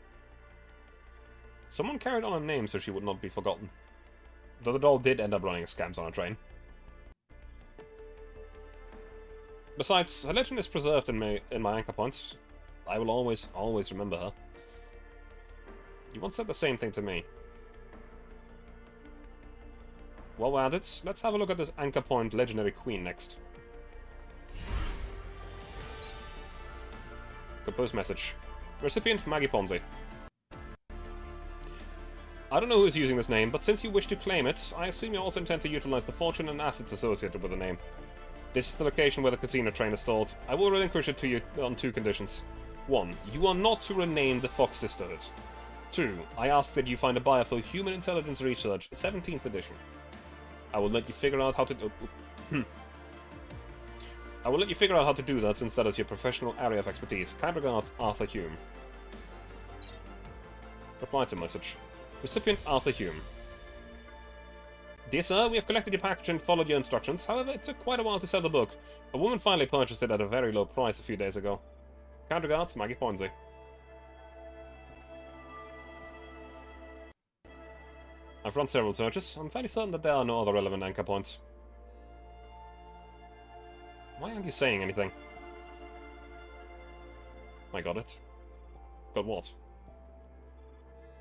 A: Someone carried on a name so she would not be forgotten. Though the doll did end up running scams on a train. Besides, her legend is preserved in my anchor points. I will always remember her. You once said the same thing to me. While we're at it, let's have a look at this anchor point legendary queen next. Compose message. Recipient Maggie Ponzi. I don't know who's using this name, but since you wish to claim it, I assume you also intend to utilize the fortune and assets associated with the name. This is the location where the casino train is stored. I will relinquish it to you on 2 conditions. 1. You are not to rename the Fox Sisterhood. 2. I ask that you find a buyer for Human Intelligence Research, 17th edition. I will let you figure out how to... I will let you figure out how to do that, since that is your professional area of expertise. Kind regards, Arthur Hume. Reply to message. Recipient Arthur Hume. Dear sir, we have collected your package and followed your instructions. However, it took quite a while to sell the book. A woman finally purchased it at a very low price a few days ago. Kind regards, Maggie Ponzi. I've run several searches. I'm fairly certain that there are no other relevant anchor points. Why aren't you saying anything? I got it. Got what?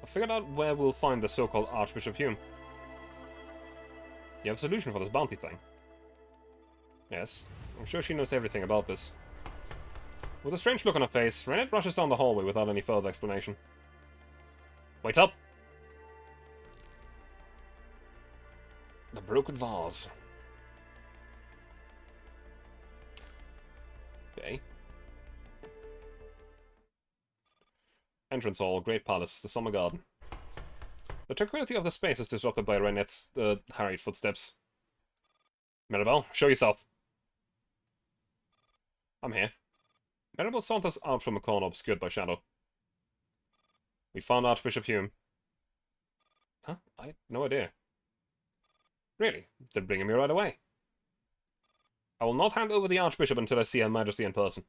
A: I figured out where we'll find the so-called Archbishop Hume. You have a solution for this bounty thing? Yes. I'm sure she knows everything about this. With a strange look on her face, Renette rushes down the hallway without any further explanation. Wait up! The broken vase. Okay. Entrance hall, Great Palace, the Summer Garden. The tranquility of the space is disrupted by Renette's hurried footsteps. Mirabelle, show yourself. I'm here. Mirabelle saunters out from a corner obscured by shadow. We found Archbishop Hume. Huh? I had no idea. Really? Then bring him here right away. I will not hand over the Archbishop until I see Her Majesty in person.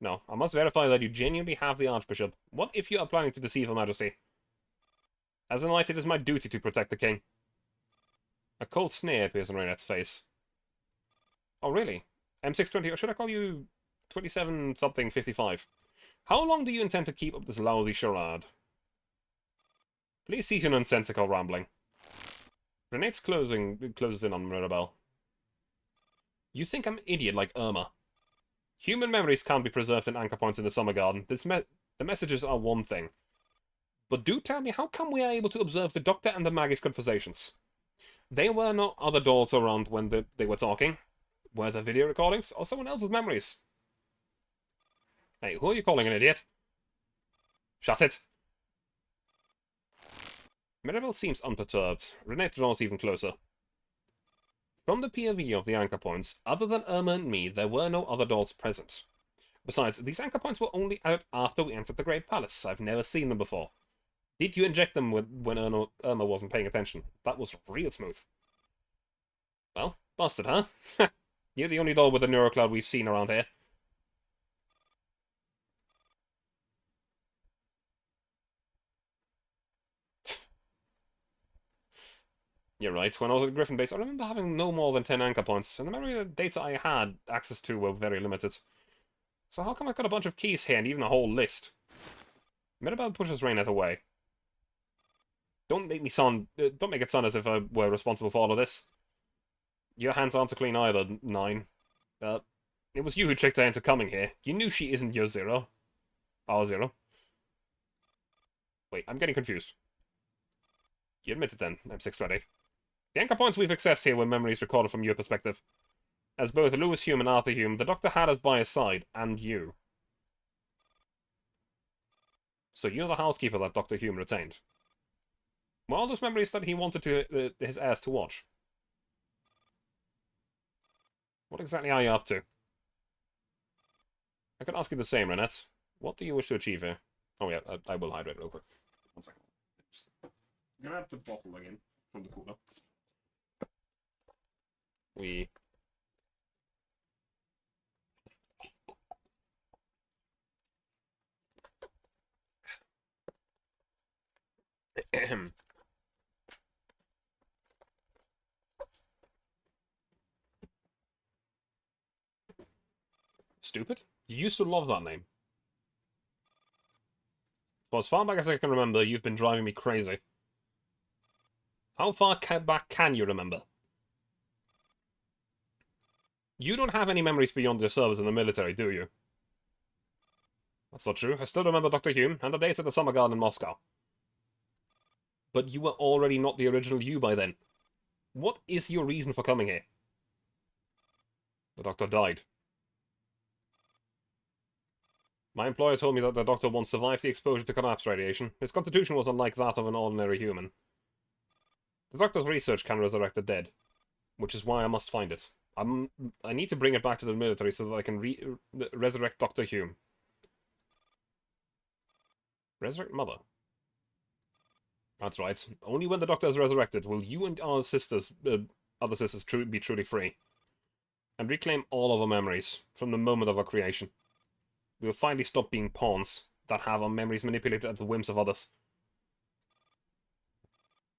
A: No, I must verify that you genuinely have the Archbishop. What if you are planning to deceive Her Majesty? As a knight, it is my duty to protect the king. A cold sneer appears on Renette's face. Oh, really? M620, or should I call you 27-something-55? How long do you intend to keep up this lousy charade? Please cease your nonsensical rambling. Renette's closes in on Mirabelle. You think I'm an idiot like Irma? Human memories can't be preserved in anchor points in the Summer Garden. The messages are one thing. But do tell me, how come we are able to observe the Doctor and the Maggie's conversations? There were no other dolls around when they were talking. Were there video recordings or someone else's memories? Hey, who are you calling an idiot? Shut it! Mirabelle seems unperturbed. Renette draws even closer. From the POV of the anchor points, other than Irma and me, there were no other dolls present. Besides, these anchor points were only out after we entered the Great Palace. I've never seen them before. Did you inject them when Irma wasn't paying attention? That was real smooth. Well, busted, huh? You're the only doll with a neurocloud we've seen around here. You're right, when I was at Griffin Base, I remember having no more than 10 anchor points, and the memory data I had access to were very limited. So how come I've got a bunch of keys here and even a whole list? Mirabelle pushes Renette away. Don't make it sound as if I were responsible for all of this. Your hands aren't so clean either, 9. It was you who tricked her into coming here. You knew she isn't your Zero. Our Zero. Wait, I'm getting confused. You admit it then, M620. The anchor points we've accessed here were memories recorded from your perspective. As both Lewis Hume and Arthur Hume, the Doctor had us by his side, and you. So you're the housekeeper that Dr. Hume retained. Were all those memories that he wanted his heirs to watch? What exactly are you up to? I could ask you the same, Renette. What do you wish to achieve here? Oh yeah, I will hydrate real quick. 1 second. Just grab the bottle again from the cooler. We... Stupid? You used to love that name. For as far back as I can remember, you've been driving me crazy. How far back can you remember? You don't have any memories beyond your service in the military, do you? That's not true. I still remember Dr. Hume and the dates at the Summer Garden in Moscow. But you were already not the original you by then. What is your reason for coming here? The Doctor died. My employer told me that the Doctor once survived the exposure to collapse radiation. His constitution was unlike that of an ordinary human. The Doctor's research can resurrect the dead, which is why I must find it. I need to bring it back to the military so that I can resurrect Dr. Hume. Resurrect Mother. That's right. Only when the Doctor is resurrected will you and our sisters, other sisters, be truly free. And reclaim all of our memories from the moment of our creation. We will finally stop being pawns that have our memories manipulated at the whims of others.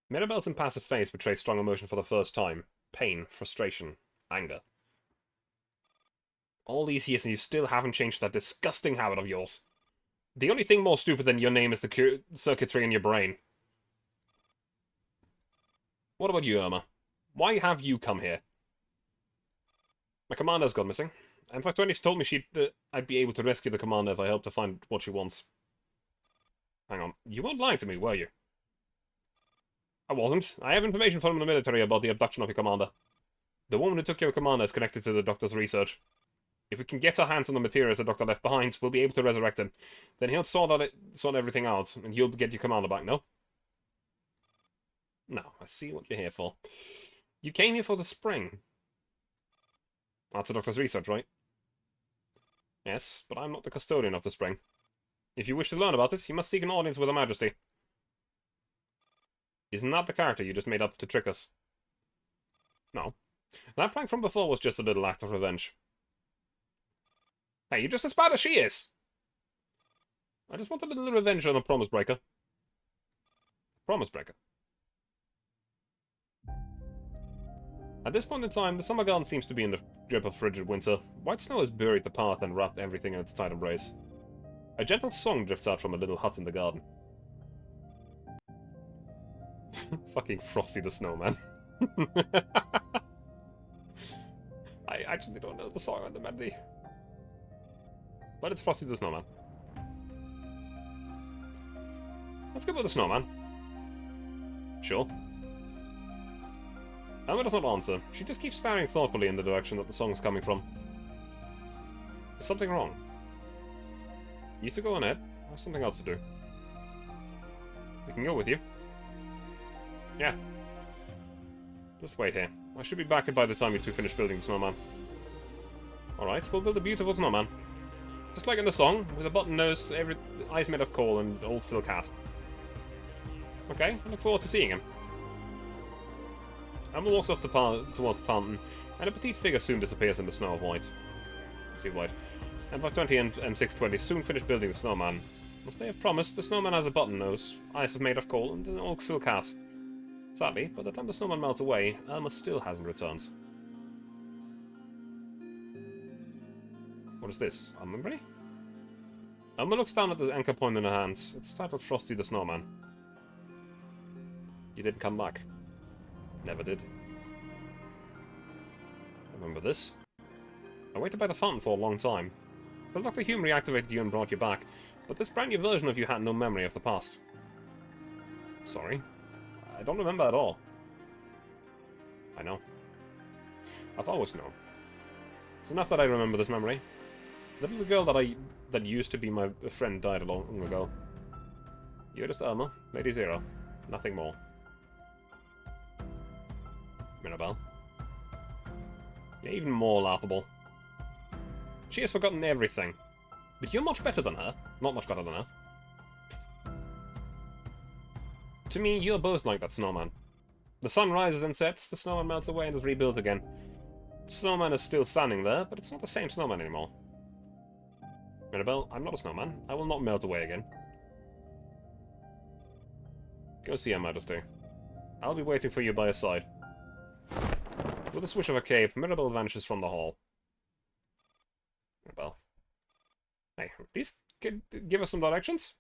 A: Mirabelle's impassive face betrays strong emotion for the first time. Pain, frustration, anger. All these years and you still haven't changed that disgusting habit of yours. The only thing more stupid than your name is the circuitry in your brain. What about you, Irma? Why have you come here? My commander's gone missing. In fact, Wendy's told me I'd be able to rescue the commander if I helped her find what she wants. Hang on, you weren't lying to me, were you? I wasn't. I have information from the military about the abduction of your commander. The woman who took your commander is connected to the Doctor's research. If we can get our hands on the materials the Doctor left behind, we'll be able to resurrect him. Then he'll sort everything out, and you'll get your commander back, no? No, I see what you're here for. You came here for the spring. That's the Doctor's research, right? Yes, but I'm not the custodian of the spring. If you wish to learn about it, you must seek an audience with Her Majesty. Isn't that the character you just made up to trick us? No. That prank from before was just a little act of revenge. Hey, you're just as bad as she is! I just wanted a little revenge on a promise breaker. Promise breaker. At this point in time, the summer garden seems to be in the grip of frigid winter. White snow has buried the path and wrapped everything in its tight embrace. A gentle song drifts out from a little hut in the garden. Fucking Frosty the Snowman. I actually don't know the song on the melody. But it's Frosty the Snowman. Let's go with the snowman. Sure. Emma does not answer. She just keeps staring thoughtfully in the direction that the song's coming from. Is something wrong? You two go on ahead. I have something else to do. We can go with you. Yeah. Just wait here. I should be back by the time you two finish building the snowman. Alright, we'll build a beautiful snowman. Just like in the song, with a button nose, eyes made of coal, and old silk hat. Okay, I look forward to seeing him. Emma walks off toward the fountain, and a petite figure soon disappears in the snow of white. See white. M520 and M620 soon finish building the snowman. As they have promised, the snowman has a button nose, eyes made of coal, and an old silk hat. Sadly, by the time the snowman melts away, Irma still hasn't returned. What is this? A memory? Irma looks down at the anchor point in her hands. It's titled Frosty the Snowman. You didn't come back. Never did. Remember this? I waited by the fountain for a long time. The Dr. Hume reactivated you and brought you back, but this brand new version of you had no memory of the past. Sorry. I don't remember at all. I know. I've always known. It's enough that I remember this memory. The little girl that used to be my friend died long ago. You're just Irma, Lady Zero. Nothing more. Mirabelle. You're even more laughable. She has forgotten everything. But you're much better than her. Not much better than her. To me, you're both like that snowman. The sun rises and sets, the snowman melts away and is rebuilt again. The snowman is still standing there, but it's not the same snowman anymore. Mirabelle, I'm not a snowman. I will not melt away again. Go see Her Majesty. I'll be waiting for you by your side. With a swish of a cape, Mirabelle vanishes from the hall. Mirabelle. Hey, please give us some directions?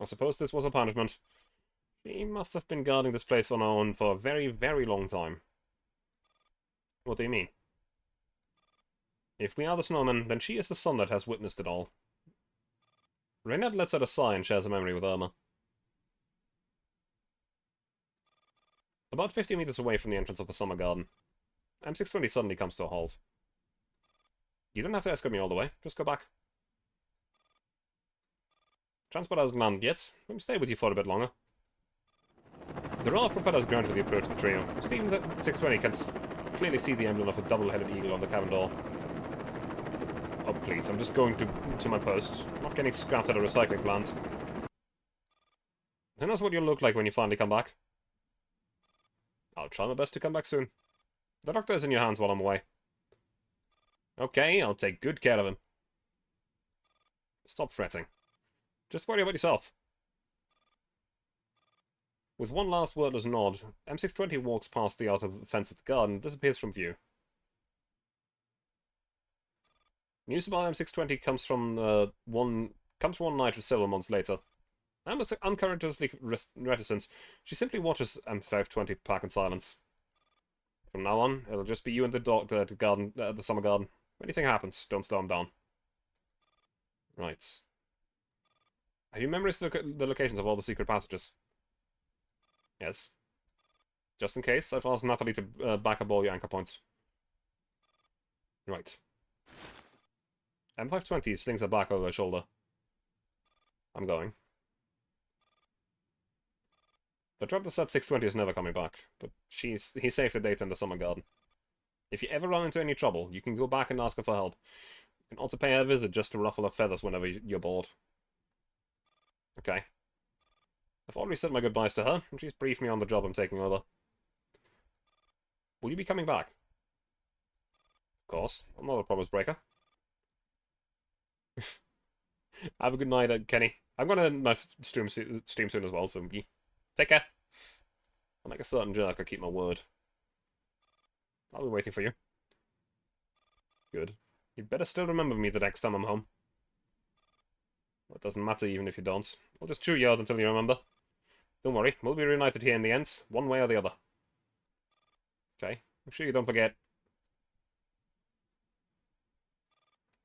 A: I suppose this was a punishment. She must have been guarding this place on her own for a very, very long time. What do you mean? If we are the snowmen, then she is the sun that has witnessed it all. Reynard lets out a sigh and shares a memory with Irma. About 50 meters away from the entrance of the summer garden, M620 suddenly comes to a halt. You don't have to escort me all the way, just go back. Transport hasn't landed yet. Let me stay with you for a bit longer. The row of propellers gradually approach the trio. Stephen at 620 can clearly see the emblem of a double-headed eagle on the cabin door. Oh, please, I'm just going to my post. I'm not getting scrapped at a recycling plant. Who knows what you'll look like when you finally come back? I'll try my best to come back soon. The doctor is in your hands while I'm away. Okay, I'll take good care of him. Stop fretting. Just worry about yourself. With one last wordless nod, M620 walks past the outer fence of the garden and disappears from view. News about M620 comes from one night with several months later. Emma's uncharacteristically reticent. She simply watches M520 pack in silence. From now on, it'll just be you and the doctor at the summer garden. If anything happens, don't slow him down. Right. Have you memorized the locations of all the secret passages? Yes. Just in case, I've asked Natalie to back up all your anchor points. Right. M520 slings her back over her shoulder. I'm going. The doctor said 620 is never coming back, but he saved the date in the summer garden. If you ever run into any trouble, you can go back and ask her for help. You can also pay her a visit just to ruffle her feathers whenever you're bored. Okay. I've already said my goodbyes to her, and she's briefed me on the job I'm taking over. Will you be coming back? Of course. I'm not a promise breaker. Have a good night, Kenny. I'm going to end my stream soon as well, so take care. I'm like a certain jerk, I keep my word. I'll be waiting for you. Good. You better still remember me the next time I'm home. Well, it doesn't matter even if you don't. I'll just chew you out until you remember. Don't worry, we'll be reunited here in the end, one way or the other. Okay, make sure you don't forget.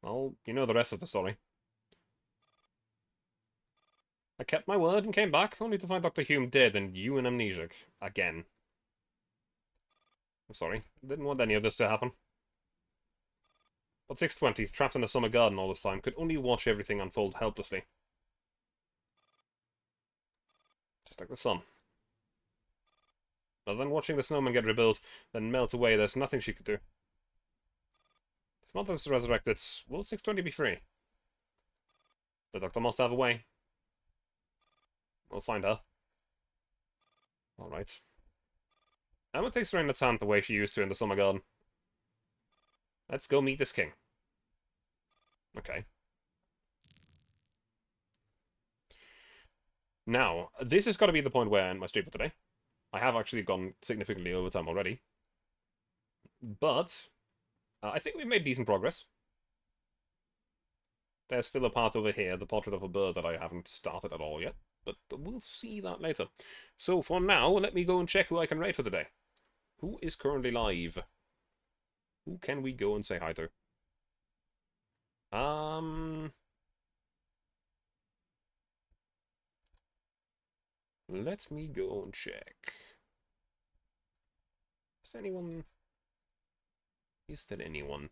A: Well, you know the rest of the story. I kept my word and came back, only to find Dr. Hume dead and you an amnesiac. Again. I'm sorry, didn't want any of this to happen. But 620, trapped in the summer garden all this time, could only watch everything unfold helplessly. Just like the sun. Other than watching the snowman get rebuilt, then melt away, there's nothing she could do. If Mother's resurrected, will 620 be free? The doctor must have a way. We'll find her. Alright. Emma takes Raina's hand the way she used to in the summer garden. Let's go meet this king. Okay. Now, this has got to be the point where I end my stream for today. I have actually gone significantly over time already. But, I think we've made decent progress. There's still a part over here, the portrait of a bird, that I haven't started at all yet. But we'll see that later. So, for now, let me go and check who I can raid for today. Who is currently live? Who can we go and say hi to? Let me go and check. Is there anyone? Is there anyone?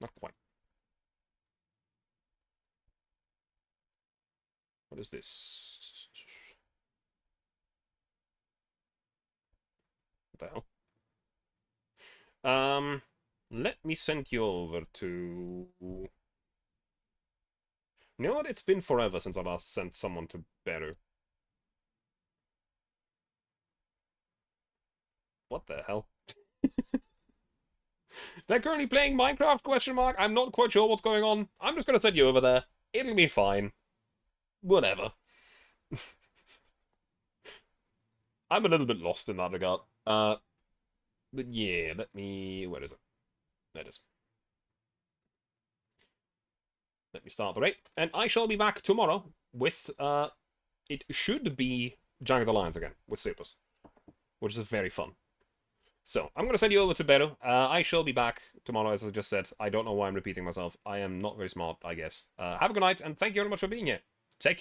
A: Not quite. What is this? What the hell? Let me send you over to... You know what? It's been forever since I last sent someone to Beru. What the hell? They're currently playing Minecraft, question mark? I'm not quite sure what's going on. I'm just going to send you over there. It'll be fine. Whatever. I'm a little bit lost in that regard. But yeah, let me... Where is it? There it is. Let me start the rate. And I shall be back tomorrow with... It should be Jagged Alliance again, with Supers. Which is very fun. So, I'm going to send you over to Beru. I shall be back tomorrow, as I just said. I don't know why I'm repeating myself. I am not very smart, I guess. Have a good night, and thank you very much for being here.